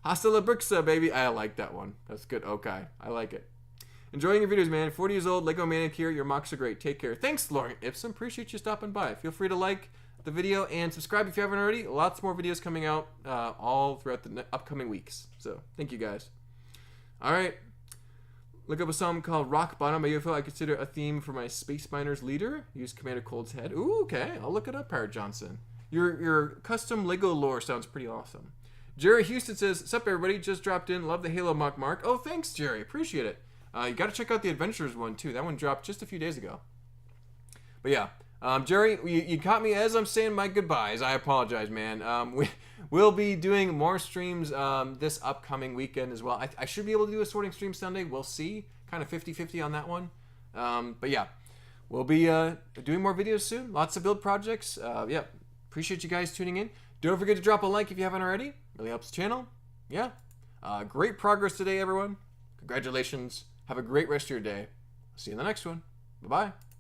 Hasta la Brixa, baby. I like that one. That's good. Okay, I like it. Enjoying your videos, man. 40 years old, Lego Maniac here. Your mocks are great. Take care. Thanks, Lauren Ipsum. Appreciate you stopping by. Feel free to like the video and subscribe if you haven't already. Lots more videos coming out all throughout the upcoming weeks. So, thank you, guys. All right. Look up a song called Rock Bottom by UFO. I consider a theme for my Space Miners leader. Use Commander Cold's head. Ooh, okay. I'll look it up, Parrot Johnson. Your custom Lego lore sounds pretty awesome. Jerry Houston says, sup, everybody. Just dropped in. Love the Halo mock, Mark. Oh, thanks, Jerry. Appreciate it. You got to check out the Adventures one, too. That one dropped just a few days ago. But yeah. Jerry, you caught me as I'm saying my goodbyes. I apologize, man. We'll be doing more streams this upcoming weekend as well. I should be able to do a sorting stream Sunday. We'll see. Kind of 50-50 on that one. But yeah, we'll be doing more videos soon. Lots of build projects. Yeah, appreciate you guys tuning in. Don't forget to drop a like if you haven't already. Really helps the channel. Yeah. Great progress today, everyone. Congratulations. Have a great rest of your day. See you in the next one. Bye-bye.